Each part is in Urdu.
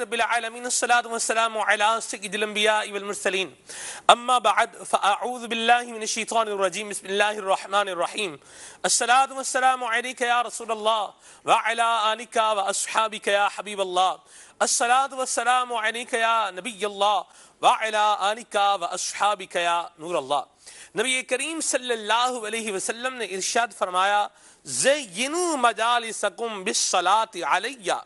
رب العالمين الصلاة والسلام على سيد الأنبياء والمرسلين أما بعد فأعوذ بالله من الشيطان الرجيم بسم الله الرحمن الرحيم الصلاة والسلام عليك يا رسول الله وعلى آلك وأصحابك يا حبيب الله الصلاة والسلام عليك يا نبي الله وعلى آلك وأصحابك يا نور الله۔ نبی کریم صلی اللہ علیہ وسلم نے ارشاد فرمایا زینوا مجالسکم بالصلاة علیہ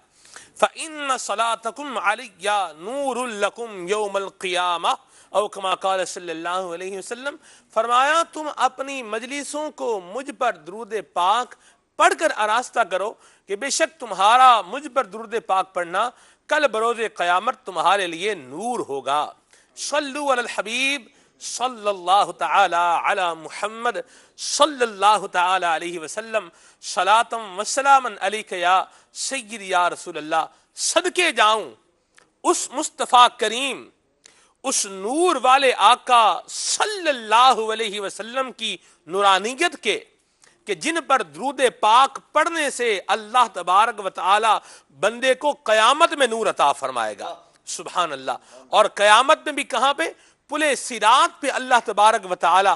فإن صلاتکم علیہ نور لکم یوم القیامہ، او کما قال صلی اللہ علیہ وسلم، فرمایا تم اپنی مجلسوں کو مجھ پر درود پاک پڑھ کر آراستہ کرو کہ بے شک تمہارا مجھ پر درود پاک پڑھنا کل بروز قیامت تمہارے لیے نور ہوگا۔ صلو علی الحبیب صلی اللہ تعالی علی محمد صلی اللہ تعالی علیہ وسلم صلاۃ و سلاما علیک یا سید یا رسول اللہ۔ صدقے جاؤں اس مصطفیٰ کریم، اس نور والے آقا صلی اللہ علیہ وسلم کی نورانیت کے کہ جن پر درود پاک پڑھنے سے اللہ تبارک و تعالی بندے کو قیامت میں نور عطا فرمائے گا۔ سبحان اللہ۔ اور قیامت میں بھی کہاں پہ؟ پلے صراط پہ اللہ تبارک و تعالی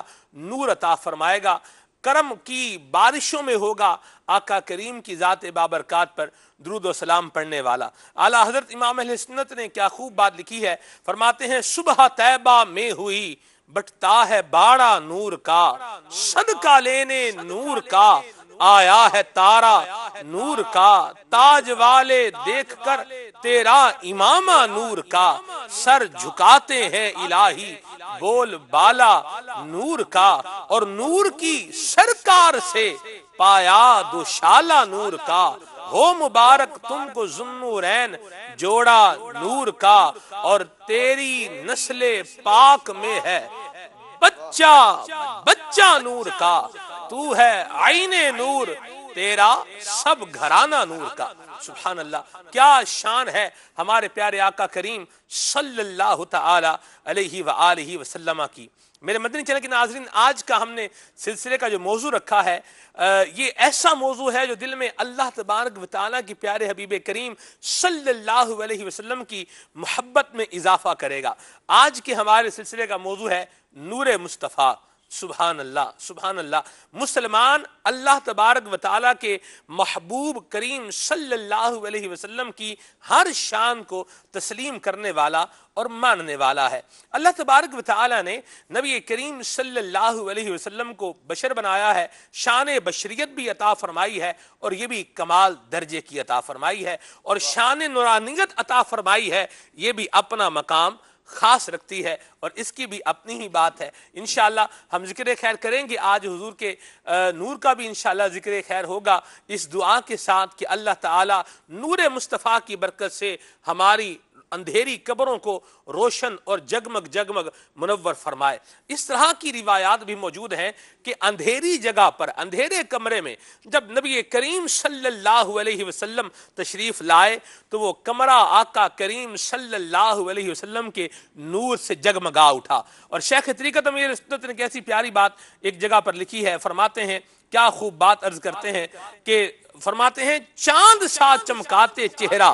نور عطا فرمائے گا، کرم کی بارشوں میں ہوگا آقا کریم کی ذات بابرکات پر درود و سلام پڑھنے والا۔ اعلیٰ حضرت امام اہل سنت نے کیا خوب بات لکھی ہے، فرماتے ہیں صبح طیبہ میں ہوئی بٹتا ہے باڑا نور کا، صدقہ لینے نور کا آیا ہے تارا نور کا، تاج والے دیکھ کر تیرا امامہ نور کا، سر جھکاتے ہیں الہی بول بالا نور کا، اور نور کی سرکار سے پایا دوشالہ نور کا، ہو مبارک تم کو ذوالنورین جوڑا نور کا، اور تیری نسل پاک میں ہے بچہ نور کا، تو ہے عین نور تیرا سب گھرانہ نور کا۔ سبحان اللہ، کیا شان ہے ہمارے پیارے آقا کریم صلی اللہ تعالی علیہ وآلہ وسلم کی۔ میرے مدنی چینل کے ناظرین، آج کا ہم نے سلسلے کا جو موضوع رکھا ہے یہ ایسا موضوع ہے جو دل میں اللہ تبارک و تعالیٰ کی پیارے حبیب کریم صلی اللہ علیہ وسلم کی محبت میں اضافہ کرے گا۔ آج کے ہمارے سلسلے کا موضوع ہے نور مصطفیٰ۔ سبحان اللہ، سبحان اللہ۔ مسلمان اللہ تبارک و تعالیٰ کے محبوب کریم صلی اللہ علیہ وسلم کی ہر شان کو تسلیم کرنے والا اور ماننے والا ہے۔ اللہ تبارک و تعالیٰ نے نبی کریم صلی اللہ علیہ وسلم کو بشر بنایا ہے، شان بشریت بھی عطا فرمائی ہے، اور یہ بھی کمال درجے کی عطا فرمائی ہے، اور شان نورانیت عطا فرمائی ہے، یہ بھی اپنا مقام خاص رکھتی ہے، اور اس کی بھی اپنی ہی بات ہے۔ انشاءاللہ ہم ذکر خیر کریں گے، آج حضور کے نور کا بھی انشاءاللہ ذکر خیر ہوگا، اس دعا کے ساتھ کہ اللہ تعالی نور مصطفیٰ کی برکت سے ہماری اندھیری قبروں کو روشن اور جگمگ جگمگ منور فرمائے۔ اس طرح کی روایات بھی موجود ہیں کہ اندھیری جگہ پر، اندھیرے کمرے میں جب نبی کریم صلی اللہ علیہ وسلم تشریف لائے تو وہ کمرہ آقا کریم صلی اللہ علیہ وسلم کے نور سے جگمگا اٹھا۔ اور شیخ طریقت امیر سنت نے کیسی پیاری بات ایک جگہ پر لکھی ہے، فرماتے ہیں، کیا خوب بات عرض کرتے ہیں کہ فرماتے ہیں چاند سا چمکاتے چہرہ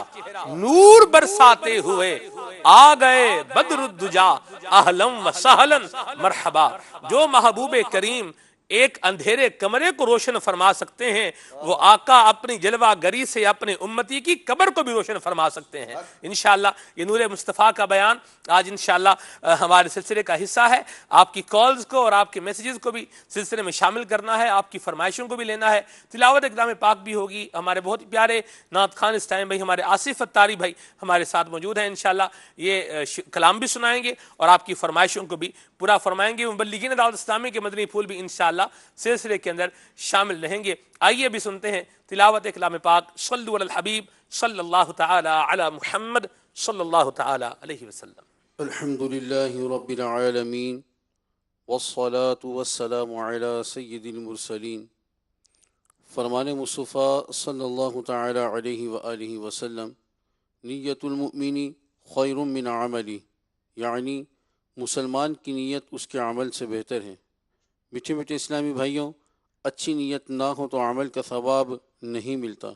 نور برساتے ہوئے آ گئے بدر الدجا اہلم و سہلن مرحبا۔ جو محبوب کریم ایک اندھیرے کمرے کو روشن فرما سکتے ہیں، وہ آقا اپنی جلوہ گری سے اپنے امتی کی قبر کو بھی روشن فرما سکتے ہیں۔ انشاءاللہ یہ نور مصطفیٰ کا بیان آج انشاءاللہ ہمارے سلسلے کا حصہ ہے۔ آپ کی کالز کو اور آپ کے میسیجز کو بھی سلسلے میں شامل کرنا ہے، آپ کی فرمائشوں کو بھی لینا ہے، تلاوت کلام پاک بھی ہوگی۔ ہمارے بہت پیارے نعت خوان اس ٹائم بھائی، ہمارے آصف اتاری بھائی ہمارے ساتھ موجود ہیں، انشاءاللہ یہ کلام بھی سنائیں گے اور آپ کی فرمائشوں کو بھی پورا فرمائیں گے۔ مبلغین دعوت اسلامی کے مدنی پھول بھی انشاءاللہ سلسلے کے اندر شامل رہیں گے۔ آئیے بھی سنتے ہیں تلاوت کلام پاک۔ صلو علی الحبیب صلی اللہ تعالی علی محمد صلی اللہ تعالی علیہ وسلم۔ الحمدللہ رب العالمین والصلاة والسلام علی سید المرسلین۔ فرمان مصطفیٰ صلی اللہ تعالی علیہ وآلہ وسلم، نیت المؤمن خیر من عملی، یعنی مسلمان کی نیت اس کے عمل سے بہتر ہے۔ میٹھے میٹھے اسلامی بھائیوں، اچھی نیت نہ ہو تو عمل کا ثواب نہیں ملتا،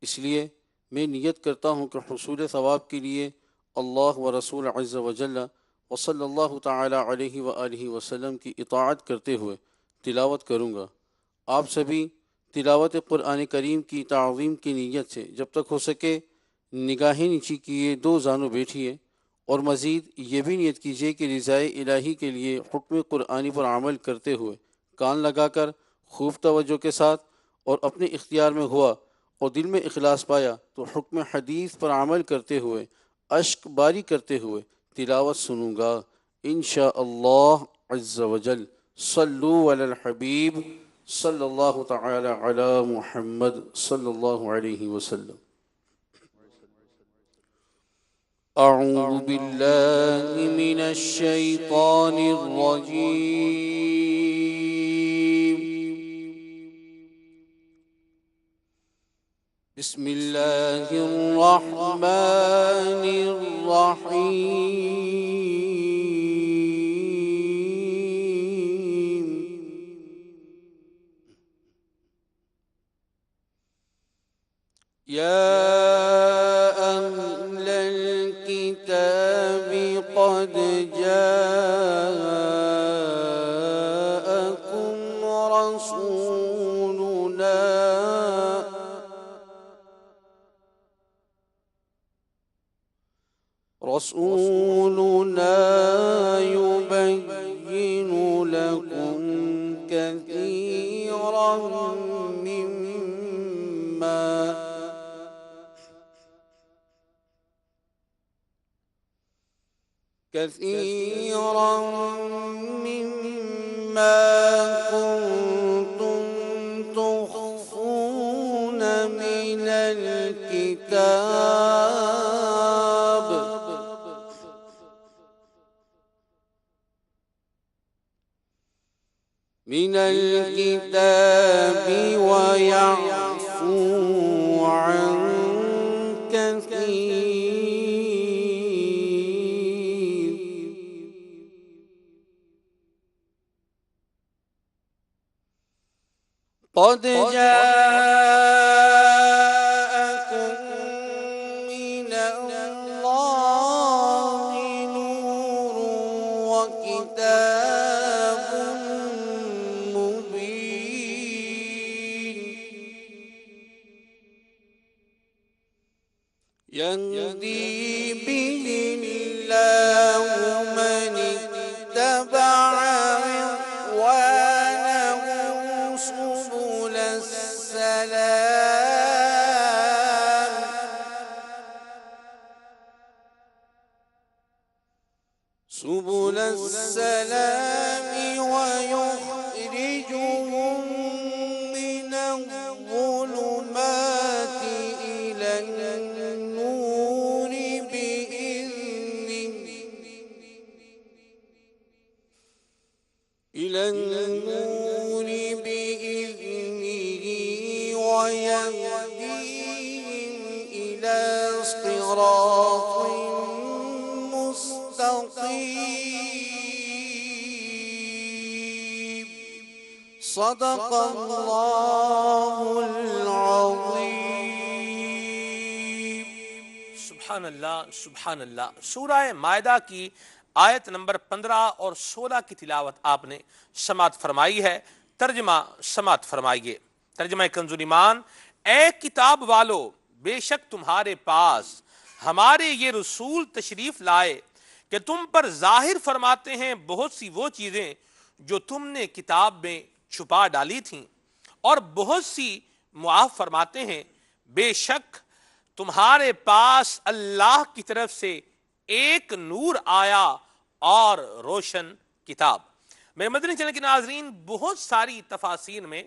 اس لیے میں نیت کرتا ہوں کہ حصول ثواب کے لیے اللہ و رسول عز و جل و صلی اللہ تعالی علیہ وآلہ وسلم کی اطاعت کرتے ہوئے تلاوت کروں گا۔ آپ سبھی تلاوت قرآن کریم کی تعظیم کی نیت سے جب تک ہو سکے نگاہیں نیچی کیے دو زانوں بیٹھیے، اور مزید یہ بھی نیت کیجیے کہ رضائے الہی کے لیے حکم قرآنی پر عمل کرتے ہوئے کان لگا کر خوب توجہ کے ساتھ، اور اپنے اختیار میں ہوا اور دل میں اخلاص پایا تو حکم حدیث پر عمل کرتے ہوئے اشک باری کرتے ہوئے تلاوت سنوں گا انشاءاللہ عز و جل۔ صلو علی الحبیب صلی اللہ تعالی علی محمد صلی اللہ علیہ وسلم۔ اعوذ باللہ من الشیطان الرجیم، بسم اللہ الرحمن الرحیم۔ یا اہل الکتاب قد جاءکم رسولنا يبين لكم كثيرا مما كنتم تخفون من الكتاب، ويعفو عن كثير، قد جاءكم من الله نور وكتاب مبين، يهدي به الله من اتبع رضوانه سبل السلام، ويخرجهم من الظلمات إلى النور بإذنه ويهديهم إلى صراط مستقيم، صدق اللہ العظیم۔ سبحان اللہ سبحان اللہ۔ سورہ مائدہ کی آیت نمبر 15 اور 16 کی تلاوت آپ نے سماعت فرمائی ہے۔ ترجمہ سماعت فرمائیے۔ ترجمہ کنز ایمان: اے کتاب والو، بے شک تمہارے پاس ہمارے یہ رسول تشریف لائے کہ تم پر ظاہر فرماتے ہیں بہت سی وہ چیزیں جو تم نے کتاب میں چھپا ڈالی تھیں، اور بہت سی معاف فرماتے ہیں۔ بے شک تمہارے پاس اللہ کی طرف سے ایک نور آیا اور روشن کتاب۔ میرے مدنی چینل کے ناظرین، بہت ساری تفاسیر میں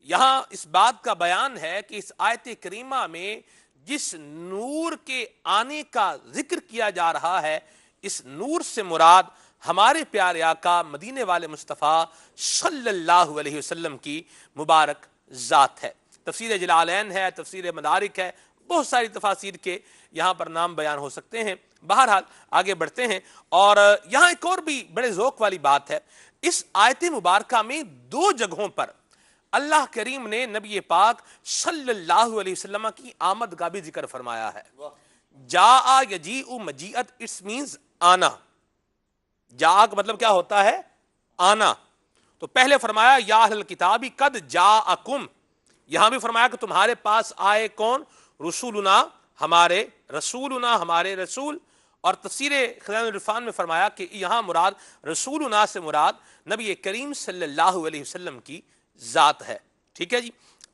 یہاں اس بات کا بیان ہے کہ اس آیت کریمہ میں جس نور کے آنے کا ذکر کیا جا رہا ہے، اس نور سے مراد ہمارے پیارے آقا مدینے والے مصطفیٰ صلی اللہ علیہ وسلم کی مبارک ذات ہے۔ تفسیر جلالین ہے، تفسیر مدارک ہے، بہت ساری تفاسیر کے یہاں پر نام بیان ہو سکتے ہیں۔ بہرحال آگے بڑھتے ہیں، اور یہاں ایک اور بھی بڑے ذوق والی بات ہے۔ اس آیت مبارکہ میں دو جگہوں پر اللہ کریم نے نبی پاک صلی اللہ علیہ وسلم کی آمد کا بھی ذکر فرمایا ہے. جاء یجیء مجیعت اٹس مینز آنا. جاء کا مطلب کیا ہوتا ہے؟ آنا. تو پہلے فرمایا یا اہل الکتاب قد جاءکم، یہاں بھی فرمایا کہ تمہارے پاس آئے کون؟ رسولنا، ہمارے رسولنا، ہمارے رسول. اور تفسیر خزائن العرفان میں فرمایا کہ یہاں مراد رسولنا سے مراد نبی کریم صلی اللہ علیہ وسلم کی ذات ہے. ٹھیک ہے جی.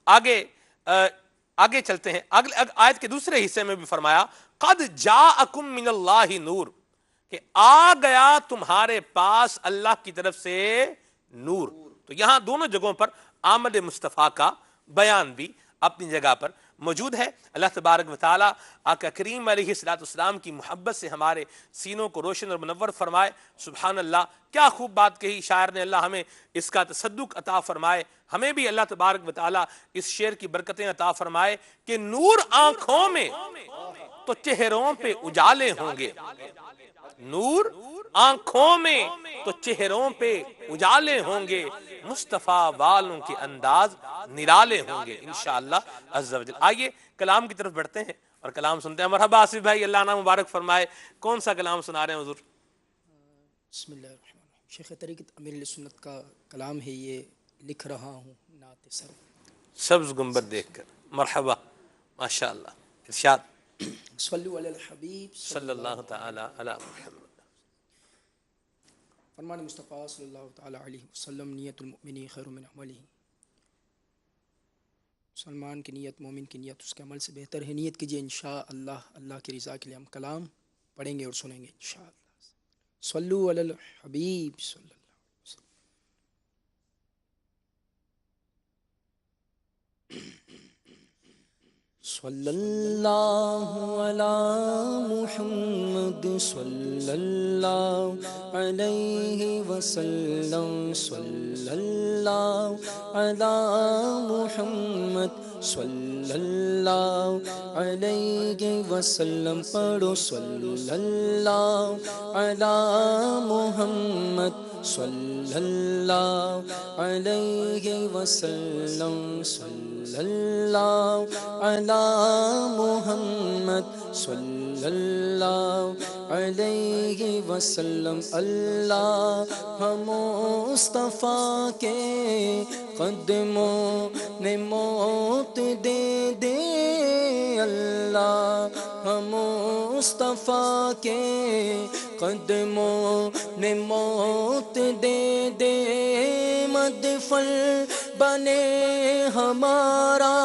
آگے چلتے ہیں. آیت کے دوسرے حصے میں بھی فرمایا قد جاءکم من اللہ نور، کہ آ گیا تمہارے پاس اللہ کی طرف سے نور. تو یہاں دونوں جگہوں پر آمد مصطفیٰ کا بیان بھی اپنی جگہ پر موجود ہے. اللہ تبارک و تعالیٰ آقا کریم علیہ السلام کی محبت سے ہمارے سینوں کو روشن اور منور فرمائے. سبحان اللہ، کیا خوب بات کہی شاعر نے. اللہ ہمیں اس کا تصدق عطا فرمائے. ہمیں بھی اللہ تبارک و تعالیٰ اس شعر کی برکتیں عطا فرمائے کہ نور آنکھوں میں تو چہروں پہ اجالے ہوں گے. نور آنکھوں میں تو چہروں پہ اجالے ہوں گے، مصطفیٰ والوں کے انداز نرالے ہوں گے انشاءاللہ عز و جل. آئیے کلام کی طرف بڑھتے ہیں اور کلام سنتے ہیں. مرحبا آصف بھائی، اللہ عنہ مبارک فرمائے. کون سا کلام سنا رہے ہیں حضور؟ بسم اللہ الرحمن الرحیم. شیخ طریقت امیر اہل سنت کا کلام ہے یہ. لکھ رہا ہوں نعت سبز گنبد دیکھ کر. مرحبا، ماشاءاللہ. ارشاد. صلو علی الحبیب صلی اللہ تعالی علی محمد. فرمان مصطفیٰ صلی اللہ تعالی علیہ وسلم نیت المؤمن خیر من عملہ. مسلمان کی نیت، مومن کی نیت اس کے عمل سے بہتر ہے. نیت کیجیے انشاءاللہ اللہ کی رضا کے لیے ہم کلام پڑھیں گے اور سنیں گے انشاءاللہ. صلو علی الحبیب صلی اللہ. صلی اللہ علی محمد صلی اللہ علیہ وسلم. صلی اللہ علی محمد صلی اللہ علیہ وسلم. پڑھو صلی اللہ علی محمد صلی اللہ علیہ وسلم. صلی اللہ علی محمد صلی اللہ علیہ وسلم. اللہ مصطفیٰ کے قدموں نے موت دے دے. اللہ مصطفیٰ کے قدموں نے موت دے دے. مدفن بنے ہمارا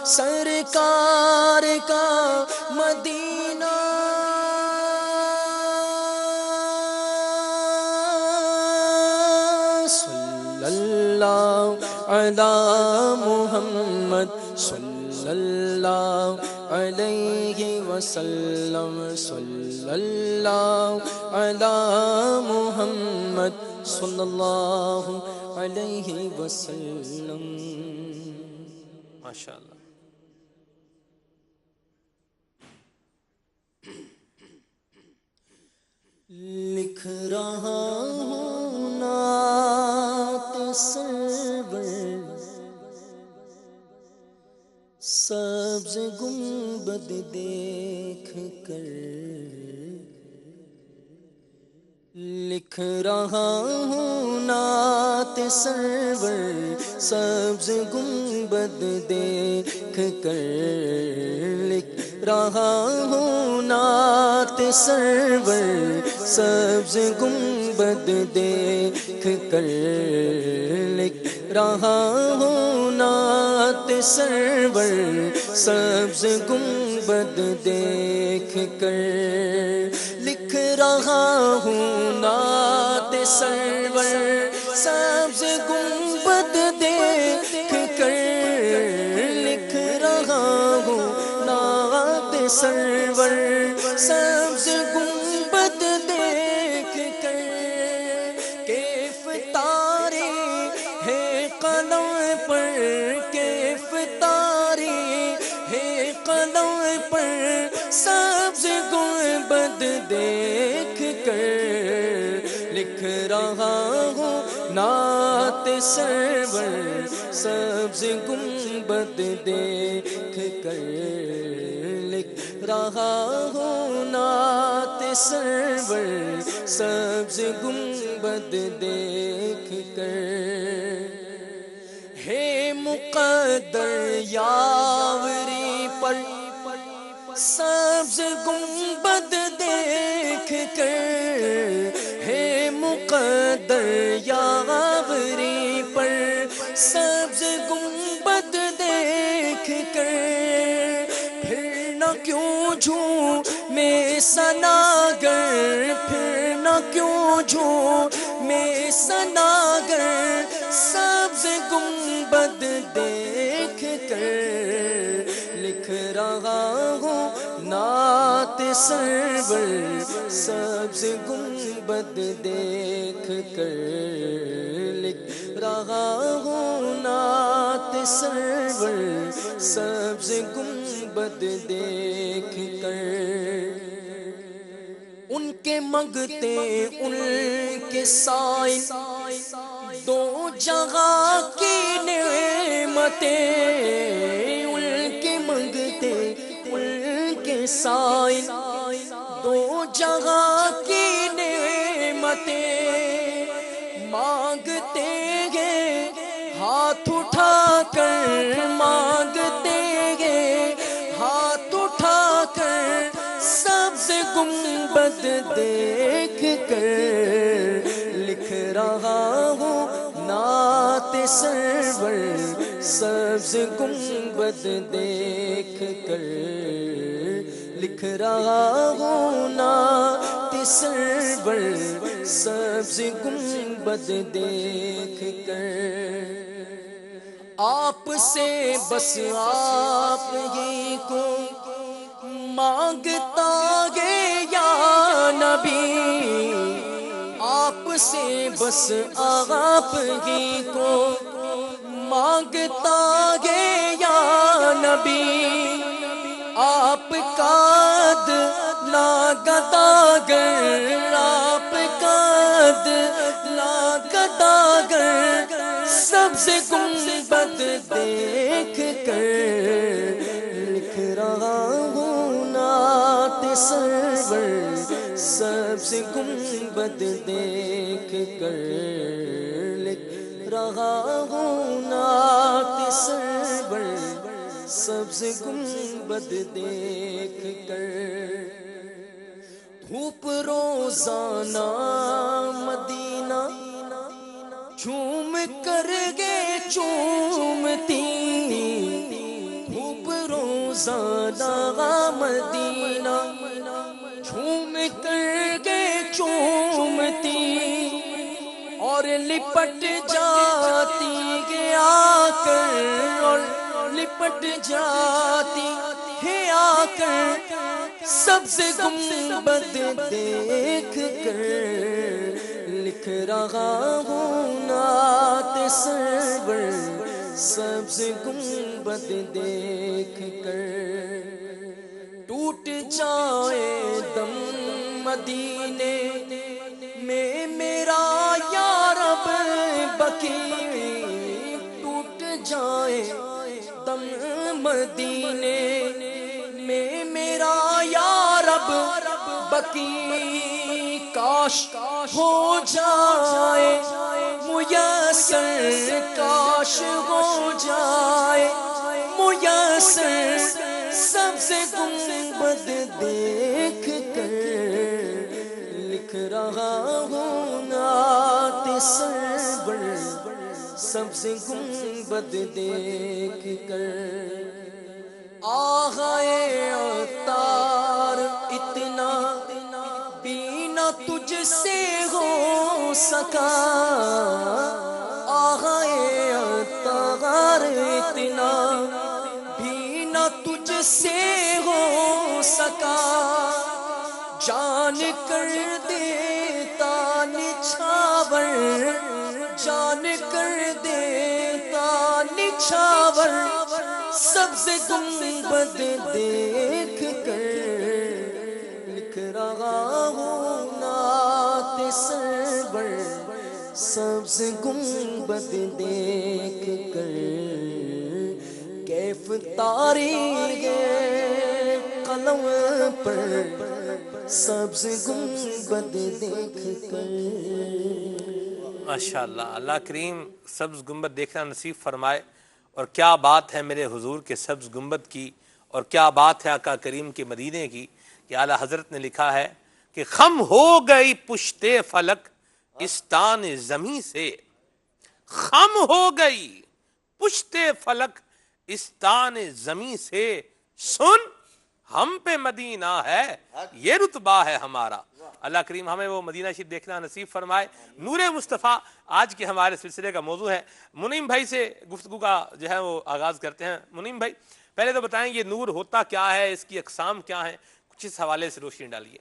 سرکار کا مدینہ. صلی اللہ علی محمد صلی اللہ علیہ وسلم. صلی اللہ علی محمد صلی اللہ علیہ وسلم. ماشاءاللہ. لکھ رہا ہوں نعت سرور سبز گنبد دیکھ کر. لکھ رہا ہوں نعت سرور سبز گنبد دیکھ کر. لکھ رہا ہوں نعت سرور سبز گنبد دیکھ کر. لکھ رہا ہوں نعت سرور سبز گنبد دیکھ کر. لکھ رہا ہوں نعت سرور سبز گنبد دیکھ کر. لکھ رہا ہوں نعت سرور سبز گنبد دیکھ کر. کیف تاری ہے قلم پر، کیف تاری ہے قلم پر سبز گنبد دیکھ کر. لکھ رہا ہوں نعت سرور سبز گنبد دیکھ کر لکھ رہا ہوں نعت سرور سبز گنبد دیکھ کر ہے مقدر یاوری پر سبز گنبد دیکھ کر ہے مقدر یاوری پر سبز گنبد دیکھ کر پھر نہ کیوں جھومے ثناگر پھر نہ کیوں جھومے ثناگر سبز گنبد دیکھ کر لکھ رہا ہوں نعت سرور سبز گنبد دیکھ کر لکھ رہا ہوں نعت سرور سبز گنبد دیکھ کر ان کے منگتے ان کے سائن دو جگہ کی نعمتیں ان کے منگتے ان کے سائن دو جگہ کی نعمتیں مانگتے گے ہاتھ اٹھا کر مانگتے گے ہاتھ اٹھا کر سبز گنبد دیکھ کر لکھ رہا ہوں نعت سرور سبز گنبد دیکھ کر لکھ رہا ہوں نعت سرور سبز گنبد دیکھ کر آپ سے بس آپ ہی کو مانگتا گے یا نبی آپ سے بس آپ ہی کو مانگتا گے یا نبی آپ کا گداگر آپ کا گداگر سبز گنبد دیکھ کر لکھ رہا ہوں نعت سرور سبز گنبد دیکھ کر لکھ رہا ہوں نعت سرور سبز گنبد دیکھ کر دھوپ روزانہ مدینہ جھوم کر گے چومتی دھوپ روزانہ مدینہ جھوم کر گے چومتی اور لپٹ جاتی گے آ کر اور لپٹ جاتی ہے آ کر سبز گنبد دیکھ کر لکھ رہا ہوں نعت سرور سبز گنبد دیکھ کر ٹوٹ جائے دم مدینے میں میرا یا رب بقیع ٹوٹ جائے دم مدینے میں میرا یا رب بقیع کاش ہو جائے میسر کاش ہو جائے میسر سبز گنبد دیکھ کر لکھ رہا ہوں نعت سرور سبز گنبد دیکھ کر آغائے عطار اتنا بھی نہ تجھ سے ہو سکا آغائے عطار اتنا بھی نہ تجھ سے ہو سکا جان کر دیتا نچھاور جان کر دیتا نچھاور سبز گنبد دیکھ کر لکھ رہا ہوں نعت سرور سبز گنبد دیکھ کر کیف طاری ہے قلم پر، سبز گنبد دیکھ کر۔ ماشاءاللہ، اللہ کریم سبز گنبد دیکھنا نصیب فرمائے۔ اور کیا بات ہے میرے حضور کے سبز گنبد کی، اور کیا بات ہے آقا کریم کے مدینے کی کہ اعلیٰ حضرت نے لکھا ہے کہ خم ہو گئی پشت فلک اس تان زمیں سے، خم ہو گئی پشت فلک اس تان زمیں سے، سن ہم پہ مدینہ ہے یہ رتبہ ہے ہمارا۔ اللہ کریم ہمیں وہ مدینہ شریف دیکھنا نصیب فرمائے۔ نور مصطفیٰ آج کے ہمارے سلسلے کا موضوع ہے۔ منیم بھائی سے گفتگو کا جو ہے وہ آغاز کرتے ہیں۔ منیم بھائی پہلے تو بتائیں یہ نور ہوتا کیا ہے، اس کی اقسام کیا ہیں، کچھ اس حوالے سے روشنی ڈالیے۔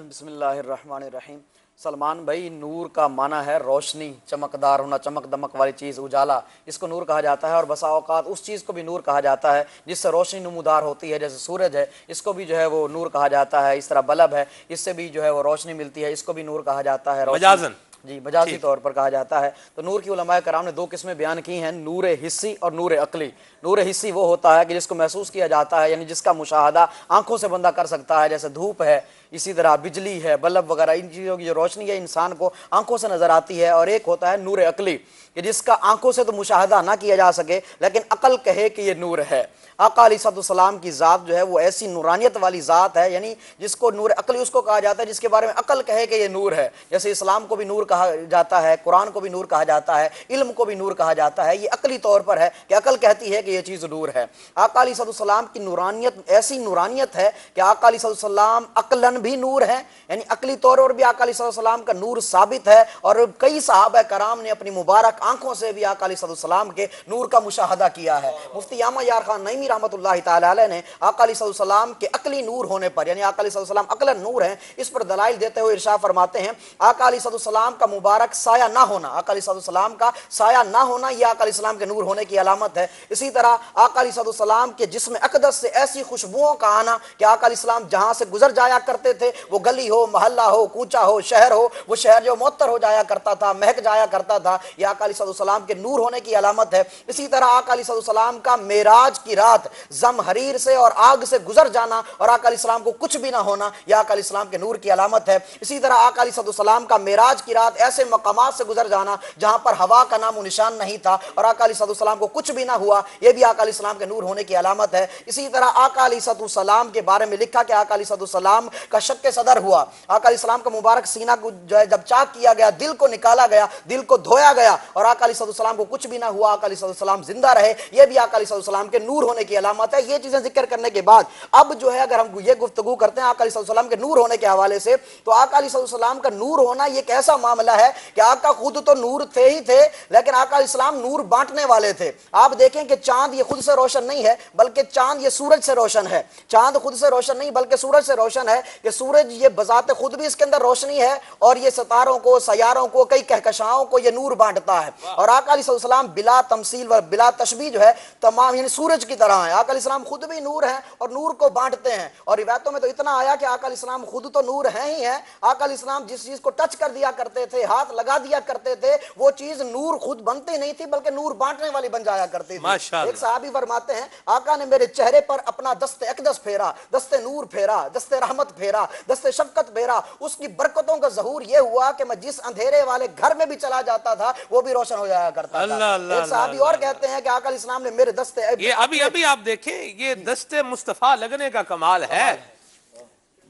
بسم اللہ الرحمن الرحیم۔ سلمان بھائی، نور کا معنی ہے روشنی، چمکدار ہونا، چمک دمک والی چیز، اجالا، اس کو نور کہا جاتا ہے۔ اور بسا اوقات اس چیز کو بھی نور کہا جاتا ہے جس سے روشنی نمودار ہوتی ہے، جیسے سورج ہے، اس کو بھی جو ہے وہ نور کہا جاتا ہے۔ اس طرح بلب ہے، اس سے بھی جو ہے وہ روشنی ملتی ہے، اس کو بھی نور کہا جاتا ہے۔ مجازن، جی مجازی طور پر کہا جاتا ہے۔ تو نور کی علماء کرام نے دو قسمیں بیان کی ہیں، نور حسی اور نور عقلی۔ نور حسی وہ ہوتا ہے کہ جس کو محسوس کیا جاتا ہے، یعنی جس کا مشاہدہ آنکھوں سے بندہ کر سکتا ہے، جیسے دھوپ ہے، اسی طرح بجلی ہے، بلب وغیرہ، ان چیزوں کی جو روشنی ہے انسان کو آنکھوں سے نظر آتی ہے۔ اور ایک ہوتا ہے نور عقلی کہ جس کا آنکھوں سے تو مشاہدہ نہ کیا جا سکے لیکن عقل کہے کہ یہ نور ہے۔ آقا علیہ السلام کی ذات جو ہے وہ ایسی نورانیت والی ذات ہے، یعنی جس کو نور عقلی اس کو کہا جاتا ہے جس کے بارے میں عقل کہے کہ یہ نور ہے۔ جیسے اسلام کو بھی نور کہا جاتا ہے، قرآن کو بھی نور کہا جاتا ہے، علم کو بھی نور کہا جاتا ہے۔ یہ عقلی طور پر ہے کہ عقل کہتی ہے کہ یہ چیز نور ہے۔ آقا علیہ السلام کی نورانیت ایسی نورانیت ہے کہ آقا علیہ السلام عقلاً بھی نور ہے، یعنی عقلی طور پر بھی آقا علیہ السلام کا نور ثابت ہے۔ اور کئی صحابہ کرام نے اپنی مبارک آنکھوں سے بھی آقا علیہ السلام کے نور کا مشاہدہ کیا ہے۔ مفتی یامہ یار خان نعیمی رحمۃ اللہ تعالی علیہ نے آقا علیہ السلام کے عقلی نور ہونے پر، یعنی آقا علیہ السلام عقلاً نور ہیں، اس پر دلائل دیتے ہوئے ارشاد فرماتے ہیں آقا علیہ السلام کا مبارک سایہ نہ ہونا، آقا علیہ السلام کا سایہ نہ ہونا یہ آقا علیہ السلام کے نور ہونے کی علامت ہے۔ اسی طرح آقا علیہ السلام کے جسم اقدس سے ایسی خوشبوؤں کا آنا کہ آقا علیہ السلام جہاں سے گزر جایا کرتے تھے، وہ گلی ہو، محلہ ہو، کوچہ ہو، شہر ہو، وہ شہر جو معطر ہو جایا کرتا تھا، مہک جایا کرتا تھا، یہ آقا علیہ السلام کے نور ہونے کی علامت ہے۔ اسی طرح آقا علیہ السلام کا معراج کی رات زمحریر سے اور آگ سے گزر جانا اور آقا علیہ السلام کو کچھ بھی نہ ہونا یہ آقا علیہ السلام کے نور کی علامت ہے۔ اسی طرح آقا علیہ السلام کا معراج کی رات ایسے مقامات سے گزر جانا جہاں پر ہوا کا نام و نشان نہیں تھا اور آقا علیہ السلام کو کچھ بھی نہ ہوا، یہ بھی آقا علیہ السلام کے نور ہونے کی علامت ہے۔ اسی طرح آقا علیہ السلام کے بارے میں لکھا کہ آقا علیہ السلام کا شق صدر ہوا، آقا علیہ السلام کا مبارک سینہ کو جو ہے جب چاک کیا گیا، دل کو نکالا گیا، دل کو دھویا گیا اور آقا علیہ السلام کو کچھ بھی نہ ہوا، آقا علیہ السلام زندہ رہے، یہ بھی آقا علیہ السلام کے نور ہونے کی علامت ہے۔ یہ چیزیں ذکر کرنے کے بعد اب جو ہے اگر ہم یہ گفتگو کرتے ہیں آقا علیہ السلام کے نور ہونے کے حوالے سے، تو آقا علیہ السلام کا نور ہونا یہ ایک ایسا معاملہ ہے کہ آقا خود تو نور تھے ہی تھے، لیکن آقا علیہ السلام نور بانٹنے والے تھے۔ آپ دیکھیں کہ چاند یہ خود سے روشن نہیں ہے بلکہ چاند یہ سورج سے روشن ہے، چاند خود سے روشن نہیں بلکہ سورج سے روشن ہے، کہ سورج یہ بذات خود بھی اس کے اندر روشنی ہے اور یہ ستاروں کو، سیاروں کو، کئی کہکشاؤں کو یہ نور بانٹتا ہے۔ اور آقا علیہ السلام بلا تمثیل و بلا تشبیہ جو ہے تمام یعنی سورج کی طرح ہے۔ آقا علیہ السلام خود بھی نور ہیں اور نور کو بانٹتے ہیں۔ اور روایتوں میں تو اتنا آیا کہ آقا علیہ السلام خود تو نور ہیں ہی ہیں، آقا علیہ السلام جس چیز کو ٹچ کر دیا کرتے تھے، ہاتھ لگا دیا کرتے تھے، وہ چیز نور خود بنتی نہیں تھی بلکہ نور بانٹنے والی بن جایا کرتی تھی۔ ایک صحابی فرماتے ہیں آقا نے میرے چہرے پر اپنا دست اقدس پھیرا، دست نور پھیرا، دست رحمت پھیرا، دست شفقت پھیرا، اس کی برکتوں کا ظہور یہ ہوا کہ میں جس اندھیرے والے گھر میں بھی چلا جاتا تھا وہ بھی روشن ہو جایا کرتا تھا۔ ایک صحابی اور کہتے ہیں کہ آقا علیہ السلام نے میرے دست یہ ابھی آپ دیکھیں یہ دست مصطفیٰ لگنے کا کمال ہے،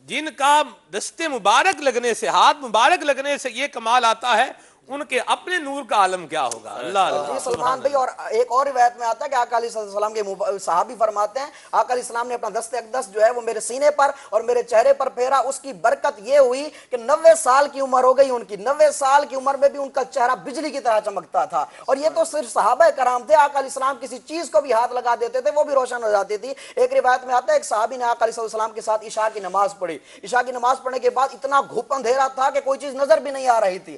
جن کا دست مبارک لگنے سے، ہاتھ مبارک لگنے سے یہ کمال آتا ہے، ان کے اپنے نور کا عالم کیا ہوگا۔ اللہ سلمان بھائی، اور ایک اور روایت میں آتا ہے کہ آقا علیہ السلام کے صحابی فرماتے ہیں آقا علیہ السلام نے اپنا دست اقدس جو ہے وہ میرے سینے پر اور میرے چہرے پر پھیرا، اس کی برکت یہ ہوئی کہ 90 سال کی عمر ہو گئی ان کی، 90 سال کی عمر میں بھی ان کا چہرہ بجلی کی طرح چمکتا تھا۔ اور یہ تو صرف صحابہ کرام تھے، آقا علیہ السلام کسی چیز کو بھی ہاتھ لگا دیتے تھے وہ بھی روشن ہو جاتی تھی۔ ایک روایت میں آتا ہے ایک صحابی نے آقا علیہ السلام کے ساتھ عشاء کی نماز پڑھی، عشاء کی نماز پڑھنے کے بعد اتنا گھپ اندھیرا تھا کہ کوئی چیز نظر بھی نہیں آ رہی تھی۔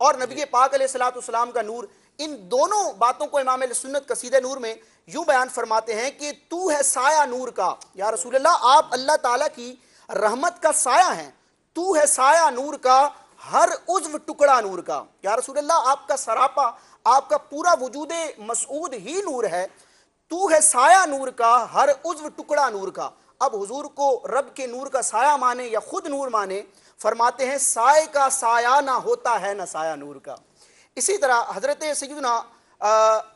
اور نبی پاک علیہ الصلوۃ والسلام کا نور، ان دونوں باتوں کو امام اہل سنت قصیدہ نور میں یوں بیان فرماتے ہیں کہ تو ہے سایہ نور کا، یا رسول اللہ آپ اللہ تعالیٰ کی رحمت کا سایہ ہیں، تو ہے سایہ نور کا، ہر عضو ٹکڑا نور کا، یا رسول اللہ آپ کا سراپا، آپ کا پورا وجود مسعود ہی نور ہے، تو ہے سایہ نور کا، ہر عضو ٹکڑا نور کا۔ اب حضور کو رب کے نور کا سایہ مانے یا خود نور مانے، فرماتے ہیں سائے کا سایہ نہ ہوتا ہے نہ سایہ نور کا۔ اسی طرح حضرت سیدنا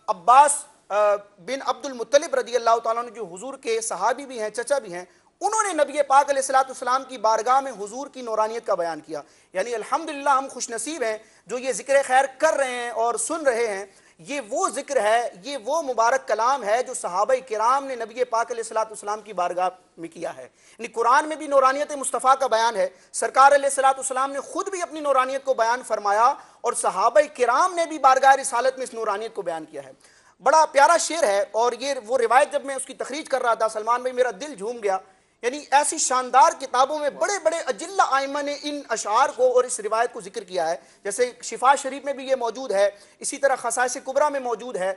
عباس بن عبد المطلب رضی اللہ تعالیٰ عنہ، جو حضور کے صحابی بھی ہیں، چچا بھی ہیں، انہوں نے نبی پاک علیہ الصلوۃ والسلام کی بارگاہ میں حضور کی نورانیت کا بیان کیا۔ یعنی الحمدللہ ہم خوش نصیب ہیں جو یہ ذکر خیر کر رہے ہیں اور سن رہے ہیں۔ یہ وہ ذکر ہے، یہ وہ مبارک کلام ہے جو صحابہ کرام نے نبی پاک علیہ الصلوۃ والسلام کی بارگاہ میں کیا ہے۔ یعنی قرآن میں بھی نورانیت مصطفیٰ کا بیان ہے، سرکار علیہ الصلوۃ والسلام نے خود بھی اپنی نورانیت کو بیان فرمایا، اور صحابہ کرام نے بھی بارگاہ رسالت میں اس نورانیت کو بیان کیا ہے۔ بڑا پیارا شعر ہے، اور یہ وہ روایت جب میں اس کی تخریج کر رہا تھا سلمان بھائی میرا دل جھوم گیا۔ یعنی ایسی شاندار کتابوں میں بڑے بڑے اجلہ ائمہ نے ان اشعار کو اور اس روایت کو ذکر کیا ہے، جیسے شفا شریف میں بھی یہ موجود ہے، اسی طرح خصائص کبریٰ میں موجود ہے،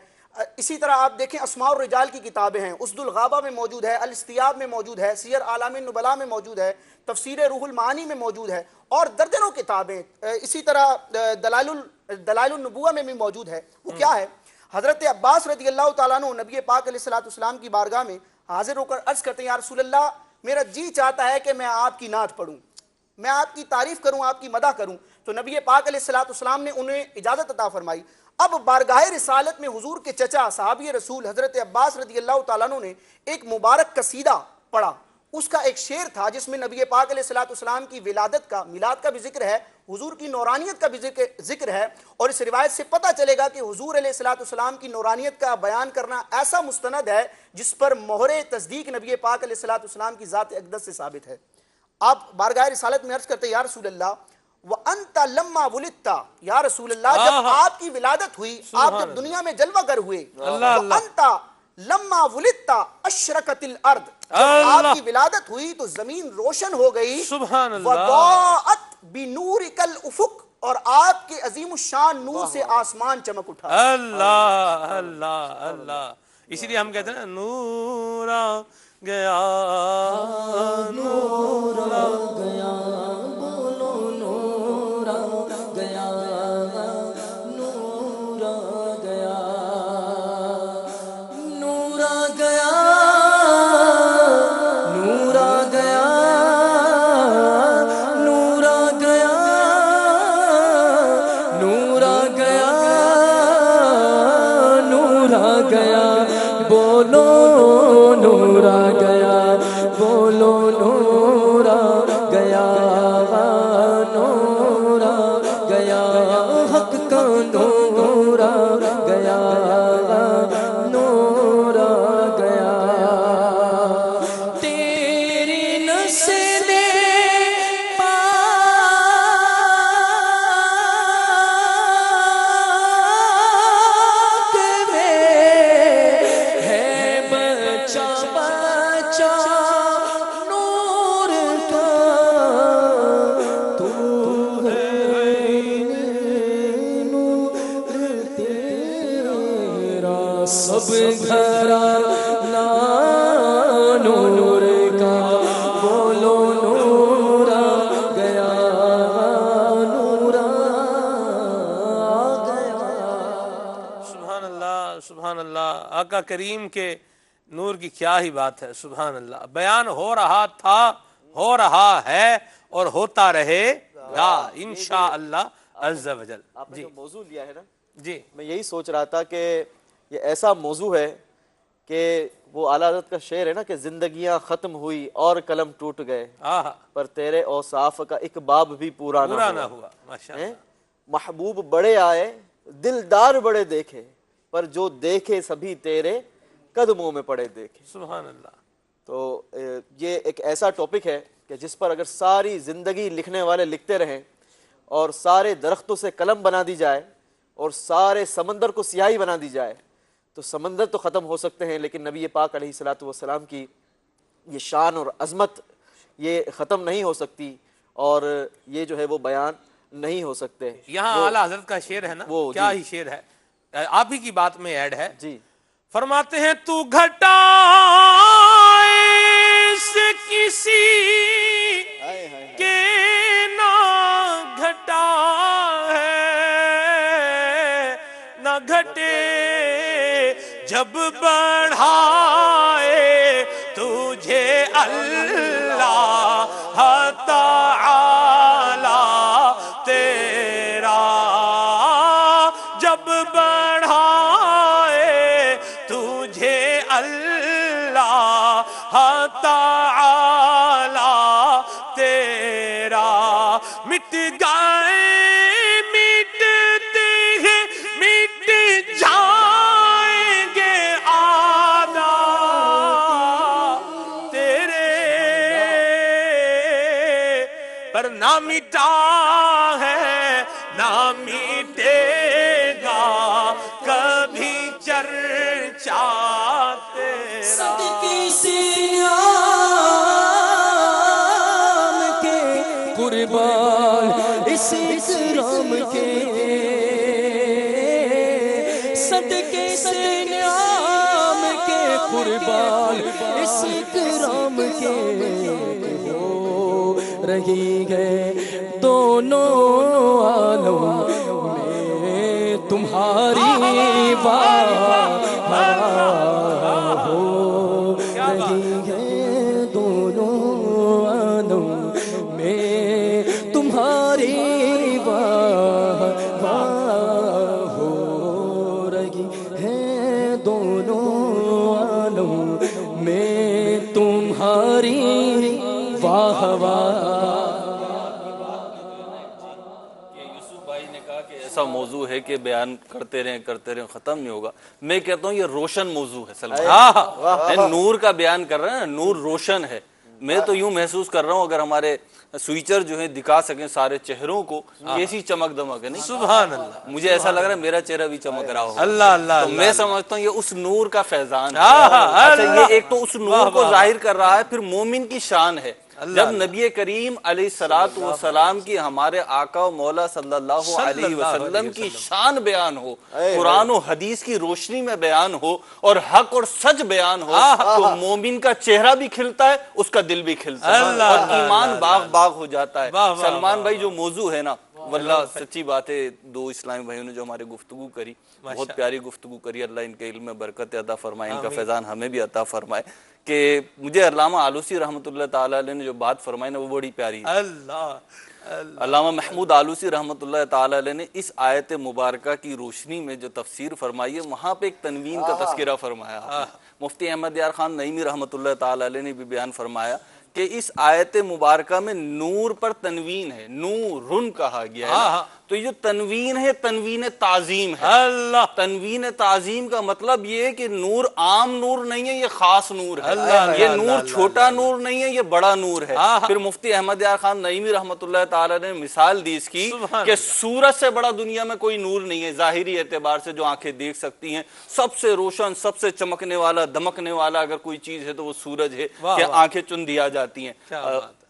اسی طرح آپ دیکھیں اسماء الرجال کی کتابیں ہیں، اسد الغابہ میں موجود ہے، الاستیاب میں موجود ہے، سیر اعلام النبلاء میں موجود ہے، تفسیر روح المعانی میں موجود ہے، اور درجنوں کتابیں، اسی طرح دلائل النبوہ میں بھی موجود ہے۔ وہ کیا ہے؟ حضرت عباس رضی اللہ تعالیٰ عنہ نبی پاک علیہ الصلوۃ والسلام کی بارگاہ میں حاضر ہو کر عرض کرتے ہیں، یا رسول اللہ میرا جی چاہتا ہے کہ میں آپ کی نعت پڑھوں، میں آپ کی تعریف کروں، آپ کی مدح کروں۔ تو نبی پاک علیہ الصلوۃ والسلام نے انہیں اجازت عطا فرمائی۔ اب بارگاہ رسالت میں حضور کے چچا صحابی رسول حضرت عباس رضی اللہ تعالیٰ عنہ نے ایک مبارک قصیدہ پڑھا۔ اس کا ایک شعر تھا جس میں نبی پاک علیہ الصلوۃ والسلام کی ولادت کا، میلاد کا بھی ذکر ہے، حضور کی نورانیت کا بھی ذکر ہے، اور اس روایت سے پتہ چلے گا کہ حضور علیہ الصلوۃ والسلام کی نورانیت کا بیان کرنا ایسا مستند ہے جس پر مہر تصدیق نبی پاک علیہ الصلوۃ والسلام کی ذات اقدس سے ثابت ہے۔ آپ بارگاہ رسالت میں عرض کرتے ہیں، یا رسول اللہ وَأَنْتَ لَمَّا وُلِدْتَ، یا رسول اللہ جب آپ کی ولادت ہوئی، آپ جب دنیا میں جلوہ گر ہوئے، وَأَنْتَ لَمَّا وُلِدْتَ أَشْرَقَتِ الْأَرْض، جب آپ کی ولادت ہوئی تو زمین روشن ہو گئی، وَضَاءَتْ بِنُورِكَ الْأُفُقِ، اور آپ کے عظیم الشان نور سے آسمان چمک اٹھا۔ اللہ اللہ اللہ، اسی لیے ہم کہتے ہیں نا نور آ گیا، نور آ گیا، بولو نور آ گیا، نور آ گیا، نور آ گیا، نور آ گیا، نور آ گیا، نور آ گیا، نور آ گیا، بولو نور آ گیا، بولو نور آ گیا، نور آ گیا، حق کا نور آ گیا، نور آ گیا، تیری نسل پاک میں ہے بچہ بچہ نور کا، تو ہے نور تیرا، سب گھرانہ نور کا، بولو نور آ گیا، نور آ گیا۔ سبحان اللہ سبحان اللہ، آقا کریم کے نور کی کیا ہی بات ہے، سبحان اللہ۔ بیان ہو رہا تھا، ہو رہا ہے، اور ہوتا رہے گا انشاءاللہ عز و جل۔ آپ نے جو موضوع لیا ہے نا، جی میں یہی سوچ رہا تھا کہ یہ ایسا موضوع ہے کہ وہ اعلیٰ حضرت کا شعر ہے نا کہ زندگیاں ختم ہوئی اور قلم ٹوٹ گئے، آہا، پر تیرے اوصاف کا ایک باب بھی پورا پورا نہ نہ ہوا۔ ہوا، ماشاءاللہ۔ محبوب بڑے آئے، دلدار بڑے دیکھے، پر جو دیکھے سبھی تیرے قدموں میں پڑے دیکھے۔ سبحان اللہ۔ تو یہ ایک ایسا ٹاپک ہے کہ جس پر اگر ساری زندگی لکھنے والے لکھتے رہیں، اور سارے درختوں سے قلم بنا دی جائے، اور سارے سمندر کو سیاہی بنا دی جائے، تو سمندر تو ختم ہو سکتے ہیں، لیکن نبی پاک علیہ الصلوۃ والسلام کی یہ شان اور عظمت یہ ختم نہیں ہو سکتی، اور یہ جو ہے وہ بیان نہیں ہو سکتے. یہاں اعلیٰ حضرت کا شعر ہے نا, وہ کیا جی. ہی شعر ہے, آپ ہی کی بات میں ایڈ ہے. جی فرماتے ہیں تو گھٹا سے کسی کے نہ گھٹا ہے, نہ گھٹے جب بڑھائے تجھے اللہ تعالی تیرا, جب بڑھائے تجھے اللہ تعالی تیرا, مٹ گئے مٹتے ہیں مٹ جائیں گے آدھا تیرے, پر نہ مٹا ہے نہ مٹے گا کبھی چرچا تیرا. صدقے سے نام کے قربان اس اکرام کے, صدقے سے نام کے قربان اس اکرام کے, ہو رہی ہے دونوں عالم میں تمہاری بات, ہو رہی ہے دونوں عالم میں تمہاری بات, ہو رہی ہے دونوں عالم میں تمہاری واہ واہ. یوسف بھائی نے کہا کہ ایسا موضوع ہے کہ بیان کرتے رہیں ختم نہیں ہوگا. میں کہتا ہوں یہ روشن موضوع ہے سلمان, نور کا بیان کر رہے ہیں, نور روشن ہے. میں تو یوں محسوس کر رہا ہوں اگر ہمارے سوئچر جو ہیں دکھا سکیں سارے چہروں کو, کیسی چمک دمک ہے. نہیں سبحان اللہ, مجھے ایسا لگ رہا ہے میرا چہرہ بھی چمک رہا ہوگا. اللہ اللہ, تو میں سمجھتا ہوں یہ اس نور کا فیضان ہے. اچھا, یہ ایک تو اس نور کو ظاہر کر رہا ہے, پھر مومن کی شان ہے. جب نبی کریم علیہ الصلوۃ والسلام کی ہمارے آقا و مولا صلی اللہ علیہ وسلم کی شان بیان ہو, قرآن و حدیث کی روشنی میں بیان ہو اور حق اور سچ بیان ہو, تو مومن کا چہرہ بھی کھلتا ہے, اس کا دل بھی کھلتا ہے اور ایمان باغ باغ ہو جاتا ہے. سلمان بھائی جو موضوع ہے نا, واللہ سچی بات ہے, دو اسلامی بھائیوں نے جو ہمارے گفتگو کری, بہت پیاری گفتگو کری. اللہ ان کے علم میں برکت عطا فرمائے, ان کا فیضان ہمیں بھی عطا فرمائے. کہ مجھے علامہ آلوسی رحمۃ اللہ تعالیٰ علیہ نے جو بات فرمائی نا, وہ بڑی پیاری ہے. علامہ محمود آلوسی رحمۃ اللہ تعالیٰ علیہ نے اس آیت مبارکہ کی روشنی میں جو تفسیر فرمائی ہے, وہاں پہ ایک تنوین کا تذکرہ فرمایا. مفتی احمد یار خان نعیمی رحمۃ اللہ تعالیٰ علیہ نے بھی بیان فرمایا کہ اس آیت مبارکہ میں نور پر تنوین ہے, نورن کہا گیا ہے. تو یہ تنوین ہے, تنوین تعظیم ہے. اللہ, تنوین تعظیم کا مطلب یہ ہے کہ نور عام نور نہیں ہے, یہ خاص نور ہے. یہ نور چھوٹا نور نہیں ہے, یہ بڑا نور ہے. پھر مفتی احمد یار خان نعیمی رحمۃ اللہ تعالی نے مثال دی اس کی کہ سورج سے بڑا دنیا میں کوئی نور نہیں ہے ظاہری اعتبار سے, جو آنکھیں دیکھ سکتی ہیں. سب سے روشن, سب سے چمکنے والا, دمکنے والا اگر کوئی چیز ہے تو وہ سورج ہے کہ آنکھیں چن دیا جاتی ہیں.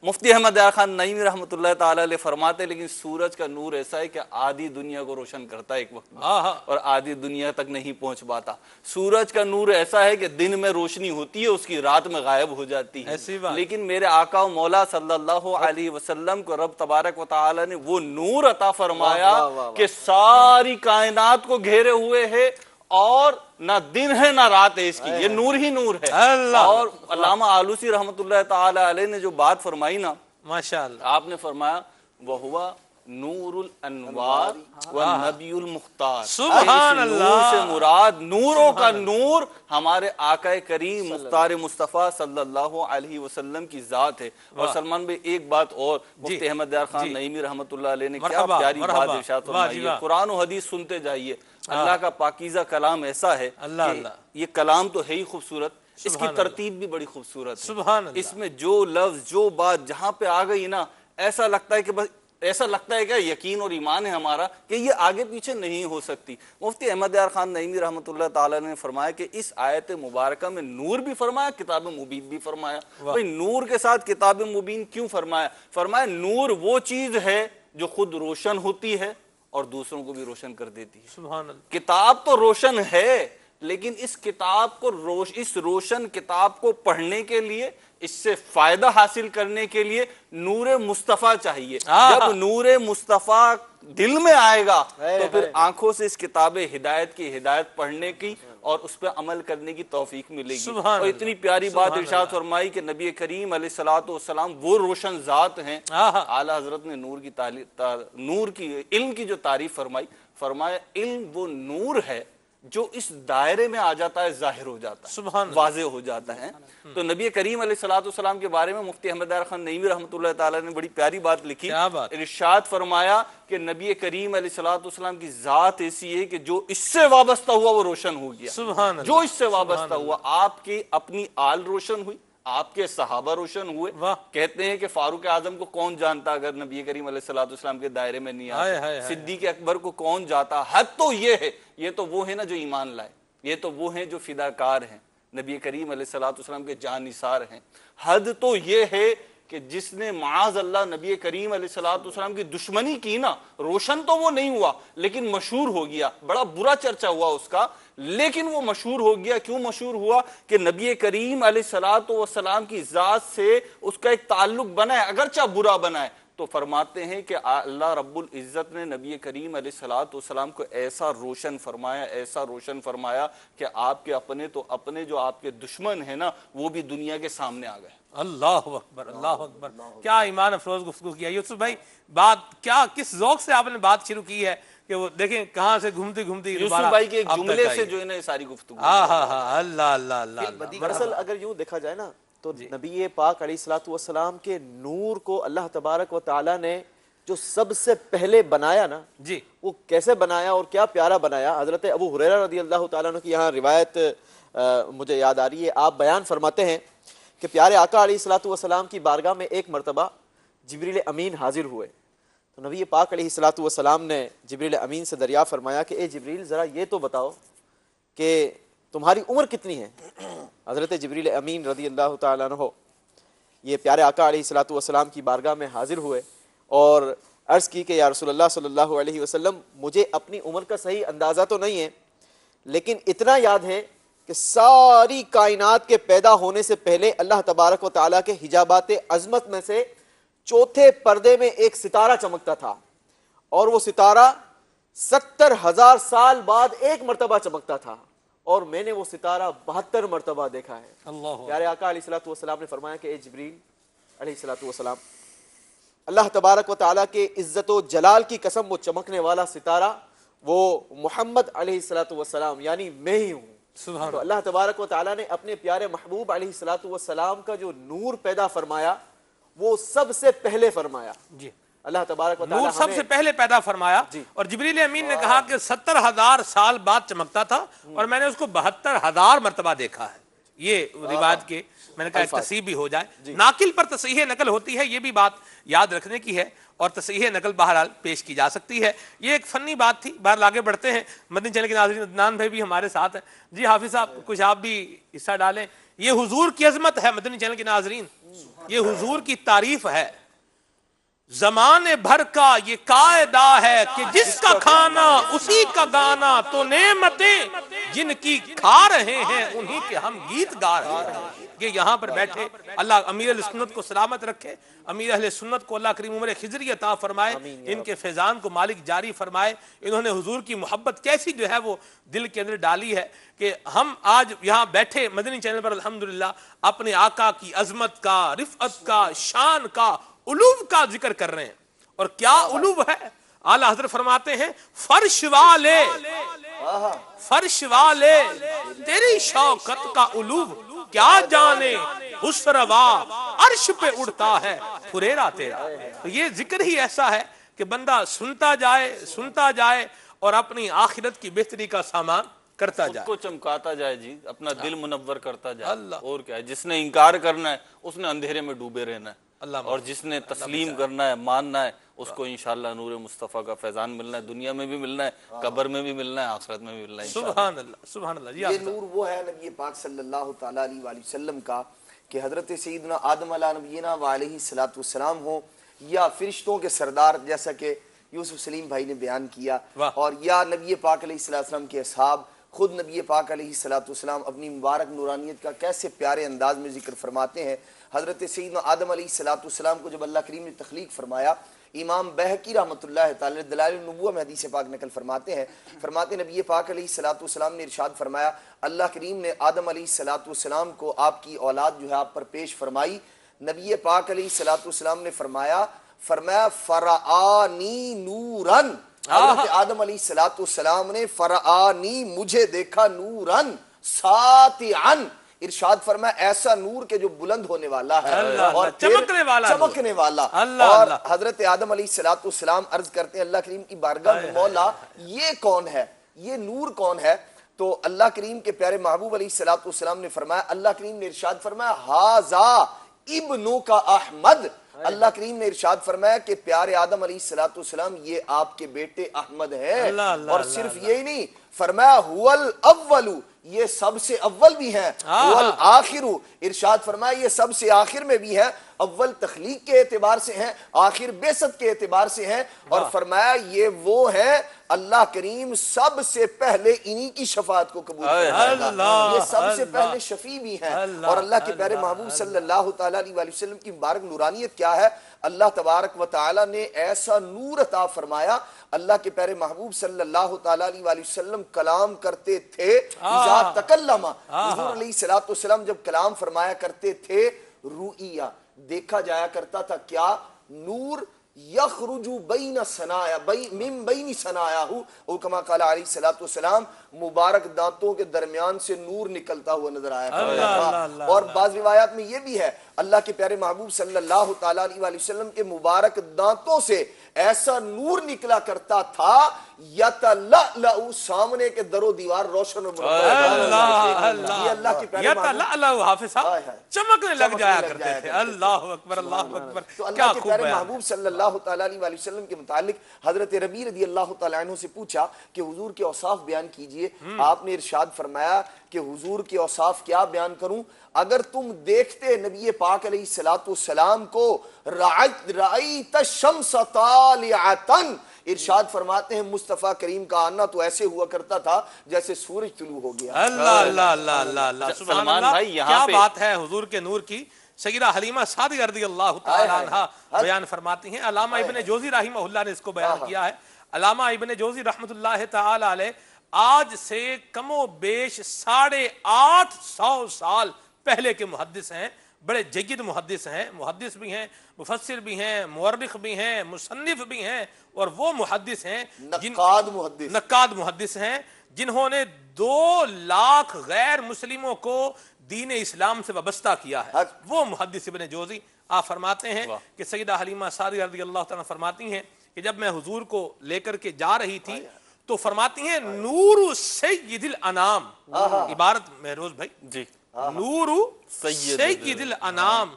مفتی احمد یار خان نعیمی رحمۃ اللہ تعالی علیہ فرماتے ہیں لیکن سورج کا نور ایسا ہے کہ آدھی دنیا کو روشن کرتا ہے ایک وقت میں, اور آدھی دنیا تک نہیں پہنچ پاتا. سورج کا نور ایسا ہے کہ دن میں روشنی ہوتی ہے, اس کی رات میں غائب ہو جاتی ہے. لیکن میرے آقا و مولا صلی اللہ علیہ وسلم کو رب تبارک و تعالی نے وہ نور عطا فرمایا کہ ساری کائنات کو گھیرے ہوئے ہے, اور نہ دن ہے نہ رات ہے اس کی, یہ نور ہی نور ہے. اور علامہ آلوسی رحمۃ اللہ تعالی علیہ نے جو بات فرمائی نا, ماشاءاللہ, آپ نے فرمایا وَهُوَ نور الانوار والنبی المختار. سبحان اللہ, نور سے مراد نوروں کا نور ہمارے آقا کریم مختار مصطفیٰ صلی اللہ علیہ وسلم کی ذات ہے. اور سلمان بھائی ایک بات اور, مفتی احمد یار خان نعیمی رحمۃ اللہ علیہ نے کیا پیاری بات ارشاد فرمائی ہے. قرآن و حدیث سنتے جائیے, اللہ کا پاکیزہ کلام ایسا ہے کہ یہ کلام تو ہے ہی خوبصورت, اس کی ترتیب بھی بڑی خوبصورت ہے. سبحان اللہ, اس میں جو لفظ, جو بات جہاں پہ آ گئی نا, ایسا لگتا ہے کہ بس ایسا لگتا ہے کہ یقین اور ایمان ہے ہمارا کہ یہ آگے پیچھے نہیں ہو سکتی. مفتی احمد یار خان نعیمی رحمۃ اللہ تعالی نے فرمایا کہ اس آیت مبارکہ میں نور بھی فرمایا, کتاب مبین بھی فرمایا. بھئی نور کے ساتھ کتاب مبین کیوں فرمایا؟ فرمایا نور وہ چیز ہے جو خود روشن ہوتی ہے اور دوسروں کو بھی روشن کر دیتی ہے. سبحان اللہ. کتاب تو روشن ہے لیکن اس کتاب کو اس روشن کتاب کو پڑھنے کے لیے، اس سے فائدہ حاصل کرنے کے لیے نور مصطفیٰ چاہیے. جب نور مصطفیٰ دل میں آئے گا تو پھر آنکھوں سے اس کتاب ہدایت کی ہدایت پڑھنے کی اور اس پہ عمل کرنے کی توفیق ملے گی. اور اتنی پیاری بات ارشاد فرمائی کہ نبی کریم علیہ الصلوۃ والسلام وہ روشن ذات ہیں. اعلیٰ حضرت نے نور کی علم کی جو تعریف فرمائی، فرمایا علم وہ نور ہے جو اس دائرے میں آ جاتا ہے، ظاہر ہو جاتا ہے، واضح ہو جاتا ہے. تو نبی کریم علیہ الصلوۃ والسلام کے بارے میں مفتی احمد دار خان نعیمی رحمۃ اللہ تعالیٰ نے بڑی پیاری بات لکھی. ارشاد فرمایا کہ نبی کریم علیہ الصلوۃ والسلام کی ذات ایسی ہے کہ جو اس سے وابستہ ہوا وہ روشن ہو گیا. جو اس سے وابستہ ہوا، آپ کی اپنی آل روشن ہوئی، آپ کے صحابہ روشن ہوئے. کہتے ہیں کہ فاروق اعظم کو کون جانتا اگر نبی کریم علیہ الصلوۃ والسلام کے دائرے میں نہیں آتا؟ صدیق اکبر کو کون جاتا؟ حد تو یہ ہے، یہ تو وہ ہے نا جو ایمان لائے، یہ تو وہ ہیں جو فداکار ہیں، نبی کریم علیہ الصلوۃ والسلام کے جان نثار ہیں. حد تو یہ ہے کہ جس نے معاذ اللہ نبی کریم علیہ الصلوۃ والسلام کی دشمنی کی نا، روشن تو وہ نہیں ہوا لیکن مشہور ہو گیا، بڑا برا چرچا ہوا اس کا، لیکن وہ مشہور ہو گیا. کیوں مشہور ہوا؟ کہ نبی کریم علیہ الصلوۃ والسلام کی ذات سے اس کا ایک تعلق بنا ہے، اگرچہ برا بنا ہے. تو فرماتے ہیں کہ اللہ رب العزت نے نبی کریم علیہ الصلوۃ والسلام کو ایسا روشن فرمایا، ایسا روشن فرمایا کہ آپ کے اپنے جو آپ کے دشمن ہیں نا، وہ بھی دنیا کے سامنے آ گئے. اللہ اکبر، اللہ اکبر. کیا ایمان افروز گفتگو کیا یوسف بھائی. بات کیا کس ذوق سے آپ نے بات شروع کی ہے کہ وہ دیکھیں کہاں سے گھومتی گھومتی یوسف بھائی کے ایک جملے سے جو ہے نا یہ ساری گفتگو. اللہ اللہ اللہ. دراصل اگر یوں دیکھا جائے نا تو نبی پاک علیہ الصلوۃ والسلام کے نور کو اللہ تبارک و تعالیٰ نے جو سب سے پہلے بنایا نا، جی وہ کیسے بنایا اور کیا پیارا بنایا. حضرت ابو ہریرہ رضی اللہ تعالیٰ عنہ کی یہاں روایت مجھے یاد آ رہی ہے. آپ بیان فرماتے ہیں کہ پیارے آقا علیہ الصلوۃ والسلام کی بارگاہ میں ایک مرتبہ جبریل امین حاضر ہوئے. تو نبی پاک علیہ الصلوۃ والسلام نے جبریل امین سے دریافت فرمایا کہ اے جبریل ذرا یہ تو بتاؤ کہ تمہاری عمر کتنی ہے؟ حضرت جبریل امین رضی اللہ تعالیٰ عنہ یہ پیارے آقا علیہ الصلوۃ والسلام کی بارگاہ میں حاضر ہوئے اور عرض کی کہ یا رسول اللہ صلی اللہ علیہ وسلم، مجھے اپنی عمر کا صحیح اندازہ تو نہیں ہے لیکن اتنا یاد ہے کہ ساری کائنات کے پیدا ہونے سے پہلے اللہ تبارک و تعالیٰ کے حجابات عظمت میں سے چوتھے پردے میں ایک ستارہ چمکتا تھا اور وہ ستارہ 70,000 سال بعد ایک مرتبہ چمکتا تھا اور میں نے وہ ستارہ 72 مرتبہ دیکھا ہے. پیارے آقا علیہ الصلوۃ والسلام نے فرمایا کہ اے جبریل علیہ الصلوۃ والسلام، اللہ تبارک و تعالیٰ کے عزت و جلال کی قسم وہ چمکنے والا ستارہ وہ محمد علیہ الصلوۃ والسلام یعنی میں ہی ہوں. تو اللہ تبارک و تعالیٰ نے اپنے پیارے محبوب علیہ الصلوۃ والسلام کا جو نور پیدا فرمایا وہ سب سے پہلے فرمایا. جی اللہ تبارک و تعالیٰ نور سب سے پہلے پیدا فرمایا. اور جبریل امین نے کہا کہ 70,000 سال بعد چمکتا تھا اور میں نے اس کو 72,000 مرتبہ دیکھا ہے. یہ روایت کے میں نے کہا ایک تصحیح بھی ہو جائے. ناقل پر تصحیح نقل ہوتی ہے، یہ بھی بات یاد رکھنے کی ہے اور تصحیح نقل بہرحال پیش کی جا سکتی ہے. یہ ایک فنی بات تھی. بہرحال آگے بڑھتے ہیں. مدنی چینل کے ناظرین عدنان بھائی بھی ہمارے ساتھ ہیں. جی حافظ صاحب کچھ آپ بھی حصہ ڈالیں. یہ حضور کی عظمت ہے مدنی چینل کے ناظرین، یہ حضور کی تعریف ہے. زمانے بھر کا یہ قاعدہ ہے کہ جس کا کھانا اسی کا گانا، تو نعمتیں جن کی کھا رہے ہیں انہی کے ہم گیت گا رہے ہیں. یہ یہاں پر بیٹھے اللہ امیر اہل سنت کو سلامت رکھے، امیر اہل سنت کو اللہ کریم عمر خضری عطا فرمائے، ان کے فیضان کو مالک جاری فرمائے. انہوں نے حضور کی محبت کیسی جو ہے وہ دل کے اندر ڈالی ہے کہ ہم آج یہاں بیٹھے مدنی چینل پر الحمدللہ اپنے آقا کی عظمت کا، رفعت کا، شان کا، علو کا ذکر کر رہے ہیں. اور کیا علو ہے؟ اعلیٰ حضرت فرماتے ہیں فرش والے تیری شوکت کا علو کیا جانے، حسروا عرش پہ اڑتا ہے پھریرا تیرا. تو یہ ذکر ہی ایسا ہے کہ بندہ سنتا جائے اور اپنی آخرت کی بہتری کا سامان کرتا جائے، خود کو چمکاتا جائے. جی اپنا دل منور کرتا جائے. اور کیا ہے، جس نے انکار کرنا ہے اس نے اندھیرے میں ڈوبے رہنا ہے، اور جس نے تسلیم کرنا ہے، ماننا ہے، اس کو انشاءاللہ نور مصطفیٰ کا فیضان ملنا ہے. دنیا میں بھی ملنا ہے، قبر میں بھی ملنا ہے، آخرت میں بھی ملنا ہے. سبحان اللہ سبحان اللہ. یہ نور وہ ہے نبی پاک صلی اللہ تعالیٰ علیہ وآلہ وسلم کا کہ حضرت سیدنا آدم علیہ نبینا وعلیہ الصلوۃ والسلام ہو یا فرشتوں کے سردار جیسا کہ یوسف سلیم بھائی نے بیان کیا، اور یا نبی پاک علیہ السلام کے اصحاب، خود نبی پاک علیہ السلام اپنی مبارک نورانیت کا کیسے پیارے انداز میں ذکر فرماتے ہیں۔ حضرت سیدنا آدم علیہ السلام کو جب اللہ کریم نے تخلیق فرمایا، امام بہقی رحمۃ اللہ تعالی دلائل النبوہ میں حدیث پاک نقل فرماتے ہیں، فرماتے نبی پاک علیہ السلام نے ارشاد فرمایا، اللہ کریم نے آدم علیہ السلام کو آپ کی اولاد جو ہے آپ پر پیش فرمائی۔ نبی پاک علیہ السلام نے فرمایا فرعانی نورن، حضرت آدم علیہ السلام نے فرعانی مجھے دیکھا نورن ساتعن، ارشاد فرمایا ایسا نور کے جو بلند ہونے والا ہے اور چمکنے والا۔ اور حضرت آدم علیہ السلام عرض کرتے ہیں اللہ کریم کی بارگاہ میں، مولا یہ کون ہے، یہ نور کون ہے؟ تو اللہ کریم کے پیارے محبوب علیہ السلام نے فرمایا، اللہ کریم نے ارشاد فرمایا ہاذا ابنو کا احمد، اللہ کریم نے ارشاد فرمایا کہ پیارے آدم علیہ السلام یہ آپ کے بیٹے احمد ہیں، اور صرف یہی نہیں فرمایا هو الاول، یہ سب سے اول بھی ہیں، هو الاخر، ارشاد فرمایا یہ سب سے آخر میں بھی ہیں، اول تخلیق کے اعتبار سے ہیں، آخر بعثت کے اعتبار سے ہیں، اور فرمایا یہ وہ ہیں اللہ کریم سب سے پہلے انہی کی شفاعت کو قبول کرے گا، یہ سب سے پہلے شفیع بھی ہیں۔ اور اللہ کے پیارے محبوب صلی اللہ تعالیٰ علیہ وسلم کی مبارک نورانیت کیا ہے؟ اللہ تبارک و تعالیٰ نے ایسا نور عطا فرمایا، اللہ کے پیارے محبوب صلی اللہ تعالیٰ علیہ وسلم کلام کرتے تھے، اذا تکلم، حضور علیہ السلام جب کلام فرمایا کرتے تھے، رؤیا دیکھا جایا کرتا تھا، کیا؟ نور یخرج بین ثنایا من بین ثنایاہ، او کما قال علیہ السلام، مبارک دانتوں کے درمیان سے نور نکلتا ہوا نظر آیا کرتا تھا۔ اور بعض روایات میں یہ بھی ہے اللہ کے پیارے محبوب صلی اللہ تعالیٰ علیہ وسلم کے مبارک دانتوں سے ایسا نور نکلا کرتا تھا یتلألأ، سامنے کے در و دیوار روشن و منور، یہ اللہ کے پیارے محبوب حافظ صاحب چمکنے لگ جایا کرتے تھے۔ اللہ اکبر، اللہ اکبر، تو اللہ کے پیارے محبوب صلی اللہ تعالیٰ علیہ وسلم کے متعلق حضرت ربیع رضی اللہ تعالیٰ عنہ سے پوچھا کہ حضور کے اوصاف بیان کیجئے، آپ نے ارشاد فرمایا کہ حضور کے اوصاف کیا بیان کروں؟ اگر تم دیکھتے نبی پاک علیہ السلام کو رأیت الشمس طالعتن، ارشاد فرماتے ہیں مصطفیٰ کریم کا آنا تو ایسے ہوا کرتا تھا جیسے سورج طلوع ہو گیا۔ اللہ اللہ اللہ اللہ اللہ، سبحان اللہ، کیا بات ہے حضور کے نور کی۔ سیدہ حلیمہ سعدیہ رضی اللہ تعالیٰ عنہ بیان فرماتی ہیں، علامہ ابن جوزی رحمہ اللہ نے اس کو بیان کیا ہے۔ علامہ ابن جوزی رحمۃ اللہ تعالیٰ علیہ آج سے کم و بیش 850 سال پہلے کے محدث ہیں، بڑے جید محدث ہیں، محدث بھی ہیں، مفسر بھی ہیں، مورخ بھی ہیں، مصنف بھی ہیں، اور وہ محدث ہیں نقاد محدث ہیں جنہوں نے 2 لاکھ غیر مسلموں کو دین اسلام سے وابستہ کیا ہے، وہ محدث ابن جوزی۔ آپ فرماتے ہیں کہ سیدہ حلیمہ سعدیہ رضی اللہ تعالیٰ فرماتی ہیں کہ جب میں حضور کو لے کر کے جا رہی تھی تو فرماتی ہیں نور سید الانام، عبارت مہروز بھائی جی، نور سید الانام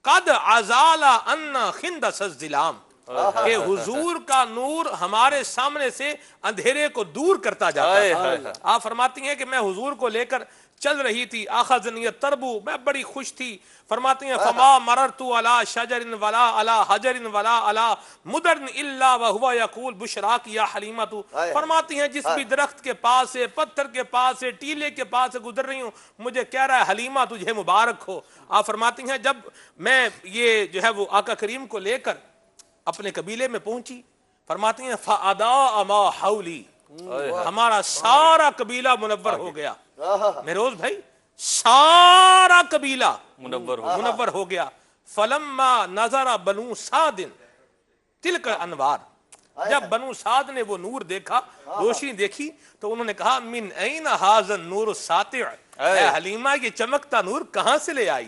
قد ازال عنا خندس الظلام، کہ حضور کا نور ہمارے سامنے سے اندھیرے کو دور کرتا جاتا ہے۔ آپ فرماتی ہیں کہ میں حضور کو لے کر چل رہی تھی، اخذنی التربو، میں بڑی خوش تھی۔ فرماتی ہیں فما مررت علی شجر ولا علی حجر ولا علی مدر الا وهو یقول بشراک یا حلیمۃ، فرماتی ہیں جس بھی درخت کے پاس سے، پتھر کے پاس سے، ٹیلے کے پاس سے گزر رہی ہوں، مجھے کہہ رہا ہے حلیمہ تجھے مبارک ہو۔ آپ فرماتی ہیں جب میں یہ جو ہے وہ آقا کریم کو لے کر اپنے قبیلے میں پہنچی، فرماتی ہیں فَأَضَاءَ مَا حَوْلِي، ہمارا سارا قبیلہ منور ہو گیا۔ مہروز بھائی سارا قبیلہ منور ہو گیا۔ فَلَمَّا نَظَرَ بَنُو سَعْدٍ تِلْكَ الْأَنْوَارِ، جب بنو سعد نے وہ نور دیکھا، روشنی دیکھی، تو انہوں نے کہا من این ھذا النور الساطع، اے حلیمہ یہ چمکتا نور کہاں سے لے آئی؟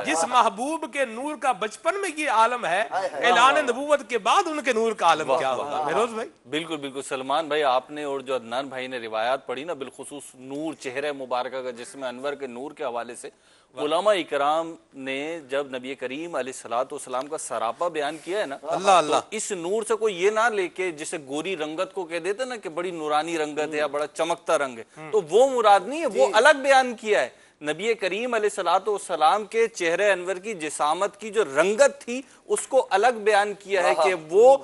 جس محبوب کے نور کا بچپن میں یہ عالم ہے، اعلان نبوت کے بعد ان کے نور کا عالم کیا ہوگا؟ مہروز بھائی بالکل بالکل سلمان بھائی، آپ نے اور جو عدنان بھائی نے روایات پڑھی نا، بالخصوص نور چہرہ مبارکہ کا جسم انور کے نور کے حوالے سے، علماء اکرام نے جب نبی کریم علیہ السلام کا سراپا بیان کیا ہے نا، تو اس نور سے کوئی یہ نہ لے کے جسے گوری رنگت کو کہہ دیتے نا کہ بڑی نورانی رنگت ہے یا بڑا چمکتا رنگ ہے، تو وہ مراد نہیں ہے، وہ الگ بیان کیا ہے۔ نبی کریم علیہ الصلوۃ والسلام کے چہرے انور کی جسامت کی جو رنگت تھی اس کو الگ بیان کیا ہے کہ وہ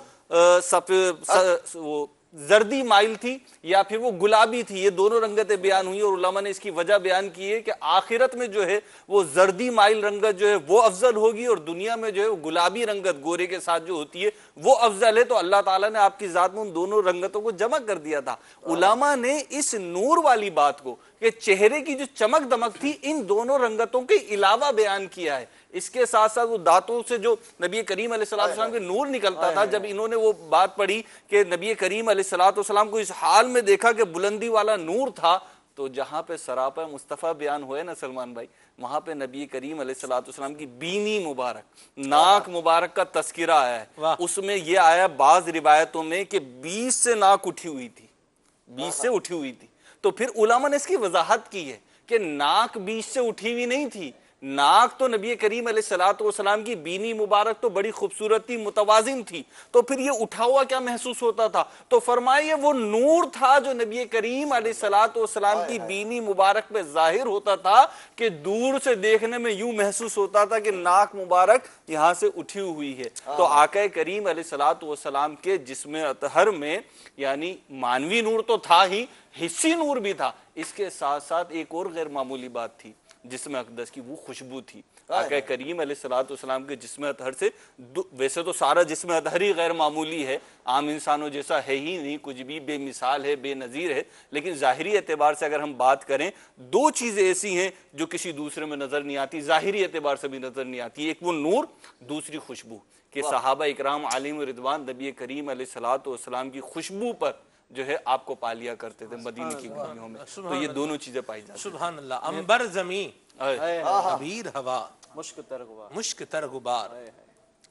زردی مائل تھی یا پھر وہ گلابی تھی. یہ دونوں رنگتیں بیان ہوئی اور علماء نے اس کی وجہ بیان کی ہے کہ آخرت میں جو ہے وہ زردی مائل رنگت جو ہے وہ افضل ہوگی اور دنیا میں جو ہے وہ گلابی رنگت گورے کے ساتھ جو ہوتی ہے وہ افضل ہے. تو اللہ تعالیٰ نے آپ کی ذات میں ان دونوں رنگتوں کو جمع کر دیا تھا. علماء نے اس نور والی بات کو کہ چہرے کی جو چمک دمک تھی ان دونوں رنگتوں کے علاوہ بیان کیا ہے. اس کے ساتھ ساتھ وہ دانتوں سے جو نبی کریم علیہ السلام کے نور نکلتا تھا, جب انہوں نے وہ بات پڑھی کہ نبی کریم علیہ السلام کو اس حال میں دیکھا کہ بلندی والا نور تھا, تو جہاں پہ سراپا مصطفیٰ بیان ہوئے نا سلمان بھائی, وہاں پہ نبی کریم علیہ السلام کی بینی مبارک, ناک مبارک کا تذکرہ آیا ہے. اس میں یہ آیا بعض روایتوں میں کہ 20 سے ناک اٹھی ہوئی تھی, 20 سے اٹھی ہوئی تھی. تو پھر علماء نے اس کی وضاحت کی ہے کہ ناک 20 سے اٹھی ہوئی نہیں تھی, ناک تو نبی کریم علیہ السلام کی بینی مبارک تو بڑی خوبصورت تھی, متوازن تھی. تو پھر یہ اٹھا ہوا کیا محسوس ہوتا تھا؟ تو فرمائیے وہ نور تھا جو نبی کریم علیہ السلام کی بینی مبارک پہ ظاہر ہوتا تھا کہ دور سے دیکھنے میں یوں محسوس ہوتا تھا کہ ناک مبارک یہاں سے اٹھی ہوئی ہے. تو آقا کریم علیہ السلام کے جسم اطہر میں یعنی مانوی نور تو تھا ہی, حسی نور بھی تھا. اس کے ساتھ ساتھ ایک اور غیر معمولی بات تھی جسم اقدس کی, وہ خوشبو تھی. آقا کریم علیہ السلام کے جسم اطہر سے, ویسے تو سارا جسم اطہر ہی غیر معمولی ہے, عام انسانوں جیسا ہے ہی نہیں, کچھ بھی بے مثال ہے, بے نظیر ہے. لیکن ظاہری اعتبار سے اگر ہم بات کریں, دو چیزیں ایسی ہیں جو کسی دوسرے میں نظر نہیں آتی, ظاہری اعتبار سے بھی نظر نہیں آتی. ایک وہ نور, دوسری خوشبو. کہ صحابہ اکرام علیہم رضوان نبی کریم علیہ السلام کی خوشبو پر جو ہے آپ کو پا لیا کرتے تھے مدینے کی گلیوں میں. تو یہ دونوں چیزیں پائی جاتی ہیں. سبحان اللہ. عنبر زمین, عبیر ہوا, مشک تر غبار,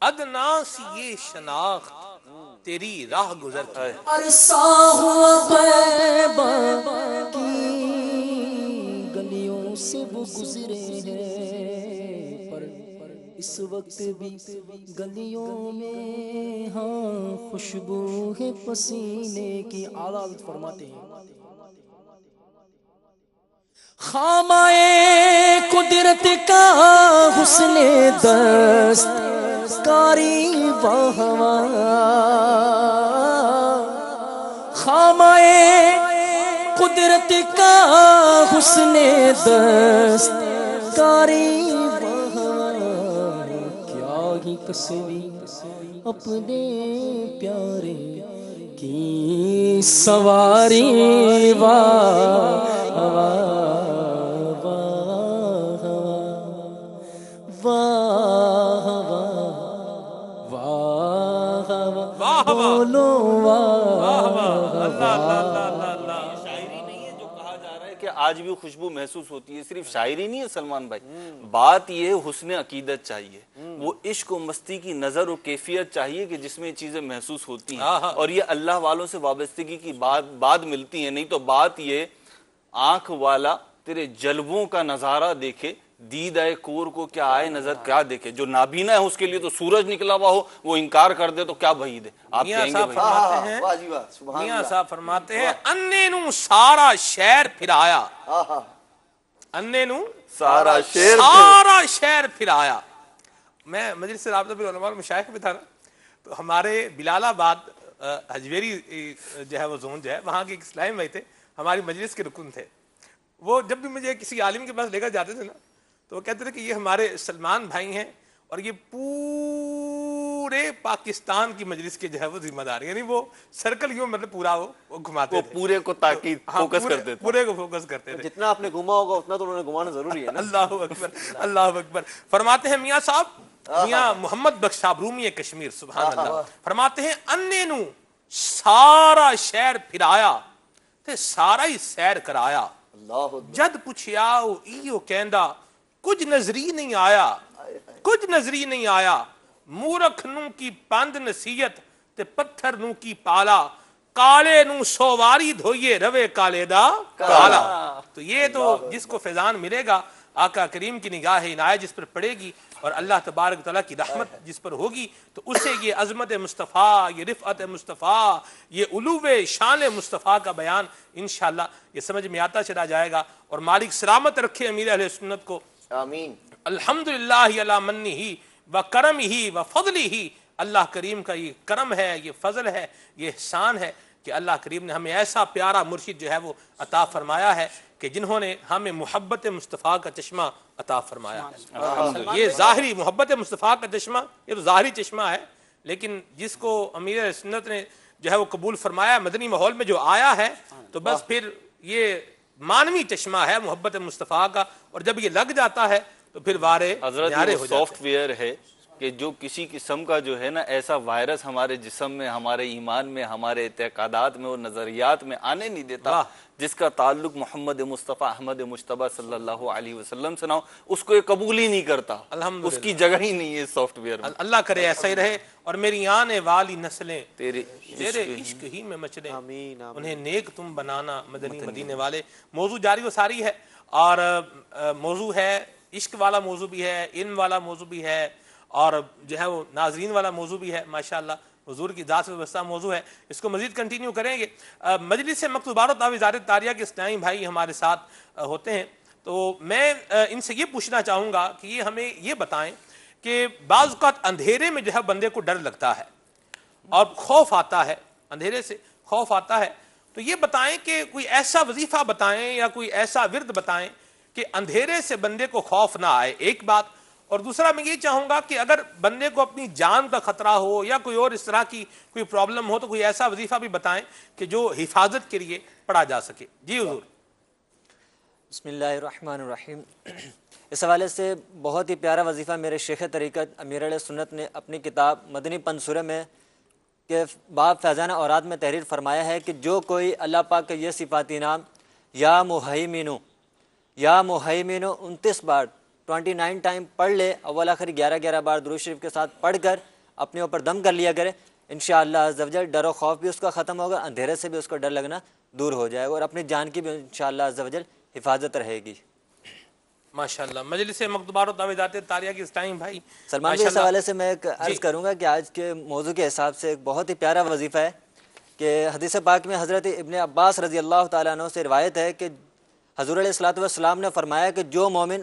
ادنا سی یہ شناخت تیری راہ گزرتی. عرصہ ہوا طیبہ کی گلیوں سے وہ گزرے ہیں, پر اس وقت بھی گلیوں میں ہاں خوشبو ہے پسینے کی. اعلیٰ فرماتے ہیں خامائے قدرت کا حسن دست کاری بہوا, خامائے قدرت کا حسن دست کاری بہوا, کیا ہی کسوی اپنے پیارے کی سواری واہ آج بھی خوشبو محسوس ہوتی ہے. صرف شاعری نہیں ہے سلمان بھائی, بات یہ حسن عقیدت چاہیے, وہ عشق و مستی کی نظر و کیفیت چاہیے کہ جس میں یہ چیزیں محسوس ہوتی ہیں. اور یہ اللہ والوں سے وابستگی کی بات ملتی ہے. نہیں تو بات یہ آنکھ والا تیرے جلووں کا نظارہ دیکھے, دید آئے کور کو کیا آئے نظر کیا دیکھے. جو نابینا ہے اس کے لیے تو سورج نکلا ہوا ہو وہ انکار کر دے تو کیا بعید ہے. آپ کہیں گے میاں صاحب فرماتے ہیں انے نو سارا شہر پھرایا, انے نو سارا شہر پھرایا. میں مجلس سے رابطہ پھر علماء مشایخ بھی تھا نا, تو ہمارے بلال آباد حجویری جو ہے وہ زون جو ہے, وہاں کے ایک اسلام بھائی تھے, ہماری مجلس کے رکن تھے. وہ جب بھی مجھے کسی عالم کے پاس لے کر جاتے تھے نا, تو وہ کہتے تھے کہ یہ ہمارے سلمان بھائی ہیں اور یہ پورے پاکستان کی مجلس کے جو ہے وہ ذمہ دار, یعنی وہ سرکل یوں مطلب پورا وہ گھماتے تھے, پورے کو تاکید فوکس کرتے تھے, پورے کو فوکس کرتے تھے. جتنا آپ نے گھما ہوگا اتنا تو انہوں نے گھمانا ضروری ہے نا. اللہ اکبر, اللہ اکبر. فرماتے ہیں میاں صاحب, میاں محمد بخش صاحب رومی کشمیر, سبحان اللہ, فرماتے ہیں انے نو سارا شہر پھرایا تے سارا ہی سیر کرایا, جد پچھیاؤ ایو کہندا کچھ نظری نہیں آیا, کچھ نظری نہیں آیا. مورخ نو کی پند نصیحت تے پتھر نو کی پالا, کالے نو سواری دھوئیے روے کالے دا کالا. تو یہ تو جس کو فیضان ملے گا آقا کریم کی نگاہ عنایت جس پر پڑے گی, اور اللہ تبارک تعالیٰ کی رحمت جس پر ہوگی تو اسے یہ عظمت مصطفیٰ، یہ رفعت مصطفیٰ، یہ علو شان مصطفیٰ کا بیان انشاءاللہ یہ سمجھ میں آتا چلا جائے گا۔ اور مالک سلامت رکھے امیر اہل سنت کو، آمین۔ الحمدللہ علی منہ و کرمہ و فضلہ، اللہ کریم کا یہ کرم ہے، یہ فضل ہے، یہ احسان ہے کہ اللہ کریم نے ہمیں ایسا پیارا مرشد جو ہے وہ عطا فرمایا ہے کہ جنہوں نے ہمیں محبت مصطفیٰ کا چشمہ عطا فرمایا ہے۔ یہ ظاہری محبت مصطفیٰ کا چشمہ، یہ تو ظاہری چشمہ ہے، لیکن جس کو امیر سنت نے جو ہے وہ قبول فرمایا، مدنی ماحول میں جو آیا ہے، تو بس پھر یہ مانوی چشمہ ہے محبت مصطفیٰ کا، اور جب یہ لگ جاتا ہے تو پھر وارے حضرت وہ سافٹ ویئر ہے کہ جو کسی قسم کا جو ہے نا ایسا وائرس ہمارے جسم میں، ہمارے ایمان میں، ہمارے اعتقادات میں اور نظریات میں آنے نہیں دیتا، جس کا تعلق محمد مصطفیٰ احمد مجتبی صلی اللہ علیہ وسلم سے نہ ہو، اس کو یہ قبول ہی نہیں کرتا، اس کی جگہ ہی نہیں ہے سافٹ ویئر میں۔ اللہ کرے ایسا ہی رہے، اور میری آنے والی نسلیں تیرے عشق ہی میں مچلیں، انہیں نیک تم بنانا مدنی مدینے والے۔ موضوع جاری و ساری ہے، اور موضوع ہے عشق والا موضوع بھی ہے، علم والا موضوع بھی ہے، اور جو ہے وہ ناظرین والا موضوع بھی ہے، ماشاءاللہ حضور کی ذات سے وابستہ موضوع ہے، اس کو مزید کنٹینیو کریں گے۔ مجلس مکتوبات و تعویذات تاریہ کے اسلامی بھائی ہمارے ساتھ ہوتے ہیں، تو میں ان سے یہ پوچھنا چاہوں گا کہ یہ ہمیں یہ بتائیں کہ بعض اوقات اندھیرے میں جو ہے بندے کو ڈر لگتا ہے اور خوف آتا ہے، اندھیرے سے خوف آتا ہے، تو یہ بتائیں کہ کوئی ایسا وظیفہ بتائیں یا کوئی ایسا ورد بتائیں کہ اندھیرے سے بندے کو خوف نہ آئے، ایک بات۔ اور دوسرا میں یہ چاہوں گا کہ اگر بندے کو اپنی جان کا خطرہ ہو یا کوئی اور اس طرح کی کوئی پرابلم ہو تو کوئی ایسا وظیفہ بھی بتائیں کہ جو حفاظت کے لیے پڑھا جا سکے۔ جی حضور۔ بسم اللہ الرحمن الرحیم۔ اس حوالے سے بہت ہی پیارا وظیفہ میرے شیخ طریقت امیر علیہ سنت نے اپنی کتاب مدنی پنصورہ میں کہ باب فیضان اوراد میں تحریر فرمایا ہے کہ جو کوئی اللہ پاک کا یہ صفاتی نام یا مہیمنو 29 بار 29 ٹائم پڑھ لے، اول آخر 11 بار درود شریف کے ساتھ پڑھ کر اپنے اوپر دم کر لیا کرے، انشاءاللہ عز و جل ڈر و خوف بھی اس کا ختم ہوگا، اندھیرے سے بھی اس کو ڈر لگنا دور ہو جائے گا، اور اپنی جان کی بھی انشاءاللہ عز و جل حفاظت رہے گی۔ ماشاءاللہ۔ مجلس مکتوبات و تعویذات تاریہ کے اسلامی بھائی سلمان بھی اس حوالے سے میں ایک عرض کروں گا کہ آج کے موضوع کے حساب سے ایک بہت ہی پیارا وظیفہ ہے کہ حدیث پاک میں حضرت ابن عباس رضی اللہ تعالیٰ عنہ سے روایت ہے کہ حضور علیہ الصلوۃ والسلام نے فرمایا کہ جو مومن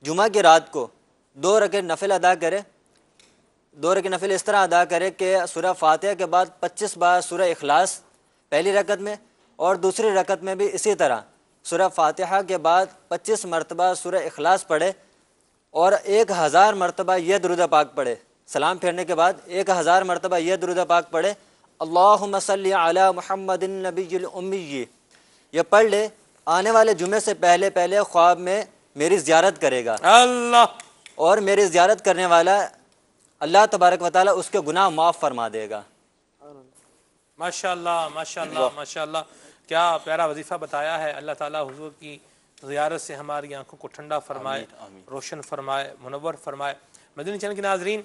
جمعہ کی رات کو 2 رکعت نفل ادا کرے، 2 رکعت نفل اس طرح ادا کرے کہ سورہ فاتحہ کے بعد 25 بار سورہ اخلاص پہلی رکعت میں، اور دوسری رکعت میں بھی اسی طرح سورہ فاتحہ کے بعد 25 مرتبہ سورہ اخلاص پڑھے، اور 1000 مرتبہ یہ درود پاک پڑھے، سلام پھیرنے کے بعد 1000 مرتبہ یہ درود پاک پڑھے، اللہم صلی علی محمد النبی الامی، یہ پڑھ لے، آنے والے جمعے سے پہلے خواب میں میری زیارت کرے گا اللہ، اور میری زیارت کرنے والا اللہ تبارک و تعالیٰ اس کے گناہ معاف فرما دے گا۔ ماشاءاللہ ماشاءاللہ ماشاءاللہ، کیا پیارا وظیفہ بتایا ہے۔ اللہ تعالیٰ حضور کی زیارت سے ہماری آنکھوں کو ٹھنڈا فرمائے، روشن فرمائے، منور فرمائے۔ مدنی چینل کے ناظرین،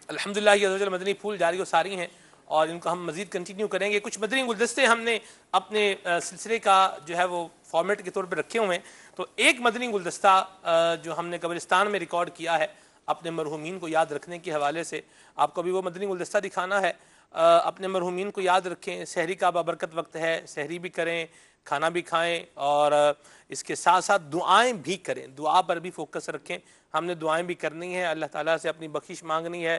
الحمدللہ یہ عز و جل مدنی پھول جاری و ساری ہیں، اور ان کو ہم مزید کنٹینیو کریں گے۔ کچھ مدنی گلدستے ہم نے اپنے سلسلے کا جو ہے وہ فارمیٹ کے طور پہ رکھے ہوئے ہیں، تو ایک مدنی گلدستہ جو ہم نے قبرستان میں ریکارڈ کیا ہے اپنے مرحومین کو یاد رکھنے کے حوالے سے، آپ کو بھی وہ مدنی گلدستہ دکھانا ہے۔ اپنے مرحومین کو یاد رکھیں، سحری کا بابرکت وقت ہے، سحری بھی کریں، کھانا بھی کھائیں، اور اس کے ساتھ ساتھ دعائیں بھی کریں، دعا پر بھی فوکس رکھیں۔ ہم نے دعائیں بھی کرنی ہیں، اللہ تعالیٰ سے اپنی بخشش مانگنی ہے،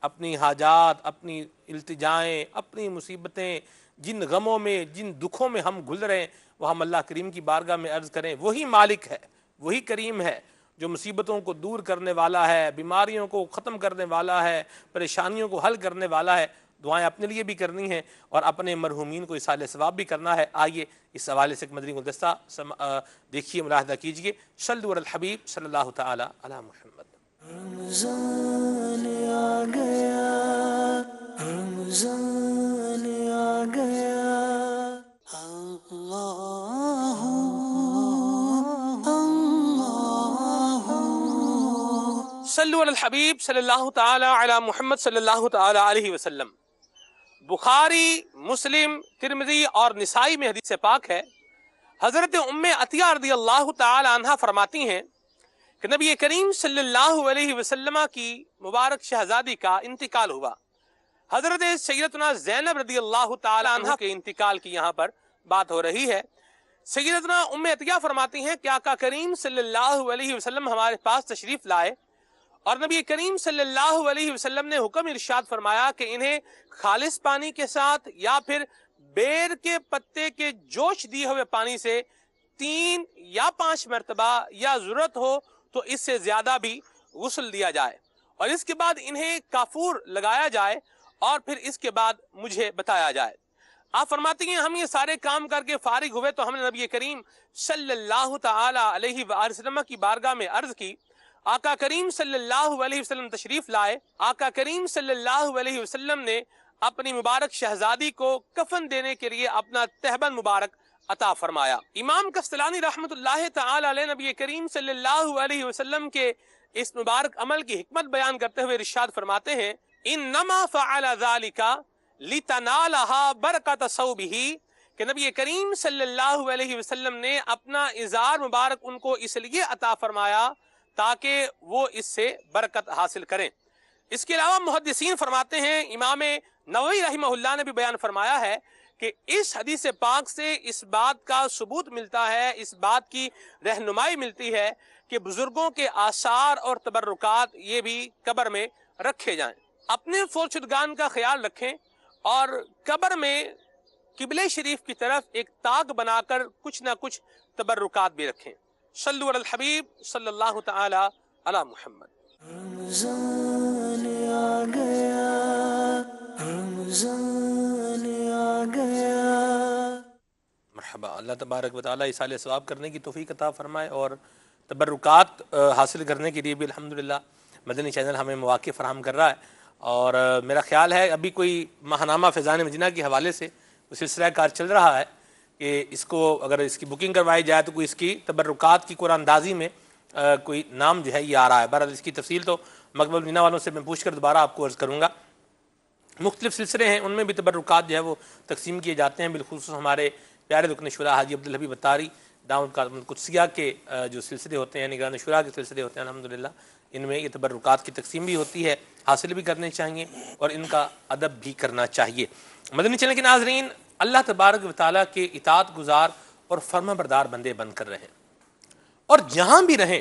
اپنی حاجات، اپنی التجائیں، اپنی مصیبتیں، جن غموں میں جن دکھوں میں ہم گزر رہے ہیں وہ ہم اللہ کریم کی بارگاہ میں عرض کریں۔ وہی مالک ہے، وہی کریم ہے جو مصیبتوں کو دور کرنے والا ہے، بیماریوں کو ختم کرنے والا ہے، پریشانیوں کو حل کرنے والا ہے۔ دعائیں اپنے لیے بھی کرنی ہیں اور اپنے مرحومین کو اصالہ ثواب بھی کرنا ہے۔ آئیے اس حوالے سے ایک مدنی گلدستہ دیکھیے، ملاحظہ کیجئے۔ صلوا علی الحبیب صلی اللہ تعالی علی محمد۔ رمضان آ گیا، رمضان آ گیا، اللہ صلوا علی الحبیب صلی اللہ تعالی علی محمد صلی اللہ تعالی علیہ وسلم۔ بخاری، مسلم، ترمذی اور نسائی میں حدیث پاک ہے، حضرت ام عطیہ رضی اللہ تعالی عنہ فرماتی ہیں کہ کہ نبی کریم صلی اللہ علیہ وسلم کی مبارک شہزادی کا انتقال ہوا. حضرت سیدتنا زینب رضی اللہ تعالی عنہ کے انتقال کی یہاں پر بات ہو رہی ہے. سیدتنا ام عطیہ فرماتی ہیں کہ آقا کریم صلی اللہ علیہ وسلم ہمارے پاس تشریف لائے اور نبی کریم صلی اللہ علیہ وسلم نے حکم ارشاد فرمایا کہ انہیں خالص پانی کے ساتھ یا پھر بیر کے پتے کے جوش دیے ہوئے پانی سے 3 یا 5 مرتبہ یا ضرورت ہو تو اس سے زیادہ بھی غسل دیا جائے اور اس کے بعد انہیں کافور لگایا جائے اور پھر اس کے بعد مجھے بتایا جائے. آپ فرماتی ہیں ہم یہ سارے کام کر کے فارغ ہوئے تو ہم نے نبی کریم صلی اللہ تعالی علیہ وآلہ وسلم کی بارگاہ میں عرض کی. آقا کریم صلی اللہ علیہ وسلم تشریف لائے. آقا کریم صلی اللہ علیہ وسلم نے اپنی مبارک شہزادی کو کفن دینے کے لیے اپنا تہبند مبارک عطا فرمایا. امام کستلانی رحمت اللہ تعالی علیہ نبی کریم صلی اللہ علیہ وسلم کے اس مبارک عمل کی حکمت بیان کرتے ہوئے ارشاد فرماتے ہیں انما فعل ذلك لتنالها برکت ثوبہ کہ نبی کریم صلی اللہ علیہ وسلم نے اپنا ازار مبارک ان کو اس لیے عطا فرمایا تاکہ وہ اس سے برکت حاصل کریں. اس کے علاوہ محدثین فرماتے ہیں امام نووی رحمہ اللہ نے بھی بیان فرمایا ہے کہ اس حدیث پاک سے اس بات کا ثبوت ملتا ہے, اس بات کی رہنمائی ملتی ہے کہ بزرگوں کے آثار اور تبرکات یہ بھی قبر میں رکھے جائیں. اپنے فوت شدگان کا خیال رکھیں اور قبر میں قبلہ شریف کی طرف ایک تاگ بنا کر کچھ نہ کچھ تبرکات بھی رکھیں. صلو علی الحبیب صلی اللہ تعالی علی محمد. رمضان آ گیا, رمضان آ گیا. مرحبا. اللہ تبارک و تعالی ایصال ثواب کرنے کی توفیق عطا فرمائے اور تبرکات حاصل کرنے کے لیے بھی الحمدللہ مدنی چینل ہمیں مواقع فراہم کر رہا ہے. اور میرا خیال ہے ابھی کوئی ماہنامہ فیضان مدینہ کے حوالے سے سلسلہ کار چل رہا ہے کہ اس کو اگر اس کی بکنگ کروائی جائے تو کوئی اس کی تبرکات کی قرآن اندازی میں کوئی نام جو ہے یہ آ رہا ہے. بہرحال اس کی تفصیل تو مقبول مدینہ والوں سے میں پوچھ کر دوبارہ آپ کو عرض کروں گا. مختلف سلسلے ہیں ان میں بھی تبرکات جو ہے وہ تقسیم کیے جاتے ہیں. بالخصوص ہمارے پیارے رکن شورا حاجی عبدالحبیب اتاری دعوت کا قدسیہ کے جو سلسلے ہوتے ہیں, نگران شورا کے سلسلے ہوتے ہیں, الحمدللہ ان میں یہ تبرکات کی تقسیم بھی ہوتی ہے, حاصل بھی کرنے چاہیے اور ان کا ادب بھی کرنا چاہیے. مدنی چینل کے ناظرین, اللہ تبارک و تعالیٰ کے اطاعت گزار اور فرما بردار بندے بن کر رہیں اور جہاں بھی رہیں,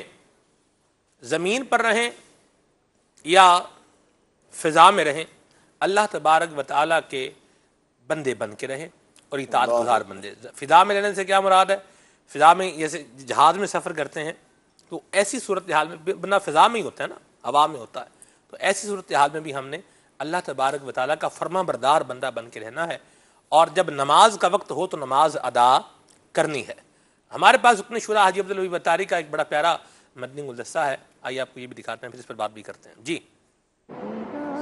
زمین پر رہیں یا فضا میں رہیں, اللہ تبارک و تعالیٰ کے بندے بن کے رہیں اور اطاعت گزار بندے. فضا میں رہنے سے کیا مراد ہے؟ فضا میں جیسے جہاز میں سفر کرتے ہیں تو ایسی صورتحال میں بندہ فضا میں ہی ہوتا ہے نا, ہوا میں ہوتا ہے, تو ایسی صورتحال میں بھی ہم نے اللہ تبارک و تعالیٰ کا فرما بردار بندہ بن کے رہنا ہے اور جب نماز کا وقت ہو تو نماز ادا کرنی ہے. ہمارے پاس رکن شورا حاجی عبدالحبیب اتاری کا ایک بڑا پیارا مدنی گلدستہ ہے, آئیے آپ کو یہ بھی دکھاتے ہیں, پھر اس پر بات بھی کرتے ہیں. جی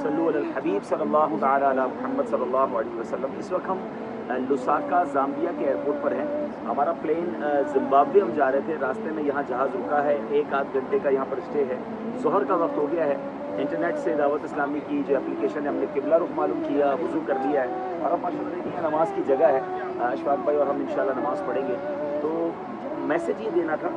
صلو علی الحبیب صلی اللہ تعالی علی محمد صلی اللہ علیہ وسلم. اس وقت ہم لوساکا زامبیا کے ایئرپورٹ پر ہیں. ہمارا پلین زمبابوے ہم جا رہے تھے, راستے میں یہاں جہاز رکا ہے, 1-8 گھنٹے کا یہاں پر اسٹے ہے. ظہر کا وقت ہو گیا ہے. انٹرنیٹ سے دعوت اسلامی کی جو اپلیکیشن ہے ہم نے قبلہ رخ معلوم کیا, وضو کر لیا ہے اور اب ماشاءاللہ دیکھیں نماز کی جگہ ہے. اشفاق بھائی اور ہم انشاءاللہ نماز پڑھیں گے. تو میسیج یہ دینا تھا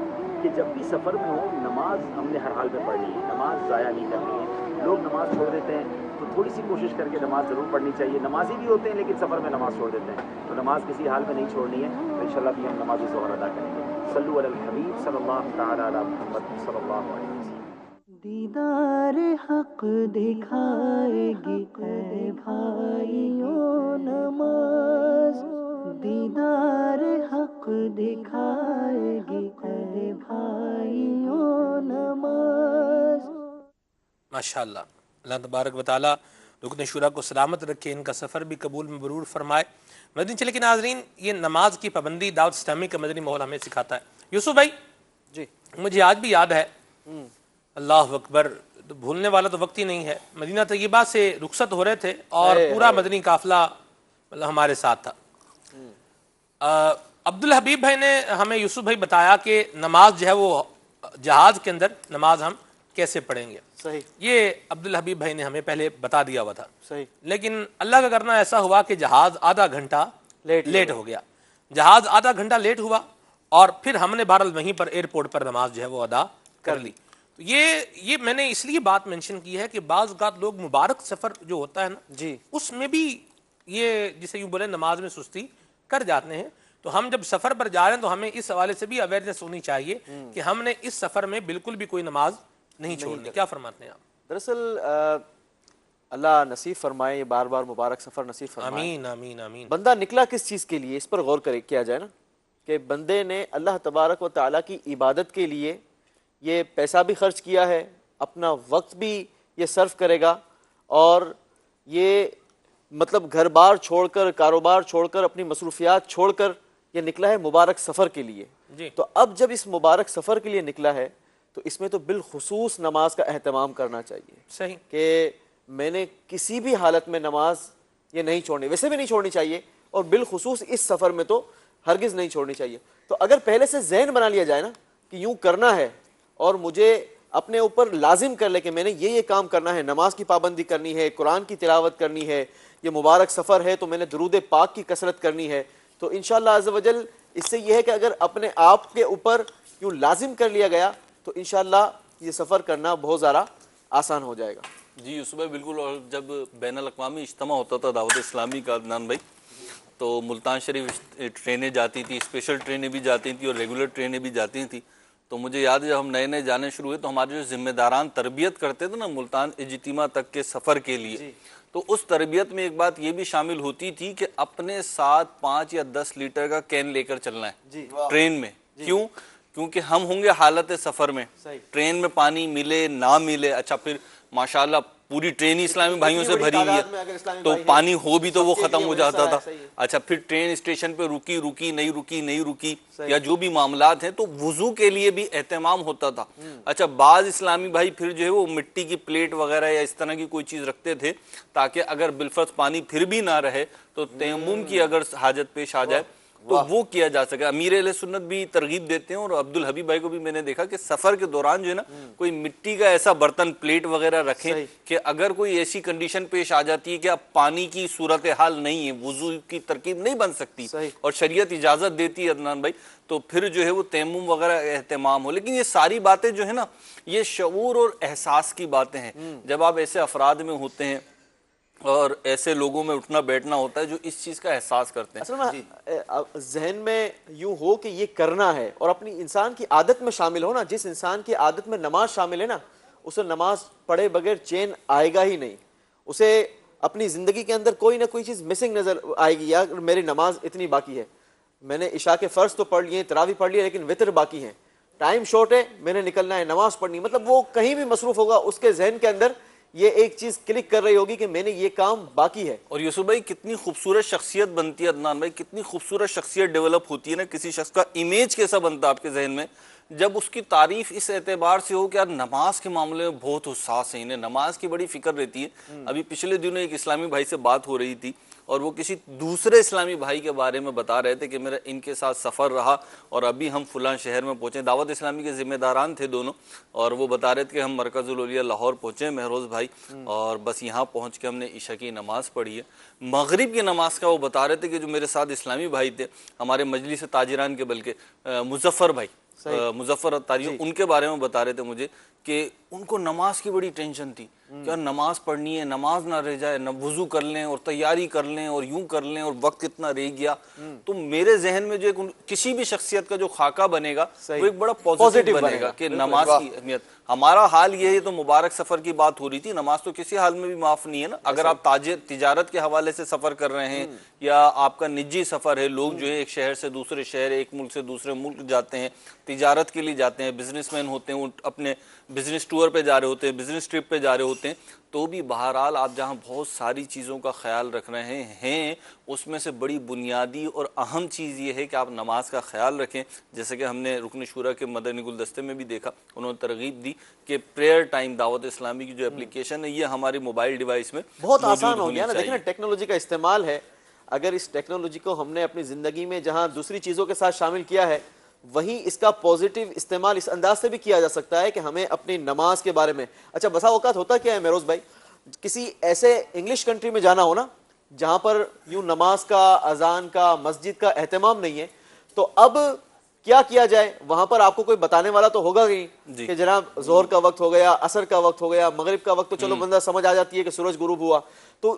کہ جب بھی سفر میں ہو نماز ہم نے ہر حال میں پڑھنی ہے, نماز ضائع نہیں کرنی ہے. لوگ نماز چھوڑ دیتے ہیں تو تھوڑی سی کوشش کر کے نماز ضرور پڑھنی چاہیے. نمازی بھی ہوتے ہیں لیکن سفر میں نماز چھوڑ دیتے ہیں, تو نماز کسی حال میں نہیں چھوڑنی ہے. تو انشاءاللہ بھی ہم نماز ظہر ادا کریں گے. صلو علی الحبیب صلی اللہ تعالی علی محمد صلی اللہ علیہ وسلم. دیدار حق دکھائے گی اے بھائیوں نماز, دیدار حق دکھائے گی اے بھائیوں نماز. ماشاءاللہ. اللہ تبارک و تعالیٰ رکن شورا کو سلامت رکھے, ان کا سفر بھی قبول مبرور فرمائے. مدنی چینل کے ناظرین, یہ نماز کی پابندی دعوت اسلامی کا مدنی ماحول ہمیں سکھاتا ہے. یوسف بھائی جی, مجھے آج بھی یاد ہے, اللہ اکبر, بھولنے والا تو وقت ہی نہیں ہے, مدینہ طیبہ سے رخصت ہو رہے تھے اور پورا مدنی قافلہ ہمارے ساتھ تھا. عبدالحبیب بھائی نے ہمیں یوسف بھائی بتایا کہ نماز جو ہے وہ جہاز کے اندر نماز ہم کیسے پڑھیں گے. صحیح, یہ عبدالحبیب بھائی نے ہمیں پہلے بتا دیا ہوا تھا. صحیح, لیکن اللہ کا کرنا ایسا ہوا کہ جہاز آدھا گھنٹہ لیٹ ہو گیا. جہاز آدھا گھنٹہ لیٹ ہوا اور پھر ہم نے بہرحال وہیں پر ایئرپورٹ پر نماز جو ہے وہ ادا کر لی. تو یہ میں نے اس لیے بات مینشن کی ہے کہ بعض اوقات لوگ مبارک سفر جو ہوتا ہے نا جی اس میں بھی یہ جسے یوں بولے نماز میں سستی کر جاتے ہیں. تو ہم جب سفر پر جا رہے ہیں تو ہمیں اس حوالے سے بھی اویئرنیس ہونی چاہیے کہ ہم نے اس سفر میں بالکل بھی کوئی نماز نہیں چھوڑنی. کیا فرماتے ہیں آپ؟ دراصل اللہ نصیب فرمائے یہ بار بار مبارک سفر نصیب فرمائے. آمین آمین آمین. بندہ نکلا کس چیز کے لیے اس پر غور کیا جائے نا کہ بندے نے اللہ تبارک و تعالیٰ کی عبادت کے لیے یہ پیسہ بھی خرچ کیا ہے, اپنا وقت بھی یہ صرف کرے گا, اور یہ مطلب گھر بار چھوڑ کر, کاروبار چھوڑ کر, اپنی مصروفیات چھوڑ کر یہ نکلا ہے مبارک سفر کے لیے. تو اب جب اس مبارک سفر کے لیے نکلا ہے تو اس میں تو بالخصوص نماز کا اہتمام کرنا چاہیے. صحیح کہ میں نے کسی بھی حالت میں نماز یہ نہیں چھوڑنی, ویسے بھی نہیں چھوڑنی چاہیے, اور بالخصوص اس سفر میں تو ہرگز نہیں چھوڑنی چاہیے. تو اگر پہلے سے ذہن بنا لیا جائے نا کہ یوں کرنا ہے, اور مجھے اپنے اوپر لازم کر لے کہ میں نے یہ کام کرنا ہے, نماز کی پابندی کرنی ہے, قرآن کی تلاوت کرنی ہے, یہ مبارک سفر ہے تو میں نے درود پاک کی کثرت کرنی ہے, تو انشاءاللہ عز و جل اس سے یہ ہے کہ اگر اپنے آپ کے اوپر یوں لازم کر لیا گیا تو انشاءاللہ یہ سفر کرنا بہت زیادہ آسان ہو جائے گا. جی یوسف بھائی بالکل. اور جب بین الاقوامی اجتماع ہوتا تھا دعوت اسلامی کا عدنان بھائی, تو ملتان شریف ٹرینیں جاتی تھی, اسپیشل ٹرینیں بھی جاتی تھیں اور ریگولر ٹرینیں بھی جاتی تھیں. تو مجھے یاد ہے جب ہم نئے نئے جانے شروع ہوئے تو ہمارے جو ذمہ داران تربیت کرتے تھے نا ملتان اجتماع تک کے سفر کے لیے, تو اس تربیت میں ایک بات یہ بھی شامل ہوتی تھی کہ اپنے ساتھ 5 یا 10 لیٹر کا کین لے کر چلنا ہے ٹرین میں. کیوں؟ کیونکہ ہم ہوں گے حالت سفر میں, ٹرین میں پانی ملے نہ ملے, اچھا پھر ماشاءاللہ پوری ٹرین اسلامی بھائیوں سے بھری ہوئی ہے تو پانی ہو بھی تو وہ ختم ہو جاتا تھا. اچھا پھر ٹرین اسٹیشن پہ رکی نہیں رکی یا جو بھی معاملات ہیں, تو وضو کے لیے بھی اہتمام ہوتا تھا. اچھا بعض اسلامی بھائی پھر جو ہے وہ مٹی کی پلیٹ وغیرہ یا اس طرح کی کوئی چیز رکھتے تھے تاکہ اگر بالفرض پانی پھر بھی نہ رہے تو تیمم کی اگر حاجت پیش آ جائے تو وہ کیا جا سکے. امیر اہل سنت بھی ترغیب دیتے ہیں, اور عبدالحبیب بھائی کو بھی میں نے دیکھا کہ سفر کے دوران جو ہے نا کوئی مٹی کا ایسا برتن پلیٹ وغیرہ رکھیں کہ اگر کوئی ایسی کنڈیشن پیش آ جاتی ہے کہ اب پانی کی صورتحال نہیں ہے, وضو کی ترکیب نہیں بن سکتی اور شریعت اجازت دیتی ہے عدنان بھائی, تو پھر جو ہے وہ تیمم وغیرہ اہتمام ہو. لیکن یہ ساری باتیں جو ہے نا یہ شعور اور احساس کی باتیں ہیں. جب آپ ایسے افراد میں ہوتے ہیں اور ایسے لوگوں میں اٹھنا بیٹھنا ہوتا ہے جو اس چیز کا احساس کرتے ہیں. اصل میں ذہن میں یوں ہو کہ یہ کرنا ہے اور اپنی انسان کی عادت میں شامل ہو نا, جس انسان کی عادت میں نماز شامل ہے نا اسے نماز پڑھے بغیر چین آئے گا ہی نہیں. اسے اپنی زندگی کے اندر کوئی نہ کوئی چیز مسنگ نظر آئے گی, یار میری نماز اتنی باقی ہے, میں نے عشاء کے فرض تو پڑھ لیے, تراویح پڑھ لیے, لیکن وتر باقی ہیں, ٹائم شارٹ ہے, میں نے نکلنا ہے, نماز پڑھنی. مطلب وہ کہیں بھی مصروف ہوگا, اس کے ذہن کے اندر یہ ایک چیز کلک کر رہی ہوگی کہ میں نے یہ کام باقی ہے. اور یوسف بھائی کتنی خوبصورت شخصیت بنتی ہے عدنان بھائی, کتنی خوبصورت شخصیت ڈیولپ ہوتی ہے نا, کسی شخص کا امیج کیسا بنتا ہے آپ کے ذہن میں جب اس کی تعریف اس اعتبار سے ہو کہ یار نماز کے معاملے میں بہت حساس ہیں, انہیں نماز کی بڑی فکر رہتی ہے. ابھی پچھلے دنوں ایک اسلامی بھائی سے بات ہو رہی تھی اور وہ کسی دوسرے اسلامی بھائی کے بارے میں بتا رہے تھے کہ میرا ان کے ساتھ سفر رہا اور ابھی ہم فلاں شہر میں پہنچے. دعوت اسلامی کے ذمہ داران تھے دونوں, اور وہ بتا رہے تھے کہ ہم مرکز الاولیاء لاہور پہنچے مہروز بھائی, اور بس یہاں پہنچ کے ہم نے عشاء کی نماز پڑھی ہے. مغرب کی نماز کا وہ بتا رہے تھے کہ جو میرے ساتھ اسلامی بھائی تھے ہمارے مجلس تاجران کے, بلکہ مظفر بھائی, مظفر تاجر, ان کے بارے میں بتا رہے تھے مجھے کہ ان کو نماز کی بڑی ٹینشن تھی کہ نماز پڑھنی ہے, نماز نہ رہ جائے, نہ وضو کر لیں اور تیاری کر لیں اور یوں کر لیں اور وقت کتنا رہ گیا. تو میرے ذہن میں جو کسی بھی شخصیت کا جو خاکہ بنے گا وہ ایک بڑا پوزیٹیو بنے گا کہ نماز کی اہمیت. ہمارا حال یہ ہے, تو مبارک سفر کی بات ہو رہی تھی, نماز تو کسی حال میں بھی معاف نہیں ہے نا. اگر آپ تجارت کے حوالے سے سفر کر رہے ہیں یا آپ کا نجی سفر ہے, لوگ جو ہے ایک شہر سے دوسرے شہر, ایک ملک سے دوسرے ملک جاتے ہیں, تجارت کے لیے جاتے ہیں, بزنس مین ہوتے ہیں, اپنے بزنس ٹور پہ جا رہے ہوتے ہیں, بزنس ٹرپ پہ جا رہے ہوتے ہیں, تو بھی بہرحال آپ جہاں بہت ساری چیزوں کا خیال رکھ رہے ہیں اس میں سے بڑی بنیادی اور اہم چیز یہ ہے کہ آپ نماز کا خیال رکھیں. جیسے کہ ہم نے رکن شورا کے مدنی گلدستے میں بھی دیکھا, انہوں نے ترغیب دی کہ پریئر ٹائم دعوت اسلامی کی جو اپلیکیشن ہے یہ ہماری موبائل ڈیوائس میں بہت آسان ہو گیا نا. دیکھیں نا ٹیکنالوجی کا استعمال ہے, اگر اس ٹیکنالوجی کو ہم نے اپنی زندگی میں جہاں دوسری چیزوں کے ساتھ شامل کیا ہے وہیں اس کا پوزیٹیو استعمال اس انداز سے بھی کیا جا سکتا ہے کہ ہمیں اپنی نماز کے بارے میں, اچھا بسا اوقات ہوتا کیا ہے مہروز بھائی, کسی ایسے انگلش کنٹری میں جانا ہو نا جہاں پر یوں نماز کا, اذان کا, مسجد کا اہتمام نہیں ہے, تو اب کیا کیا جائے، وہاں پر آپ کو کوئی بتانے والا تو ہوگا نہیں کہ جناب ظہر کا وقت ہو گیا، عصر کا وقت ہو گیا، مغرب کا وقت تو چلو بندہ سمجھ آ جاتی ہے کہ سورج غروب ہوا. تو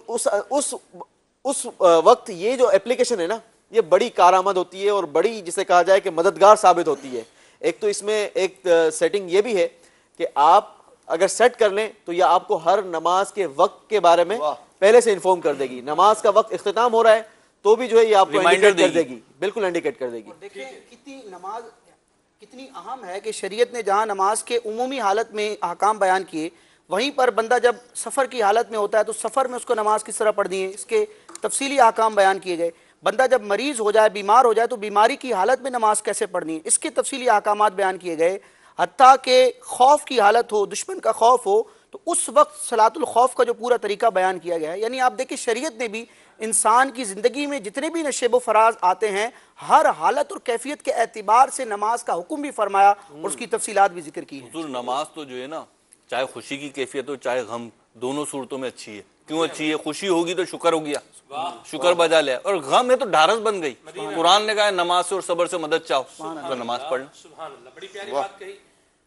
اس وقت یہ جو اپلیکیشن ہے نا یہ بڑی کارآمد ہوتی ہے اور بڑی جسے کہا جائے کہ مددگار ثابت ہوتی ہے. ایک تو اس میں ایک سیٹنگ یہ بھی ہے کہ آپ اگر سیٹ کر لیں تو یہ آپ کو ہر نماز کے وقت کے بارے میں پہلے سے انفارم کر دے گی. نماز کا وقت اختتام ہو رہا ہے تو بھی جو ہے یہ آپ کو انڈیکیٹ کر دے گی، بالکل انڈیکیٹ کر دے گی. دیکھیں کتنی نماز کتنی اہم ہے کہ شریعت نے جہاں نماز کے عمومی حالت میں احکام بیان کیے، وہیں پر بندہ جب سفر کی حالت میں ہوتا ہے تو سفر میں اس کو نماز کس طرح پڑھنی ہے اس کے تفصیلی احکام بیان کیے گئے. بندہ جب مریض ہو جائے، بیمار ہو جائے تو بیماری کی حالت میں نماز کیسے پڑھنی ہے اس کے تفصیلی احکامات بیان کیے گئے. حتیٰ کہ خوف کی حالت ہو، دشمن کا خوف ہو تو اس وقت صلاۃ الخوف کا جو پورا طریقہ بیان کیا گیا ہے. یعنی آپ دیکھیں شریعت نے بھی انسان کی زندگی میں جتنے بھی نشیب و فراز آتے ہیں ہر حالت اور کیفیت کے اعتبار سے نماز کا حکم بھی فرمایا اور اس کی تفصیلات بھی ذکر کی ہیں. حضور نماز تو جو ہے نا چاہے خوشی کی کیفیت ہو چاہے غم، دونوں صورتوں میں اچھی ہے. کیوں اچھی ہے؟ خوشی ہوگی تو شکر ہو گیا، شکر بجا لیا، اور غم ہے تو ڈھارس بن گئی. قرآن نے کہا ہے نماز سے اور صبر سے مدد چاہو تو نماز پڑھ لو. سبحان اللہ، بڑی پیاری بات کہی.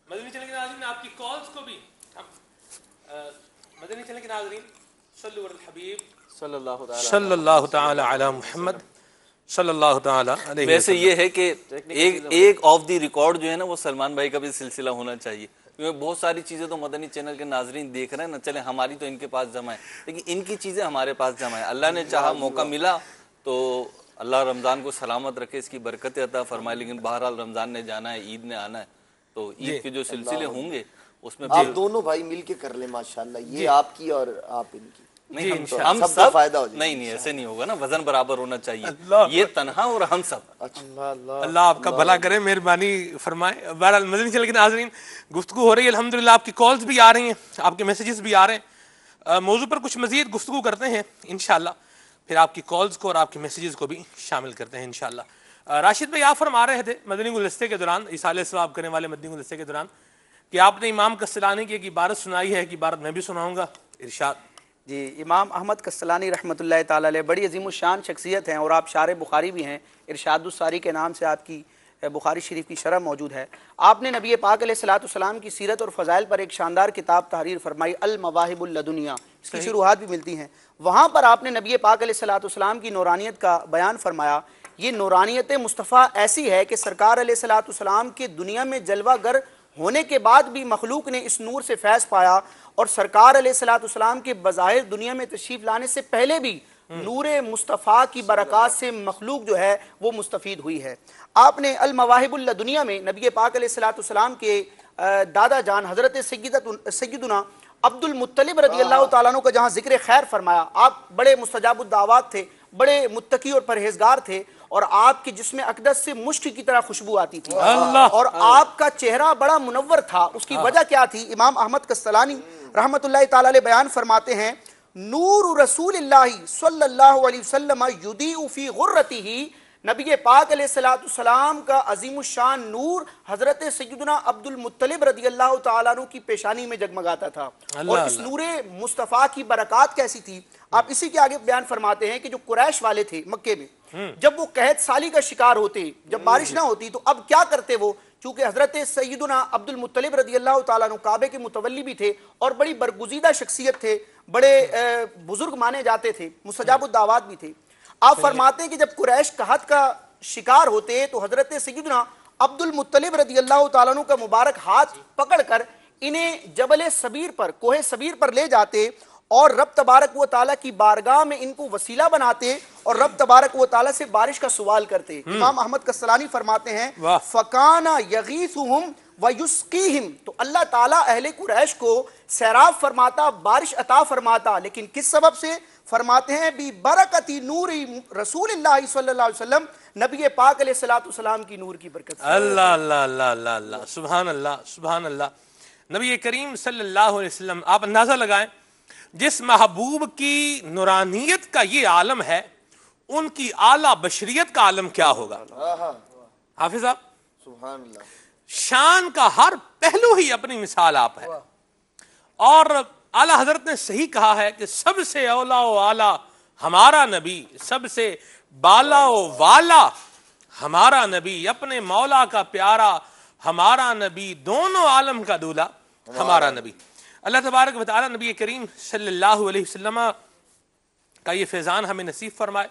مدنی چینل کے ناظرین آپ کی کالز کو بھی مدنی چینل کے ناظرین صلو علی الحبیب صلی اللہ تعالی علی محمد صلی اللہ تعالی علیہ. ویسے یہ ہے کہ ایک آف دی ریکارڈ جو ہے نا وہ سلمان بھائی کا بھی سلسلہ ہونا چاہیے، کیونکہ بہت ساری چیزیں تو مدنی چینل کے ناظرین دیکھ رہے ہیں نا. چلے ہماری تو ان کے پاس جمع ہے لیکن ان کی چیزیں ہمارے پاس جمع ہے. اللہ نے چاہا موقع ملا تو اللہ رمضان کو سلامت رکھے، اس کی برکت عطا فرمائے. لیکن بہرحال رمضان نے جانا ہے، عید نے آنا ہے، تو عید کے جو سلسلے ہوں گے اس میں آپ دونوں بھائی مل کے کر لیں ماشاءاللہ، یہ آپ کی اور آپ ان کی. ہم سب فائدہ ہو جائے. نہیں ایسے نہیں ہوگا نا، وزن برابر ہونا چاہیے. یہ تنہا اور ہم سب. اللہ آپ کا بھلا کرے، مہربانی فرمائے. بہرحال مدنی چینل کے ناظرین گفتگو ہو رہی ہے الحمدللہ، آپ کی کالز بھی آ رہی ہیں، آپ کے میسیجز بھی آ رہے ہیں. موضوع پر کچھ مزید گفتگو کرتے ہیں انشاءاللہ، پھر آپ کی کالز کو اور آپ کے میسیجز کو بھی شامل کرتے ہیں انشاءاللہ. راشد بھائی آپ فرما رہے تھے مدنی گلدستے کے دوران، ایصال ثواب کرنے والے مدنی گلدستے کے دوران، کہ آپ نے امام کستلانی کی ایک عبارت سنائی ہے، ایک عبارت میں بھی سناؤں گا. ارشاد. جی، امام احمد کستلانی رحمۃ اللہ تعالی علیہ بڑی عظیم الشان شخصیت ہیں اور آپ شارح بخاری بھی ہیں. ارشاد الساری کے نام سے آپ کی بخاری شریف کی شرح موجود ہے. آپ نے نبی پاک علیہ الصلوۃ والسلام کی سیرت اور فضائل پر ایک شاندار کتاب تحریر فرمائی، المواہب اللدنیہ، اس کی شروحات بھی ملتی ہیں. وہاں پر آپ نے نبی پاک علیہ الصلوۃ والسلام کی نورانیت کا بیان فرمایا. یہ نورانیت مصطفیٰ ایسی ہے کہ سرکار علیہ الصلوۃ والسلام کے دنیا میں جلوہ گر ہونے کے بعد بھی مخلوق نے اس نور سے فیض پایا، اور سرکار علیہ الصلوۃ والسلام کے بظاہر دنیا میں تشریف لانے سے پہلے بھی نور مصطفیٰ کی برکات سے مخلوق جو ہے وہ مستفید ہوئی ہے. آپ نے المواہب اللدنیہ میں نبی پاک علیہ الصلوۃ والسلام کے دادا جان حضرت سیدنا عبد المطلب رضی اللہ تعالیٰ عنہ کا جہاں ذکر خیر فرمایا. آپ بڑے مستجاب الدعوات تھے، بڑے متقی اور پرہیزگار تھے، اور آپ کے جسم اقدس سے مشک کی طرح خوشبو آتی تھی، اور آپ کا چہرہ بڑا منور تھا. اس کی وجہ کیا تھی؟ امام احمد کستلانی رحمۃ اللہ تعالی علیہ بیان فرماتے ہیں، نور رسول اللہ صلی اللہ علیہ وسلم یضیء فی غرتہ، نبی پاک علیہ السلام کا عظیم الشان نور حضرت سیدنا عبد المطلب رضی اللہ تعالیٰ عنہ کی پیشانی میں جگمگاتا تھا. اور اس نور مصطفیٰ کی برکات کیسی تھی؟ آپ اسی کے آگے بیان فرماتے ہیں کہ جو قریش والے تھے مکے میں، جب وہ قحط سالی کا شکار ہوتے، جب بارش نہ ہوتی، تو اب کیا کرتے وہ؟ چونکہ حضرت سیدنا عبد المطلب رضی اللہ تعالیٰ عنہ کعبے کے متولی بھی تھے اور بڑی برگزیدہ شخصیت تھے، بڑے بزرگ مانے جاتے تھے، مستجاب الدعوات بھی تھے. آپ فرماتے ہیں کہ جب قریش قحط کا شکار ہوتے تو حضرت سیدنا عبد المطلب رضی اللہ تعالیٰ عنہ کا مبارک ہاتھ پکڑ کر انہیں جبل سبیر پر، کوہ سبیر پر لے جاتے اور رب تبارک و تعالیٰ کی بارگاہ میں ان کو وسیلہ بناتے اور رب تبارک و تعالیٰ سے بارش کا سوال کرتے. امام احمد کستلانی فرماتے ہیں فَكَانَ يَغِيثُهُمْ وَيُسْقِيهِمْ، تو اللہ تعالیٰ اہل قریش کو سیراب فرماتا، بارش عطا فرماتا، لیکن کس سبب سے؟ فرماتے ہیں بی برکتی نور رسول اللہ صلی اللہ علیہ وسلم، نبی پاک علیہ الصلوۃ والسلام کی نور کی برکت سے. اللہ اللہ اللہ اللہ اللہ، سبحان اللہ سبحان اللہ. نبی کریم صلی اللہ علیہ وسلم، آپ اندازہ لگائیں جس محبوب کی نورانیت کا یہ عالم ہے، ان کی اعلیٰ بشریت کا عالم کیا ہوگا؟ حافظ صاحب، سبحان اللہ، شان کا ہر پہلو ہی اپنی مثال آپ ہے. اور اعلیٰ حضرت نے صحیح کہا ہے کہ سب سے اولا و اعلیٰ ہمارا نبی، سب سے بالا و والا ہمارا نبی اپنے مولا کا پیارا، ہمارا نبی دونوں عالم کا دولہا ہمارا نبی۔ اللہ تبارک و تعالی نبی کریم صلی اللہ علیہ وسلم کا یہ فیضان ہمیں نصیب فرمائے،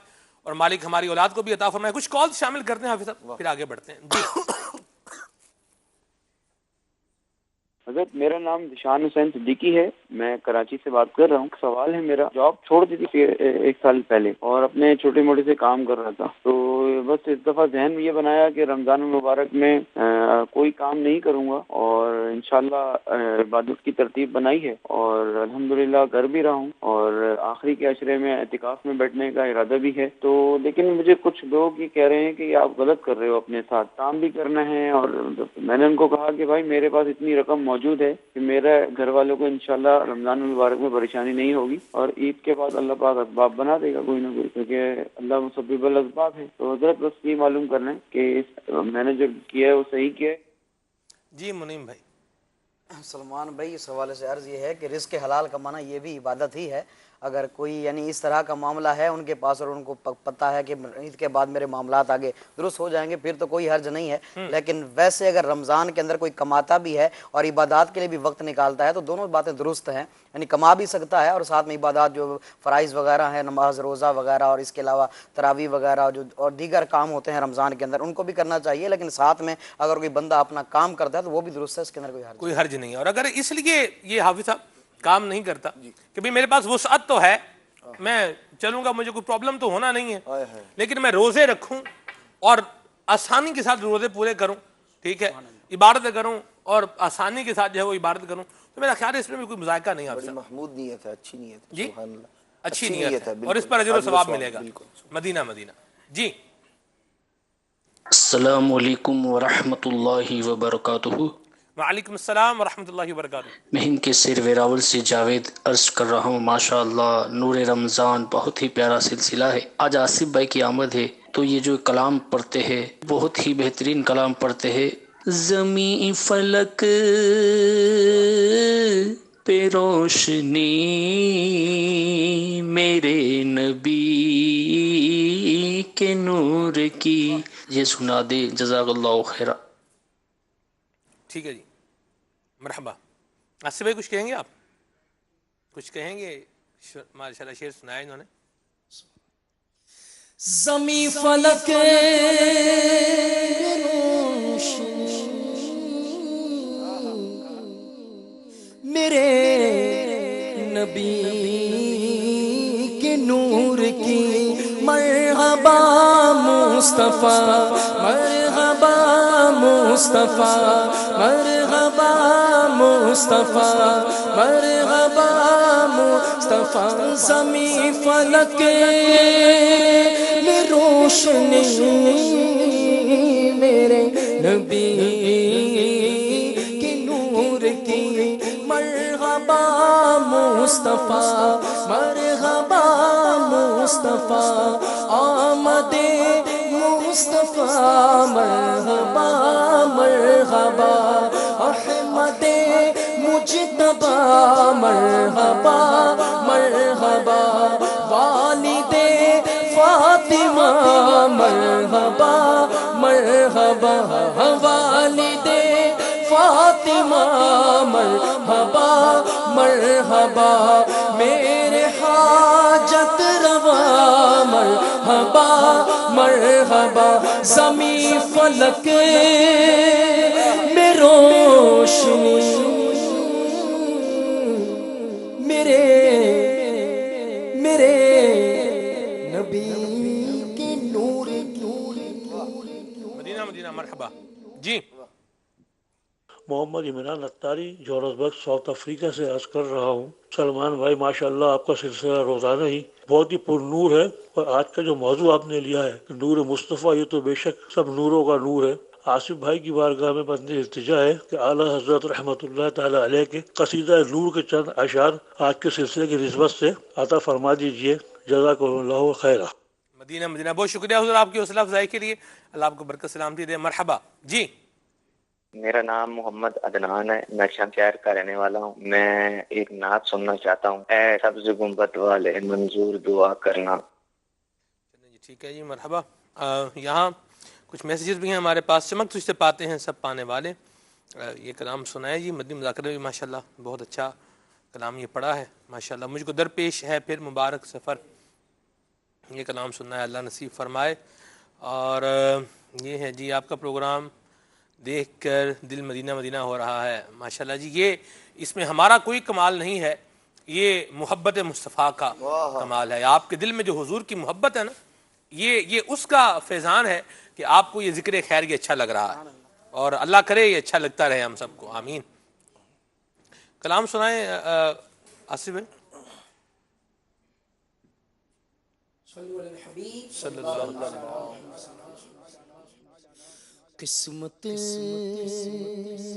اور مالک ہماری اولاد کو بھی عطا فرمائے۔ کچھ کال شامل کرتے ہیں حافظ صاحب، پھر آگے بڑھتے ہیں۔ جی حضرت میرا نام ذیشان حسین صدیقی ہے، میں کراچی سے بات کر رہا ہوں۔ سوال ہے میرا، جاب چھوڑ دی تھی 1 سال پہلے اور اپنے چھوٹے موٹے سے کام کر رہا تھا، تو بس اس دفعہ ذہن میں یہ بنایا کہ رمضان المبارک میں کوئی کام نہیں کروں گا، اور انشاءاللہ عبادت کی ترتیب بنائی ہے، اور الحمدللہ کر بھی رہا ہوں، اور آخری کے عشرے میں اعتکاف میں بیٹھنے کا ارادہ بھی ہے۔ تو لیکن مجھے کچھ لوگ یہ کہہ رہے ہیں کہ آپ غلط کر رہے ہو، اپنے ساتھ کام بھی کرنا ہے، اور میں نے ان کو کہا کہ بھائی میرے پاس اتنی رقم موجود ہے کہ میرے گھر والوں کو انشاءاللہ رمضان المبارک میں پریشانی نہیں ہوگی، اور عید کے بعد اللہ پاک اسباب بنا دے گا کوئی نہ کوئی، کیونکہ اللہ مسبب الاسباب ہے۔ تو حضرت بس یہ معلوم کر لیں کہ میں نے جو کیا ہے وہ صحیح کیا ہے۔ جی منیم بھائی۔ سلمان بھائی، اس حوالے سے عرض یہ ہے کہ رزق حلال کمانا یہ بھی عبادت ہی ہے۔ اگر کوئی یعنی اس طرح کا معاملہ ہے ان کے پاس، اور ان کو پتہ ہے کہ عید کے بعد میرے معاملات آگے درست ہو جائیں گے، پھر تو کوئی حرج نہیں ہے۔ لیکن ویسے اگر رمضان کے اندر کوئی کماتا بھی ہے اور عبادات کے لیے بھی وقت نکالتا ہے تو دونوں باتیں درست ہیں، یعنی کما بھی سکتا ہے اور ساتھ میں عبادات جو فرائض وغیرہ ہیں، نماز روزہ وغیرہ، اور اس کے علاوہ تراویح وغیرہ جو اور دیگر کام ہوتے ہیں رمضان کے اندر، ان کو بھی کرنا چاہیے۔ لیکن ساتھ میں اگر کوئی بندہ اپنا کام کرتا ہے تو وہ بھی درست ہے، اس کے اندر کوئی حرج نہیں ہے۔ اور اگر اس لیے یہ حافظ صاحب کام نہیں کرتا کہ بھئی میرے پاس وسعت تو ہے، میں چلوں گا، مجھے کوئی پرابلم تو ہونا نہیں ہے، لیکن میں روزے رکھوں اور آسانی کے ساتھ روزے پورے کروں، ٹھیک ہے، عبادت کروں اور آسانی کے ساتھ جو ہے وہ عبادت کروں، تو میرا خیال ہے اس میں کوئی مذائقہ نہیں ہے۔ محمود نیت ہے، اچھی نیت ہے، جی سبحان اللہ، اچھی نیت ہے، اور اس پر اجر و ثواب ملے گا۔ مدینہ جی۔ السلام علیکم ورحمۃ اللہ وبرکاتہ۔ وعلیکم السلام ورحمۃ اللہ وبرکاتہ۔ میں ہند کے سیر ویراول سے جاوید عرض کر رہا ہوں۔ ماشاءاللہ نور رمضان بہت ہی پیارا سلسلہ ہے۔ آج آصف بھائی کی آمد ہے تو یہ جو کلام پڑھتے ہیں بہت ہی بہترین کلام پڑھتے ہیں۔ زمین فلک پہ روشنی میرے نبی کے نور کی، یہ سنا دے، جزاک اللہ خیرہ۔ ٹھیک ہے جی، مرحبا۔ آصف بھائی کچھ کہیں گے؟ آپ کچھ کہیں گے؟ ماشاءاللہ شعر سنایا انہوں نے۔ زمین فلک میرے نبی کے نور کی، مرحبا مصطفیٰ، مرحبا مصطفیٰ، مرحبا مصطفیٰ، مرحبا مصطفیٰ۔ زمین فلک میں روشنی میرے نبی کے نور کی، مرحبا مصطفیٰ، مرحبا مصطفیٰ، آمد مصطفیٰ، مرحبا مرحبا، احمد مجتبی، مرحبا مرحبا، والد فاطمہ، مرحبا مرحبا، والد فاطمہ، مرحبا مرحبا، میرے حاجت روا، مرحبا مرحبا۔ زمین فلک میں روشنی میرے نبی کے نور مدینہ مرحبا جی۔ محمد عمران اتاری جوہانسبرگ ساؤتھ افریقہ سے عرض کر رہا ہوں۔ سلمان بھائی ماشاءاللہ آپ کا سلسلہ روزانہ ہی بہت ہی پر نور ہے، اور آج کا جو موضوع آپ نے لیا ہے نور مصطفیٰ، یہ تو بے شک سب نوروں کا نور ہے۔ آصف بھائی کی بارگاہ میں بندے التجا ہے کہ اعلیٰ حضرت رحمۃ اللہ تعالی علیہ کے قصیدہ نور کے چند اشعار آج کے سلسلے کی نسبت سے عطا فرما دیجیے، جزاکم اللہ خیرہ۔ مدینہ بہت شکریہ حضور آپ کی حوصلہ افزائی کے لیے، اللہ آپ کو برکت سلامتی دے۔ مرحبا جی۔ میرا نام محمد عدنان ہے، میں شمشہر کا رہنے والا ہوں۔ میں ایک نعت سننا چاہتا ہوں، اے سبز گنبد والے منظور دعا کرنا۔ ٹھیک ہے جی، مرحبا یہاں کچھ میسیجز بھی ہیں ہمارے پاس. چمک تجھ سے پاتے ہیں سب پانے والے. یہ کلام سنائے جی. مدنی مذاکرہ بھی ماشاءاللہ بہت اچھا کلام یہ پڑھا ہے ماشاءاللہ. مجھ کو درپیش ہے پھر مبارک سفر. یہ کلام سننا ہے, اللہ نصیب فرمائے. اور یہ ہے جی آپ کا پروگرام دیکھ کر دل مدینہ مدینہ ہو رہا ہے ماشاءاللہ جی. یہ اس میں ہمارا کوئی کمال نہیں ہے, یہ محبت مصطفیٰ کا کمال ہے. آپ کے دل میں جو حضور کی محبت ہے نا, یہ اس کا فیضان ہے کہ آپ کو یہ ذکر خیر یہ اچھا لگ رہا ہے, اور اللہ کرے یہ اچھا لگتا رہے ہم سب کو, آمین. کلام سنائیں آصف بھائی. صلی اللہ علیہ وسلم. قسمت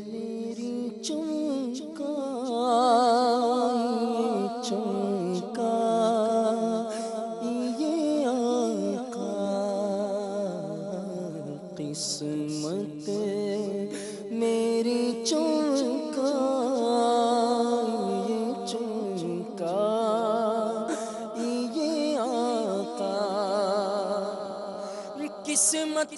میری چمکا چمکا یہ آقا, قسمت میری چمکا یہ چمکا یہ آقا, قسمت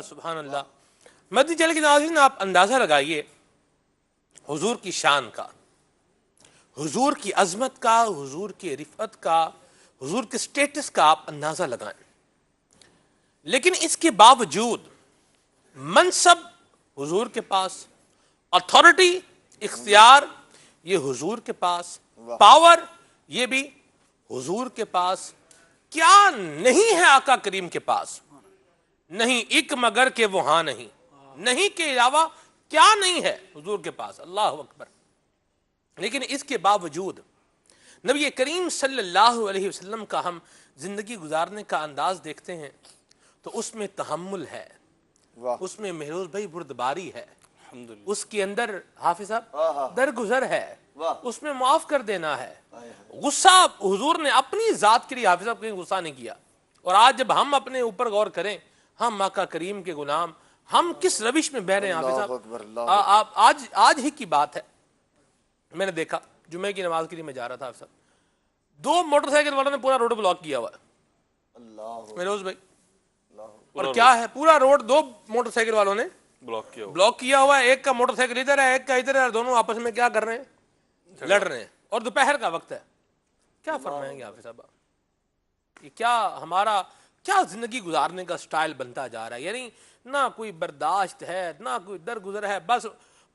سبحان اللہ. مدنی چینل کے ناظرین آپ اندازہ لگائیے حضور کی شان کا, حضور کی عظمت کا, حضور کی رفعت کا, حضور کے سٹیٹس کا آپ اندازہ لگائیں. لیکن اس کے باوجود منصب حضور کے پاس, اتھارٹی اختیار یہ حضور کے پاس, پاور یہ بھی حضور کے پاس. کیا نہیں ہے آقا کریم کے پاس؟ نہیں ایک مگر کہ وہ ہاں نہیں, نہیں کے علاوہ کیا نہیں ہے حضور کے پاس, اللہ اکبر. لیکن اس کے باوجود نبی کریم صلی اللہ علیہ وسلم کا ہم زندگی گزارنے کا انداز دیکھتے ہیں تو اس میں تحمل ہے, اس میں مہروز بھائی بردباری ہے, اس کے اندر حافظ صاحب درگزر ہے, اس میں معاف کر دینا ہے. غصہ حضور نے اپنی ذات کے لیے حافظ صاحب کہیں غصہ نہیں کیا. اور آج جب ہم اپنے اوپر غور کریں, ہم آقا کریم کے غلام, ہم کس روش میں بہ رہے ہیں حافظ صاحب. آج ہی کی بات ہے, میں نے دیکھا جمعے کی نماز کے لیے میں جا رہا تھا حافظ صاحب, 2 موٹر سائیکل والوں نے پورا روڈ بلاک کیا ہوا ہے مہروز بھائی. اور کیا ہے, پورا روڈ 2 موٹر سائیکل والوں نے بلاک کیا ہوا ہے. ایک کا موٹر سائیکل ادھر ہے, ایک کا ادھر ہے, دونوں آپس میں کیا کر رہے ہیں, لڑ رہے ہیں. اور دوپہر کا وقت ہے. کیا فرمائیں گے حافظ صاحب, یہ کیا ہمارا کیا زندگی گزارنے کا سٹائل بنتا جا رہا ہے؟ یعنی نہ کوئی برداشت ہے, نہ کوئی درگزر ہے, بس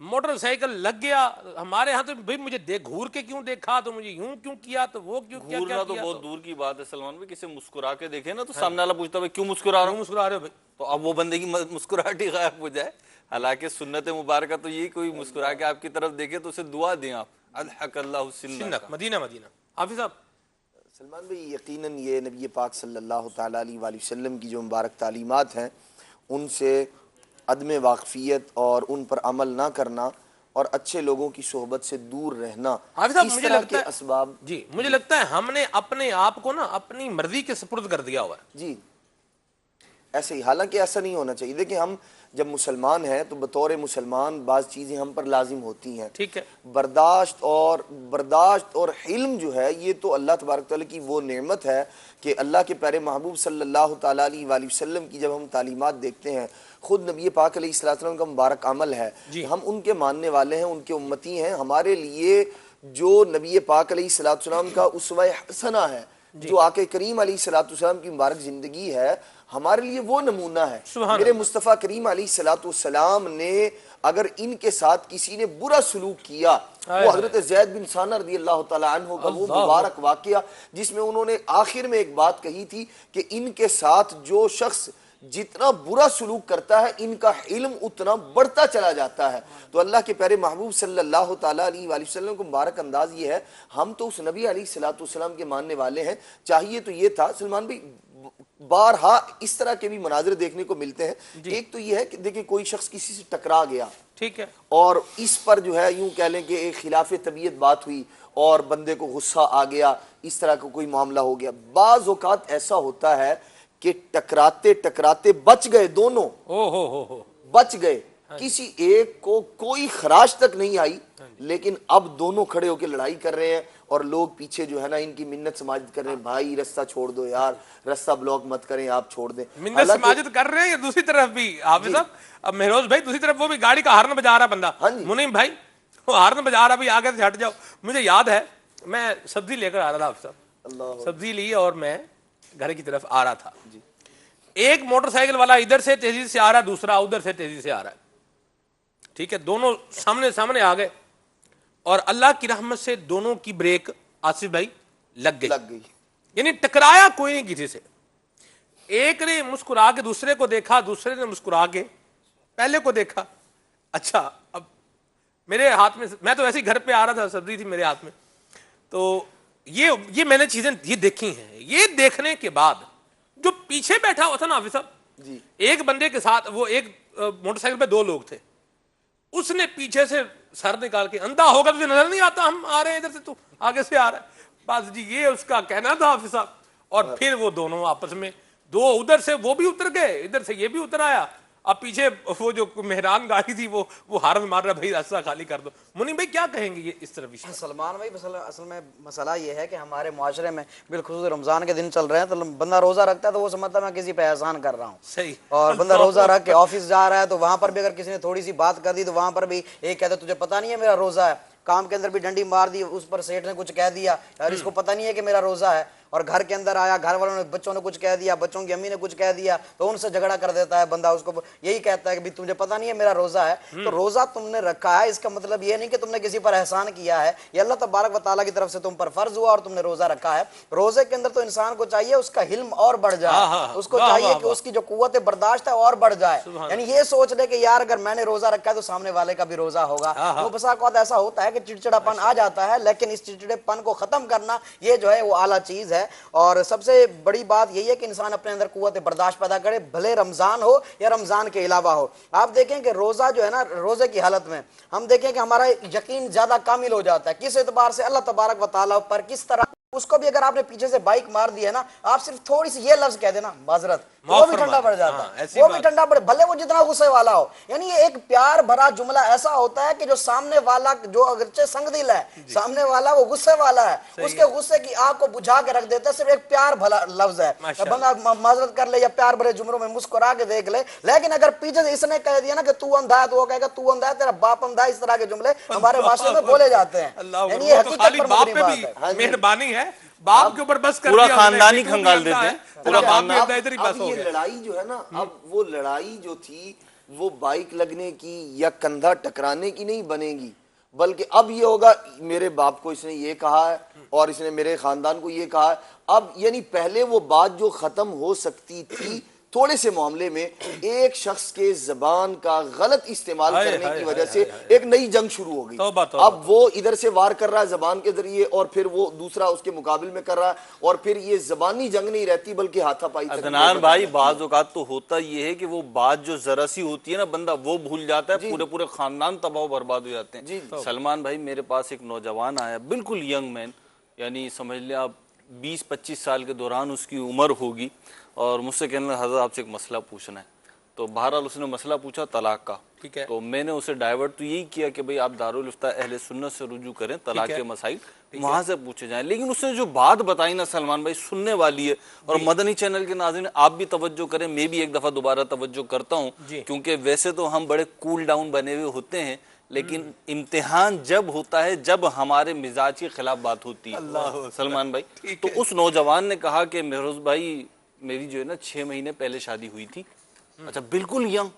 موٹر سائیکل لگ گیا ہمارے ہاں تو بھئی مجھے گھور کے کیوں دیکھا, تو مجھے یوں کیوں کیا, تو وہ کیوں کیا. گھورنا تو بہت دور کی بات ہے سلمان بھائی, کسی مسکرا کے دیکھے نا تو سامنے والا پوچھتا ہے کیوں مسکرا رہا ہوں, مسکرا رہے ہو بھائی, تو اب وہ بندے کی مسکراہٹ ہی غائب ہو جائے. حالانکہ سنت مبارکہ تو یہی کوئی مسکرا کے آپ کی طرف دیکھے تو اسے دعا دیں آپ الحق اللہ سنک مدینہ مدینہ. حافظ صاحب. سلمان بھائی یقیناً یہ نبی پاک صلی اللہ تعالیٰ علیہ وآلہ وسلم کی جو مبارک تعلیمات ہیں ان سے عدم واقفیت اور ان پر عمل نہ کرنا اور اچھے لوگوں کی صحبت سے دور رہنا اس طرح کے اسباب. جی مجھے لگتا ہے ہم نے اپنے آپ کو نا اپنی مرضی کے سپرد کر دیا ہوا ہے. جی ایسے ہی، حالانکہ ایسا نہیں ہونا چاہیے. دیکھیں ہم جب مسلمان ہیں تو بطور مسلمان بعض چیزیں ہم پر لازم ہوتی ہیں. ٹھیک ہے. برداشت اور حلم جو ہے یہ تو اللہ تبارک تعالیٰ کی وہ نعمت ہے کہ اللہ کے پیارے محبوب صلی اللہ تعالیٰ علیہ وآلہ وسلم کی جب ہم تعلیمات دیکھتے ہیں، خود نبی پاک علیہ السلام کا مبارک عمل ہے، ہم ان کے ماننے والے ہیں، ان کے امتی ہیں. ہمارے لیے جو نبی پاک علیہ السلام کا اسوہ حسنہ ہے، جو آقا کریم علیہ السلام کی مبارک زندگی ہے، ہمارے لیے وہ نمونہ ہے. میرے مصطفیٰ کریم علیہ السلام نے اگر ان کے ساتھ کسی نے برا سلوک کیا، وہ حضرت زید بن ثانہ رضی اللہ تعالیٰ عنہ کا وہ مبارک واقعہ جس میں انہوں نے آخر میں ایک بات کہی تھی کہ ان کے ساتھ جو شخص جتنا برا سلوک کرتا ہے ان کا علم اتنا بڑھتا چلا جاتا ہے. تو اللہ کے پیارے محبوب صلی اللہ تعالیٰ علیہ وآلہ وسلم کو مبارک انداز یہ ہے، ہم تو اس نبی علیہ السلام کے ماننے والے ہیں. چاہیے تو یہ تھا سلمان بھائی، بارہا اس طرح کے بھی مناظر دیکھنے کو ملتے ہیں. ایک تو یہ ہے کہ دیکھیں کوئی شخص کسی سے ٹکرا گیا، ٹھیک ہے، اور اس پر جو ہے یوں کہہ لیں کہ ایک خلاف طبیعت بات ہوئی اور بندے کو غصہ آ گیا، اس طرح کا کوئی معاملہ ہو گیا. بعض اوقات ایسا ہوتا ہے کہ ٹکراتے ٹکراتے بچ گئے، دونوں بچ گئے، کسی ایک کو کوئی خراش تک نہیں آئی، لیکن اب دونوں کھڑے ہو کے لڑائی کر رہے ہیں اور لوگ پیچھے جو ہے نا ان کی منت سماجت کر رہے ہیں، بھائی رستہ چھوڑ دو یار، رستہ بلاک مت کریں، آپ چھوڑ دیں. منت سماجت کر رہے ہیں. دوسری طرف بھی حافظ صاحب، اب مہروز بھائی دوسری طرف وہ بھی گاڑی کا ہارن بجا رہا بندہ، منیم بھائی وہ ہارن بجا رہا، بھائی آگے سے ہٹ جاؤ. مجھے یاد ہے میں سبزی لے کر آ رہا تھا حافظ صاحب، سبزی لی اور میں گھر کی طرف آ رہا تھا. ایک موٹر سائیکل والا ادھر سے تیزی سے آ رہا ہے، دوسرا ادھر سے تیزی سے آ رہا ہے. ٹھیک ہے، دونوں سامنے آ گئے اور اللہ کی رحمت سے دونوں کی بریک آصف بھائی لگ گئی. یعنی ٹکرایا کوئی نہیں کسی سے. ایک نے مسکرا کے دوسرے کو دیکھا، دوسرے نے مسکرا کے پہلے کو دیکھا. اچھا اب میرے ہاتھ میں، میں تو ایسے ہی گھر پہ آ رہا تھا، سبزی تھی میرے ہاتھ میں، تو یہ میں نے چیزیں یہ دیکھی ہیں. یہ دیکھنے کے بعد جو پیچھے بیٹھا ہوا تھا نا حافظ صاحب، ایک بندے کے ساتھ وہ ایک موٹر سائیکل پہ 2 لوگ تھے، اس نے پیچھے سے سر نکال کے، اندھا ہوگا تجھے نظر نہیں آتا ہم آ رہے ہیں ادھر سے، تو آگے سے آ رہا ہے، بس جی یہ اس کا کہنا تھا حافظ صاحب. اور پھر وہ دونوں آپس میں، 2 ادھر سے وہ بھی اتر گئے، ادھر سے یہ بھی اتر آیا. اب پیچھے وہ جو مہران گاڑی تھی وہ ہارن مار رہا، بھائی راستہ خالی کر دو. منیم بھائی کیا کہیں گے یہ اس طرف؟ سلمان بھائی اصل میں مسئلہ یہ ہے کہ ہمارے معاشرے میں بالخصوص رمضان کے دن چل رہے ہیں تو بندہ روزہ رکھتا ہے تو وہ سمجھتا ہے میں کسی پہ احسان کر رہا ہوں. صحیح. اور بندہ روزہ رکھ کے آفس جا رہا ہے تو وہاں پر بھی اگر کسی نے تھوڑی سی بات کر دی تو وہاں پر بھی ایک کہتا ہے تجھے پتہ نہیں ہے میرا روزہ ہے. کام کے اندر بھی ڈنڈی مار دی، اس پر سیٹ نے کچھ کہہ دیا یار اس کو پتہ نہیں ہے کہ میرا روزہ ہے. اور گھر کے اندر آیا، گھر والوں نے، بچوں نے کچھ کہہ دیا، بچوں کی امی نے کچھ کہہ دیا تو ان سے جھگڑا کر دیتا ہے بندہ. اس کو یہی کہتا ہے کہ تجھے پتہ نہیں ہے میرا روزہ ہے. تو روزہ تم نے رکھا ہے، اس کا مطلب یہ نہیں کہ تم نے کسی پر احسان کیا ہے، یہ اللہ تبارک و تعالیٰ کی طرف سے تم پر فرض ہوا اور تم نے روزہ رکھا ہے. روزے کے اندر تو انسان کو چاہیے اس کا علم اور بڑھ جائے، اس کو چاہیے کہ اس کی جو قوت برداشت ہے اور بڑھ جائے. یعنی یہ سوچ لے کہ یار اگر میں نے روزہ رکھا ہے تو سامنے والے کا بھی روزہ ہوگا. وہ بسا اوقات ایسا ہوتا ہے کہ چڑچڑاپن آ جاتا ہے، لیکن اس چڑچڑے پن کو ختم کرنا یہ جو ہے وہ اعلیٰ چیز ہے. اور سب سے بڑی بات یہی ہے کہ انسان اپنے اندر قوت برداشت پیدا کرے، بھلے رمضان ہو یا رمضان کے علاوہ ہو. آپ دیکھیں کہ روزہ جو ہے نا، روزے کی حالت میں ہم دیکھیں کہ ہمارا یقین زیادہ کامل ہو جاتا ہے. کس اعتبار سے؟ اللہ تبارک و تعالیٰ پر کس طرح. اس کو بھی اگر آپ نے پیچھے سے بائک مار دی ہے نا، آپ صرف تھوڑی سی یہ لفظ کہہ دینا معذرت، وہ بھی ٹھنڈا پڑ جاتا ہے، وہ بھی ٹھنڈا پڑے، بھلے وہ جتنا غصے والا ہو. یعنی یہ ایک پیار بھرا جملہ ایسا ہوتا ہے کہ جو سامنے والا جو اگرچہ سنگ دل ہے، سامنے والا وہ غصے والا ہے، اس کے غصے کی آگ کو بجھا کے رکھ دیتا ہے. صرف ایک پیار بھرا لفظ ہے، بندہ معذرت کر لے یا پیار بھرے جملوں میں مسکرا کے دیکھ لے. لیکن اگر پیچھے سے اس نے کہہ دیا نا کہ تو اندھا ہے، تو وہ کہے گا تو اندھا ہے، تیرا باپ اندھا ہے، اس طرح کے جملے ہمارے معاشرے میں بولے جاتے ہیں. یعنی یہ حقیقت پر مبنی بات ہے. مہربانی ہے، باپ کے اوپر بس کر پورا خاندان ہی کھنگال دیتے ہیں. اب یہ لڑائی جو ہے نا، اب وہ لڑائی جو تھی وہ بائک لگنے کی یا کندھا ٹکرانے کی نہیں بنے گی، بلکہ اب یہ ہوگا میرے باپ کو اس نے یہ کہا ہے اور اس نے میرے خاندان کو یہ کہا ہے. اب یعنی پہلے وہ بات جو ختم ہو سکتی تھی تھوڑے سے معاملے میں ایک شخص کے زبان کا غلط استعمال کرنے کی وجہ سے ایک نئی جنگ شروع ہو گئی. اب وہ ادھر سے وار کر رہا ہے زبان کے ذریعے اور پھر وہ دوسرا اس کے مقابل میں کر رہا ہے اور پھر یہ زبانی جنگ نہیں رہتی بلکہ ہاتھا پائی. عدنان بھائی بعض اوقات تو ہوتا یہ ہے کہ وہ بات جو ذرا سی ہوتی ہے نا بندہ وہ بھول جاتا ہے, پورے خاندان تباہ و برباد ہو جاتے ہیں. سلمان بھائی میرے پاس ایک نوجوان آیا, بالکل ینگ مین, یعنی سمجھ لیں آپ 20-25 سال کے دوران اس کی عمر ہوگی, اور مجھ سے کہنے لگا حضرت آپ سے ایک مسئلہ پوچھنا ہے. تو بہرحال اس نے مسئلہ پوچھا طلاق کا. تو میں نے اسے ڈائیورٹ تو یہی کیا کہ بھئی آپ دارالفتہ اہل سنت سے رجوع کریں, طلاق کے مسائل وہاں سے پوچھے جائیں. لیکن اس نے جو بات بتائی نا سلمان بھائی سننے والی ہے, اور مدنی چینل کے ناظرین آپ بھی توجہ کریں, میں بھی ایک دفعہ دوبارہ توجہ کرتا ہوں, کیونکہ ویسے تو ہم بڑے کول ڈاؤن بنے ہوئے ہوتے ہیں, لیکن امتحان جب ہوتا ہے جب ہمارے مزاج کے خلاف بات ہوتی ہے. سلمان بھائی تو اس نوجوان نے کہا کہ مہروز بھائی میری جو ہے نا 6 مہینے پہلے شادی ہوئی تھی. اچھا بالکل ینگ,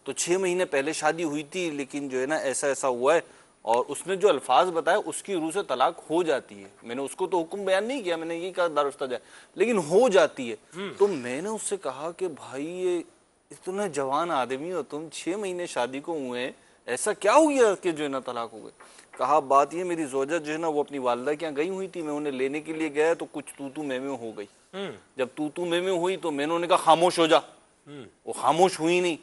تو 6 مہینے پہلے شادی ہوئی تھی لیکن جو ہے نا ایسا ہوا ہے, اور اس نے جو الفاظ بتایا اس کی روح سے طلاق ہو جاتی ہے. میں نے اس کو تو حکم بیان نہیں کیا, میں نے یہ کہا دارالفتہ جائے, لیکن ہو جاتی ہے. تو میں نے اس سے کہا کہ بھائی یہ اتنے جوان آدمی ہو تم, 6 مہینے شادی کو ہوئے ہیں, ایسا کیا ہو گیا کہ جو ہے نا طلاق ہو گئے؟ کہا بات یہ میری زوجہ جو ہے نا وہ اپنی والدہ کے یہاں گئی ہوئی تھی, میں انہیں لینے کے لیے گیا تو کچھ تو میں ہو گئی. جب تو میں ہوئی تو میں نے انہیں کہا خاموش ہو جا, وہ خاموش ہوئی نہیں.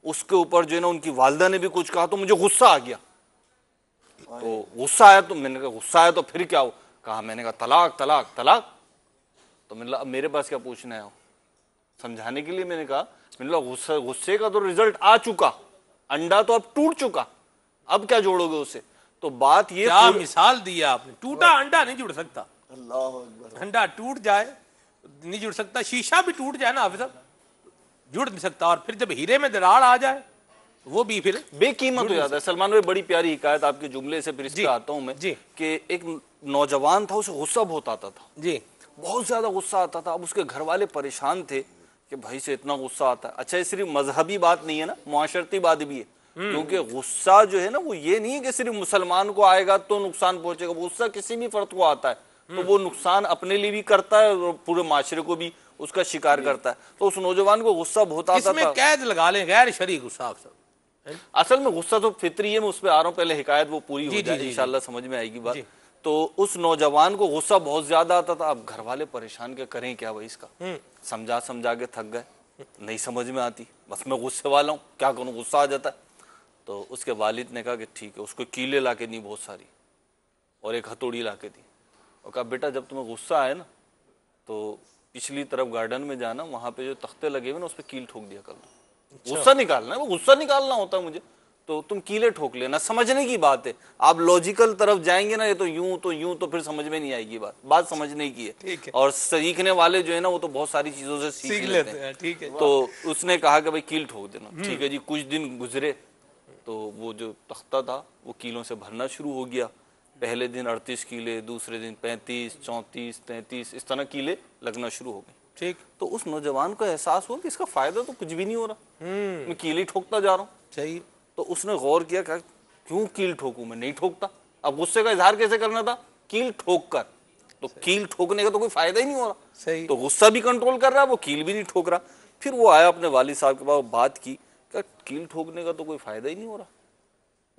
اس کے اوپر جو ہے نا ان کی والدہ نے بھی کچھ کہا تو مجھے غصہ آ گیا. تو غصہ آیا تو میں نے کہا غصہ آیا تو پھر کیا ہو؟ کہا میں نے کہا طلاق طلاق طلاق. تو میں نے کہا اب میرے پاس کیا پوچھنا ہے؟ سمجھانے کے لیے میں نے کہا غصے کا تو ریزلٹ آ چکا, انڈا تو اب ٹوٹ چکا, اب کیا جوڑو گے اسے؟ تو بات یہ کیا مثال دیا آپ نے, ٹوٹا انڈا نہیں جڑ سکتا. انڈا ٹوٹ جائے نہیں جڑ سکتا, شیشہ بھی ٹوٹ جائے نا حافظ صاحب جڑ نہیں سکتا, اور پھر جب ہیرے میں دراڑ آ جائے وہ بھی پھر بے قیمت ہو جاتا ہے. سلمان بھائی بڑی پیاری حکایت آپ کے جملے سے پھر اس پہ آتا ہوں میں, کہ ایک نوجوان تھا, اسے غصہ بہت آتا تھا, بہت زیادہ غصہ آتا تھا. اب اس کے گھر والے پریشان تھے کہ بھائی سے اتنا غصہ آتا ہے. اچھا یہ صرف مذہبی بات نہیں ہے نا, معاشرتی بات بھی ہے, کیونکہ غصہ جو ہے نا وہ یہ نہیں ہے کہ صرف مسلمان کو آئے گا تو نقصان پہنچے گا. غصہ کسی بھی فرد کو آتا ہے تو وہ نقصان اپنے لیے بھی کرتا ہے اور پورے معاشرے کو بھی اس کا شکار کرتا ہے. تو اس نوجوان کو غصہ بہت آتا تھا. اس میں قید لگا لیں غیر شرعی غصہ. اصل میں غصہ تو فطری ہے, میں اس پہ آ رہا ہوں, پہلے حکایت وہ پوری ہو جائے انشاءاللہ سمجھ میں آئے گی بات. تو اس نوجوان کو غصہ بہت زیادہ آتا تھا. اب گھر والے پریشان کیا کریں کیا بھائی اس کا, سمجھا کے تھک گئے, نہیں سمجھ میں آتی, بس میں غصے والا ہوں, کیا کروں, غصہ آ جاتا ہے. تو اس کے والد نے کہا کہ ٹھیک ہے, اس کو کیلے لا کے دی بہت ساری اور ایک ہتھوڑی لا کے دی, اور کہا بیٹا جب تمہیں غصہ آئے نا تو پچھلی طرف گارڈن میں جانا, وہاں پہ جو تختے لگے ہوئے نا اس پہ کیل ٹھوک دیا کرنا. غصہ نکالنا ہے, وہ غصہ نکالنا ہوتا ہے مجھے, تو تم کیلے ٹھوک لینا. سمجھنے کی بات ہے, آپ لوجیکل طرف جائیں گے نا, یہ تو یوں تو پھر سمجھ میں نہیں آئے گی بات سمجھنے کی ہے. اور سیکھنے والے جو ہے نا وہ تو بہت ساری چیزوں سے سیکھ لیتے ہیں. تو اس نے کہا کہ بھائی کیل ٹھوک دینا. ٹھیک ہے جی, کچھ دن گزرے تو وہ جو تختہ تھا وہ کیلوں سے بھرنا شروع ہو گیا. پہلے دن 38 کیلے, دوسرے دن 35, 34, 33, اس طرح کیلے لگنا شروع ہو گئے. ٹھیک, تو اس نوجوان کو احساس ہوا کہ اس کا فائدہ تو کچھ بھی نہیں ہو رہا, میں کیلے ٹھوکتا جا رہا ہوں. صحیح. تو اس نے غور کیا کہ کیوں کیل ٹھوکوں, میں نہیں ٹھوکتا. اب غصے کا اظہار کیسے کرنا تھا, کیل ٹھوک کر. تو کیل ٹھوکنے کا تو کوئی فائدہ ہی نہیں ہو رہا. صحیح. تو غصہ بھی کنٹرول کر رہا ہے, وہ کیل بھی نہیں ٹھوک رہا. پھر وہ آیا اپنے والد صاحب کے پاس, بات کی کہ کیل ٹھوکنے کا تو کوئی فائدہ ہی نہیں ہو رہا,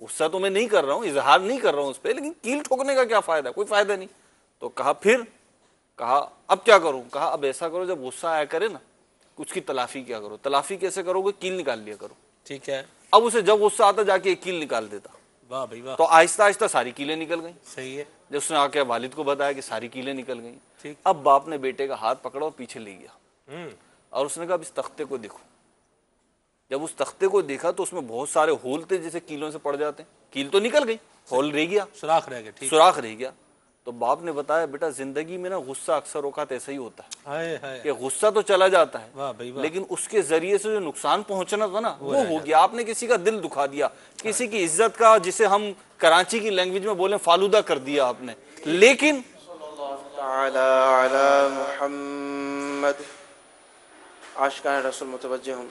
غصہ تو میں نہیں کر رہا ہوں, اظہار نہیں کر رہا ہوں اس پہ, لیکن کیل ٹھوکنے کا کیا فائدہ, کوئی فائدہ نہیں. تو کہا اب کیا کروں. کہا اب ایسا کرو, جب غصہ آیا کرے نا اس کی تلافی کیا کرو. تلافی کیسے کرو گے, کیل نکال لیا کرو. ٹھیک ہے. اب اسے جب غصہ آتا جا کے ایک کیل نکال دیتا. واہ بھائی واہ. تو آہستہ آہستہ ساری کیلیں نکل گئیں. صحیح ہے. جب اس نے آ کے والد کو بتایا کہ ساری کیلیں نکل گئیں, اب باپ نے بیٹے کا ہاتھ پکڑا اور پیچھے لے گیا, اور اس نے کہا اب اس تختے کو دیکھو. جب اس تختے کو دیکھا تو اس میں بہت سارے ہول تھے جیسے کیلوں سے پڑ جاتے ہیں. کیل تو نکل گئی, ہول رہ گیا, سوراخ رہ گیا. تو باپ نے بتایا بیٹا زندگی میں نا غصہ اکثر اوقات ایسا ہی ہوتا ہے کہ غصہ تو چلا جاتا ہے لیکن اس کے ذریعے سے جو نقصان پہنچنا تھا نا وہ ہو گیا. آپ نے کسی کا دل دکھا دیا, کسی کی عزت کا, جسے ہم کراچی کی لینگویج میں بولیں فالودہ کر دیا آپ نے. لیکن محمد عاشقان رسول متوجہ ہوں.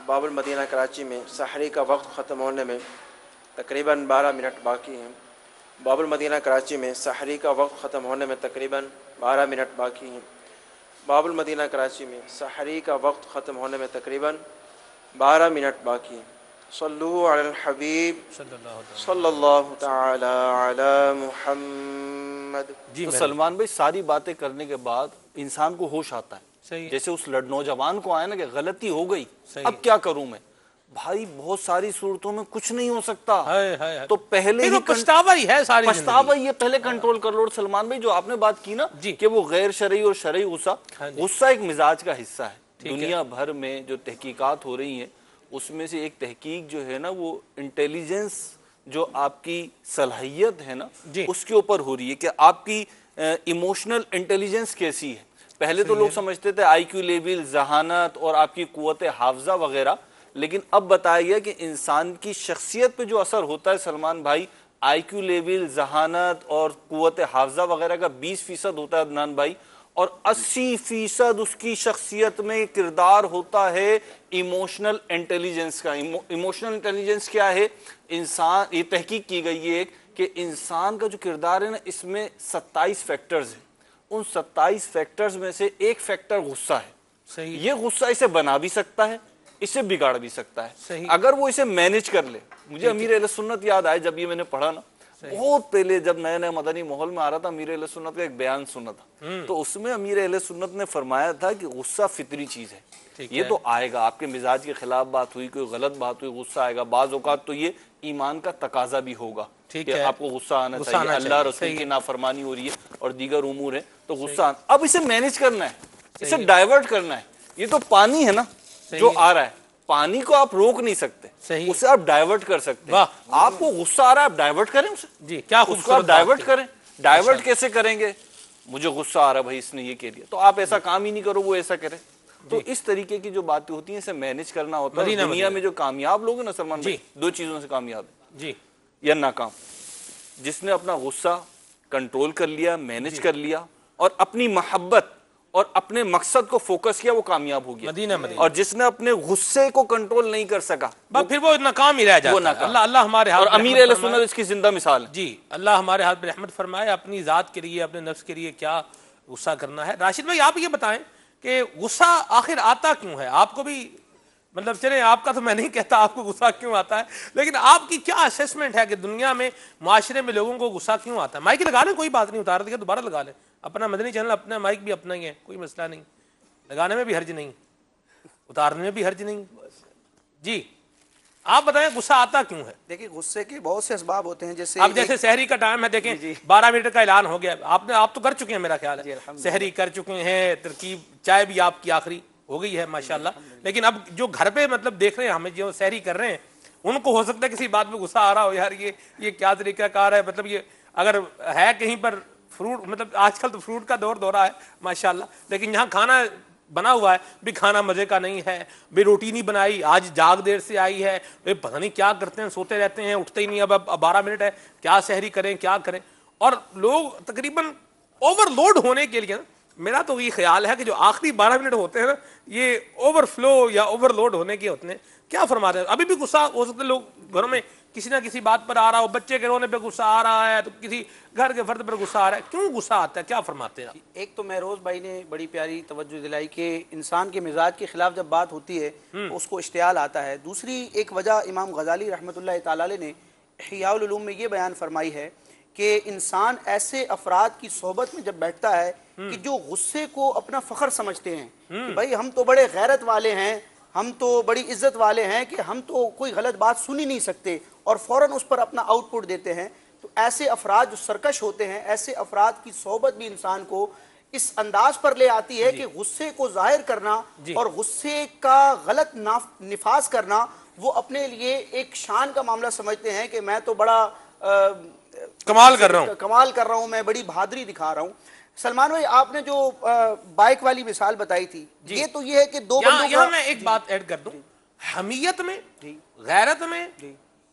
باب المدینہ کراچی میں سحری کا وقت ختم ہونے میں تقریباً 12 منٹ باقی ہیں. باب المدینہ کراچی میں سحری کا وقت ختم ہونے میں تقریباً 12 منٹ باقی ہیں. باب المدینہ کراچی میں سحری کا وقت ختم ہونے میں تقریباً 12 منٹ باقی ہیں۔ صلو علی الحبیب صلی اللہ تعالی علی محمد۔ تو سلمان بھائی ساری باتیں کرنے کے بعد انسان کو ہوش آتا ہے، جیسے اس نوجوان کو آیا نا کہ غلطی ہو گئی، اب کیا کروں میں؟ بھائی بہت ساری صورتوں میں کچھ نہیں ہو سکتا، تو پہلے ہی پچھتاوا ہی ہے، ساری پچھتاوا ہی ہے، پہلے کنٹرول کر لو۔ اور سلمان بھائی جو آپ نے بات کی نا کہ وہ غیر شرعی اور شرعی غصہ ایک مزاج کا حصہ ہے۔ دنیا بھر میں جو تحقیقات ہو رہی ہیں اس میں سے ایک تحقیق جو ہے نا وہ انٹیلیجنس، جو آپ کی صلاحیت ہے نا اس کے اوپر ہو رہی ہے کہ آپ کی ایموشنل انٹیلیجنس کیسی ہے۔ پہلے تو لوگ سمجھتے تھے آئی کیو لیول، ذہانت اور آپ کی قوت حافظہ وغیرہ، لیکن اب بتایا گیا کہ انسان کی شخصیت پہ جو اثر ہوتا ہے سلمان بھائی، آئی کیو لیول، ذہانت اور قوت حافظہ وغیرہ کا 20% ہوتا ہے عدنان بھائی، اور 80% اس کی شخصیت میں کردار ہوتا ہے ایموشنل انٹیلیجنس کا۔ ایموشنل انٹیلیجنس کیا ہے؟ انسان، یہ تحقیق کی گئی ہے کہ انسان کا جو کردار ہے نا اس میں 27 فیکٹرز ہیں، ان 27 فیکٹرز میں سے ایک فیکٹر غصہ ہے۔ یہ غصہ اسے بنا بھی سکتا ہے، اسے بگاڑ بھی سکتا ہے اگر وہ اسے مینج کر لے۔ مجھے امیر اہل سنت یاد آئے جب یہ میں نے پڑھا نا، بہت پہلے جب نئے نئے مدنی ماحول میں آ رہا تھا، امیر اہل سنت کا ایک بیان سنا تھا، تو اس میں امیر اہل سنت نے فرمایا تھا کہ غصہ فطری چیز ہے، یہ تو آئے گا، آپ کے مزاج کے خلاف بات ہوئی، کوئی غلط بات ہوئی، غصہ آئے گا۔ بعض اوقات تو یہ ایمان کا تقاضا بھی ہوگا کہ آپ کو غصہ آنا چاہیے، اللہ رسول کی نافرمانی ہو رہی ہے اور دیگر امور ہیں تو غصہ آنا۔ اب اسے مینج کرنا ہے، اسے ڈائیورٹ کرنا ہے۔ یہ تو پانی ہے نا جو آ رہا ہے، پانی کو آپ روک نہیں سکتے، اسے آپ ڈائیورٹ کر سکتے ہیں۔ آپ کو غصہ آ رہا ہے، آپ ڈائیورٹ کریں اسے، جی کیا خوبصورت ڈائیورٹ کریں۔ ڈائیورٹ کیسے کریں گے؟ مجھے غصہ آ رہا ہے بھائی اس نے یہ کہہ دیا، تو آپ ایسا کام ہی نہیں کرو، وہ ایسا کرے۔ تو اس طریقے کی جو باتیں ہوتی ہیں اسے مینج کرنا ہوتا ہے۔ دنیا میں جو کامیاب لوگ ہیں نا سلمان بھائی، دو چیزوں سے کامیاب ہیں، یا ناکام۔ جس نے اپنا غصہ کنٹرول کر لیا، مینج کر لیا اور اپنی محبت اور اپنے مقصد کو فوکس کیا، وہ کامیاب ہو گیا۔ اور جس نے اپنے غصے کو کنٹرول نہیں کر سکا پھر وہ ناکام ہی رہ جاتا ہے۔ اللہ ہمارے ہاتھ، اور امیر اہل سنت اس کی زندہ مثال ہے۔ جی اللہ ہمارے ہاتھ میں رحمت فرمائے، اپنی ذات کے لیے، اپنے نفس کے لیے کیا غصہ کرنا ہے۔ راشد بھائی آپ یہ بتائیں کہ غصہ آخر آتا کیوں ہے؟ آپ کو بھی مطلب چلیں آپ کا تو میں نہیں کہتا آپ کو غصہ کیوں آتا ہے، لیکن آپ کی کیا اسیسمنٹ ہے کہ دنیا میں، معاشرے میں لوگوں کو غصہ کیوں آتا ہے؟ مائک لگا لیں، کوئی بات نہیں، اتار دیا دوبارہ لگا لیں، اپنا مدنی چینل اپنا، مائک بھی اپنا ہی ہے، کوئی مسئلہ نہیں، لگانے میں بھی حرج نہیں، اتارنے میں بھی حرج نہیں۔ جی آپ بتائیں غصہ آتا کیوں ہے؟ دیکھیں غصے کے بہت سے اسباب ہوتے ہیں، جیسے اب جیسے سحری کا ٹائم ہے، دیکھیں 12 منٹ کا اعلان ہو گیا، آپ تو کر چکے ہیں، میرا خیال ہے سحری کر چکے ہیں، ترکیب چائے بھی آپ کی آخری ہو گئی ہے ماشاءاللہ، لیکن اب جو گھر پہ مطلب دیکھ رہے ہیں ہمیں، جو سحری کر رہے ہیں، ان کو ہو سکتا ہے کسی بات میں غصہ آ رہا ہو، یار یہ کیا طریقہ کار ہے، مطلب یہ اگر ہے کہیں پر فروٹ، مطلب آج کل تو فروٹ کا دور دورہ ہے ماشاءاللہ، لیکن یہاں کھانا بنا ہوا ہے بھی کھانا مزے کا نہیں ہے، بھی روٹی نہیں بنائی، آج جاگ دیر سے آئی ہے، پتہ نہیں کیا کرتے ہیں، سوتے رہتے ہیں، اٹھتے ہی نہیں، اب 12 منٹ ہے، کیا سحری کریں، کیا کریں، اور لوگ تقریباً اوور لوڈ ہونے کے لیے نا، میرا تو یہ خیال ہے کہ جو آخری 12 منٹ ہوتے ہیں نا، یہ اوور فلو یا اوور لوڈ ہونے کے ہوتے ہیں۔ کیا فرماتے ہیں؟ ابھی بھی غصہ ہو سکتا ہے، لوگ گھروں میں کسی نہ کسی بات پر آ رہا ہو، بچے کے رونے پہ غصہ آ رہا ہے، تو کسی گھر کے فرد پر غصہ آ رہا ہے، کیوں غصہ آتا ہے؟ کیا فرماتے ہیں؟ ایک تو مہروز بھائی نے بڑی پیاری توجہ دلائی کہ انسان کے مزاج کے خلاف جب بات ہوتی ہے تو اس کو اشتعال آتا ہے۔ دوسری ایک وجہ امام غزالی رحمۃ اللہ تعالی علیہ نے احیاء العلوم میں یہ بیان فرمائی ہے کہ انسان ایسے افراد کی صحبت میں جب بیٹھتا ہے کہ جو غصے کو اپنا فخر سمجھتے ہیں کہ بھائی ہم تو بڑے غیرت والے ہیں، ہم تو بڑی عزت والے ہیں کہ ہم تو کوئی غلط بات سن ہی نہیں سکتے، اور فوراً اس پر اپنا آؤٹ پٹ دیتے ہیں، تو ایسے افراد جو سرکش ہوتے ہیں، ایسے افراد کی صحبت بھی انسان کو اس انداز پر لے آتی ہے کہ غصے کو ظاہر کرنا اور غصے کا غلط نفاذ کرنا وہ اپنے لیے ایک شان کا معاملہ سمجھتے ہیں کہ میں تو بڑا کمال کر رہا ہوں، میں بڑی بہادری دکھا رہا ہوں۔ سلمان بھائی آپ نے جو بائک والی مثال بتائی تھی، یہ تو یہ ہے کہ دو بندوں یہاں میں ایک بات ایڈ کر دوں، حمیت میں، غیرت میں،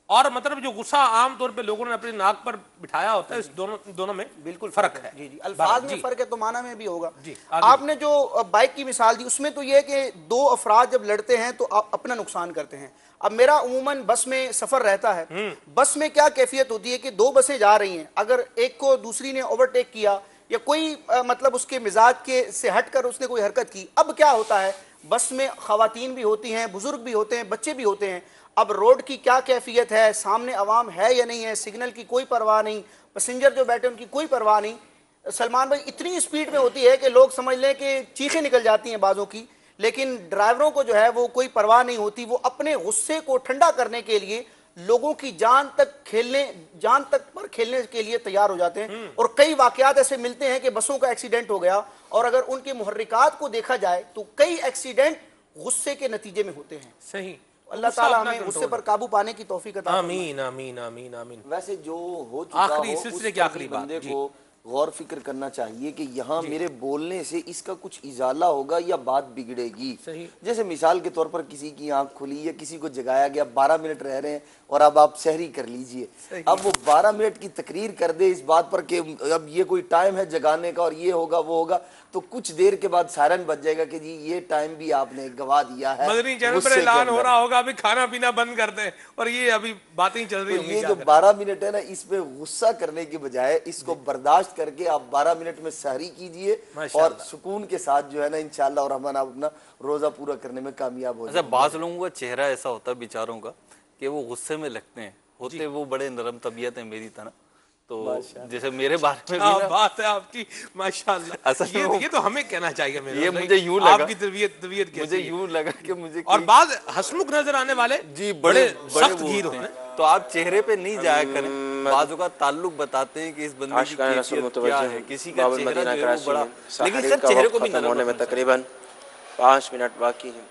اور مطلب جو غصہ عام طور پہ لوگوں نے اپنی ناک پر بٹھایا ہوتا ہے، اس دونوں میں بالکل فرق ہے۔ الفاظ میں فرق ہے تو معنی میں بھی ہوگا۔ آپ نے جو بائک کی مثال دی، اس میں تو یہ ہے کہ دو افراد جب لڑتے ہیں تو اپنا نقصان کرتے ہیں۔ اب میرا عموماً بس میں سفر رہتا ہے، بس میں کیا کیفیت ہوتی ہے کہ دو بسیں جا رہی ہیں، اگر ایک کو دوسری نے اوورٹیک کیا یا کوئی مطلب اس کے مزاج کے سے ہٹ کر اس نے کوئی حرکت کی. اب کیا ہوتا ہے، بس میں خواتین بھی ہوتی ہیں، بزرگ بھی ہوتے ہیں، بچے بھی ہوتے ہیں. اب روڈ کی کیا کیفیت ہے، سامنے عوام ہے یا نہیں ہے، سگنل کی کوئی پرواہ نہیں، پیسنجر جو بیٹھے ان کی کوئی پرواہ نہیں. سلمان بھائی اتنی اسپیڈ میں ہوتی ہے کہ لوگ سمجھ لیں کہ چیخیں نکل جاتی ہیں بعضوں کی، لیکن ڈرائیوروں کو جو ہے وہ کوئی پرواہ نہیں ہوتی. وہ اپنے غصے کو ٹھنڈا کرنے کے لیے لوگوں کی جان تک پر کھیلنے کے لیے تیار ہو جاتے ہیں. اور کئی واقعات ایسے ملتے ہیں کہ بسوں کا ایکسیڈنٹ ہو گیا، اور اگر ان کے محرکات کو دیکھا جائے تو کئی ایکسیڈنٹ غصے کے نتیجے میں ہوتے ہیں. صحیح. اللہ تعالیٰ ہمیں غصے پر قابو پانے کی توفیق عطا فرمائے. آمین آمین آمین آمین. ویسے جو ہو چکا آخری ہو سلسلے اس کی آخری بندے بات کو غور فکر کرنا چاہیے کہ یہاں میرے بولنے سے اس کا کچھ ازالہ ہوگا یا بات بگڑے گی. جیسے مثال کے طور پر کسی کی آنکھ کھلی یا کسی کو جگایا گیا، 12 منٹ رہ رہے ہیں اور اب آپ سحری کر لیجئے. اب وہ 12 منٹ کی تقریر کر دے اس بات پر کہ اب یہ کوئی ٹائم ہے جگانے کا اور یہ ہوگا وہ ہوگا، تو کچھ دیر کے بعد سائرن بج جائے گا کہ جی یہ ٹائم بھی آپ نے گوا دیا ہے. مدنی چینل پر اعلان ہو رہا ہوگا ابھی کھانا پینا بند کر دیں، اور یہ ابھی باتیں چل رہی ہوں گی. یہ جو 12 منٹ ہے نا، اس پہ غصہ کرنے کے بجائے اس کو برداشت کر کے آپ 12 منٹ میں سحری کیجئے اور سکون کے ساتھ جو ہے نا انشاءاللہ الرحمن آپ اپنا روزہ پورا کرنے میں کامیاب ہو جائیں. بعض لوگوں کا چہرہ ایسا ہوتا ہے بیچاروں کا کہ وہ غصے میں لگتے ہیں، ہوتے وہ بڑے نرم طبیعت ہیں میری طرح. تو جیسے میرے بارے میں بات ہے آپ کی ماشاءاللہ، یہ تو ہمیں کہنا چاہیے. یہ مجھے یوں لگا، آپ کی طبیعت کیسی مجھے یوں لگا کہ مجھے اور بعض ہسمکھ نظر آنے والے جی بڑے سخت گیر ہوتے ہیں. تو آپ چہرے پہ نہیں جایا کریں. بعض اوقات تعلق بتاتے ہیں کہ اس بندے کی کیفیت کیا ہے، کسی کا چہرہ جو ہے وہ بڑا، لیکن سر چہرے کو بھی نرم ہونے میں تقریباً 5 منٹ باقی ہیں.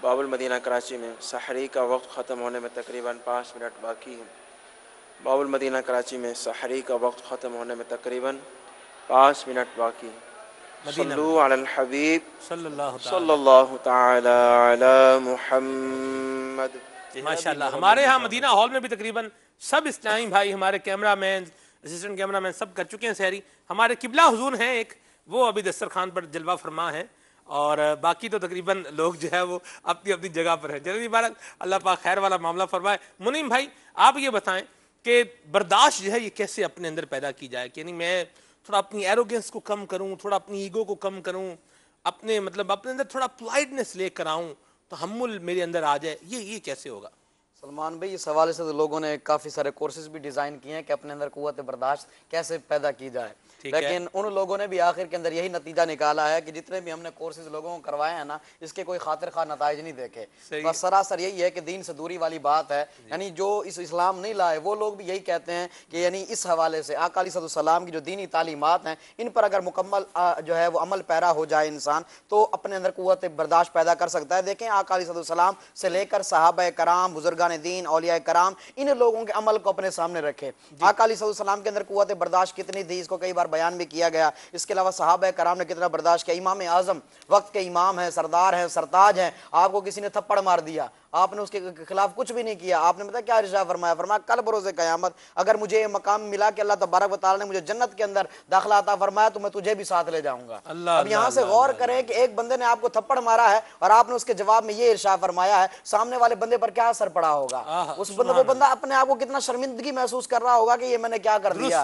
باب المدینہ کراچی میں سحری کا وقت ختم ہونے میں تقریباً 5 منٹ باقی ہیں. باب المدینہ کراچی میں سحری کا وقت ختم ہونے میں تقریباً 5 منٹ باقی ہیں. صلو علی الحبیب صلی اللہ تعالی علی محمد. ماشاءاللہ ہمارے ہاں مدینہ ہال میں بھی تقریباً سب اسلامی بھائی، ہمارے کیمرہ مین، اسسٹنٹ کیمرہ مین سب کر چکے ہیں سحری. ہمارے قبلہ حضور ہیں ایک، وہ ابھی دسترخوان پر جلوہ فرما ہیں، اور باقی تو تقریباً لوگ جو ہے وہ اپنی اپنی جگہ پر ہیں. جلدی بارک اللہ پاک خیر والا معاملہ فرمائے. منیم بھائی آپ یہ بتائیں کہ برداشت جو ہے یہ کیسے اپنے اندر پیدا کی جائے، کہ یعنی میں تھوڑا اپنی ایروگنس کو کم کروں، تھوڑا اپنی ایگو کو کم کروں، اپنے اپنے اندر تھوڑا پولائٹنس لے کر آؤں، تحمل میرے اندر آ جائے، یہ کیسے ہوگا؟ سلمان بھائی اس حوالے سے تو لوگوں نے کافی سارے کورسز بھی ڈیزائن کیے ہیں کہ اپنے اندر قوت برداشت کیسے پیدا کی جائے، لیکن ان لوگوں نے بھی آخر کے اندر یہی نتیجہ نکالا ہے کہ جتنے بھی ہم نے کورسز لوگوں کو کروائے ہیں نا، اس کے کوئی خاطر خواہ نتائج نہیں دیکھے. بس سراسر یہی ہے کہ دین سے دوری والی بات ہے. یعنی جو اس اسلام نہیں لائے وہ لوگ بھی یہی کہتے ہیں کہ یعنی اس حوالے سے آقا علیہ السلام کی جو دینی تعلیمات ہیں ان پر اگر مکمل جو ہے وہ عمل پیرا ہو جائے انسان تو اپنے اندر قوت برداشت پیدا کر سکتا ہے. دیکھیں آقا علیہ السلام سے لے کر صحابہ کرام، بزرگان دین، اولیاء کرام، ان لوگوں کے عمل کو اپنے سامنے رکھے. آقا علیہ السلام کے اندر قوت برداشت کتنی تھی اس کو کئی بار بیان بھی کیا گیا. اس کے علاوہ صحابہ کرام نے کتنا برداشت کیا. امام اعظم وقت کے امام ہیں، سردار ہیں، سرتاج ہیں، آپ کو کسی نے تھپڑ مار دیا، آپ نے اس کے خلاف کچھ بھی نہیں کیا. آپ نے بتا کیا ارشاد فرمایا؟ فرمایا کل بروز قیامت اگر مجھے یہ مقام ملا کہ اللہ تبارک و تعالی نے مجھے جنت کے اندر داخلہ عطا فرمایا تو میں تجھے بھی ساتھ لے جاؤں گا. اب یہاں سے غور کریں کہ ایک بندے نے آپ کو تھپڑ مارا ہے اور آپ نے اس کے جواب میں یہ ارشاد فرمایا ہے، سامنے والے بندے پر کیا اثر پڑا ہوگا؟ وہ بندہ اپنے آپ کو کتنا شرمندگی محسوس کر رہا ہوگا کہ یہ میں نے کیا کر دیا.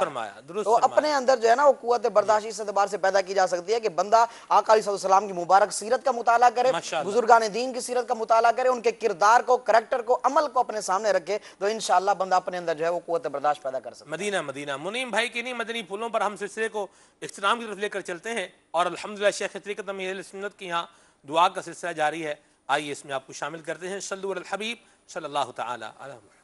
تو اپنے اندر جو ہے نا وہ قوت برداشت اس اعتبار سے پیدا کی جا سکتی ہے کہ بندہ آقا علیہ السلام کی مبارک سیرت کا مطالعہ کرے، بزرگان دین کی سیرت کا مطالعہ کرے، ان کے کردار کو، کریکٹر کو، عمل کو اپنے سامنے رکھے تو انشاءاللہ بندہ اپنے اندر جو ہے وہ قوت برداشت پیدا کر سکتا ہے. مدینہ منیم بھائی کی نہیں مدنی پھولوں پر ہم سلسلے کو اختتام کی طرف لے کر چلتے ہیں، اور الحمدللہ شیخ طریقت امیر اہل سنت کی یہاں دعا کا سلسلہ جاری ہے. آئیے اس میں آپ کو شامل کرتے ہیں. صلو علی الحبیب صلی اللہ تعالی علیہ وسلم.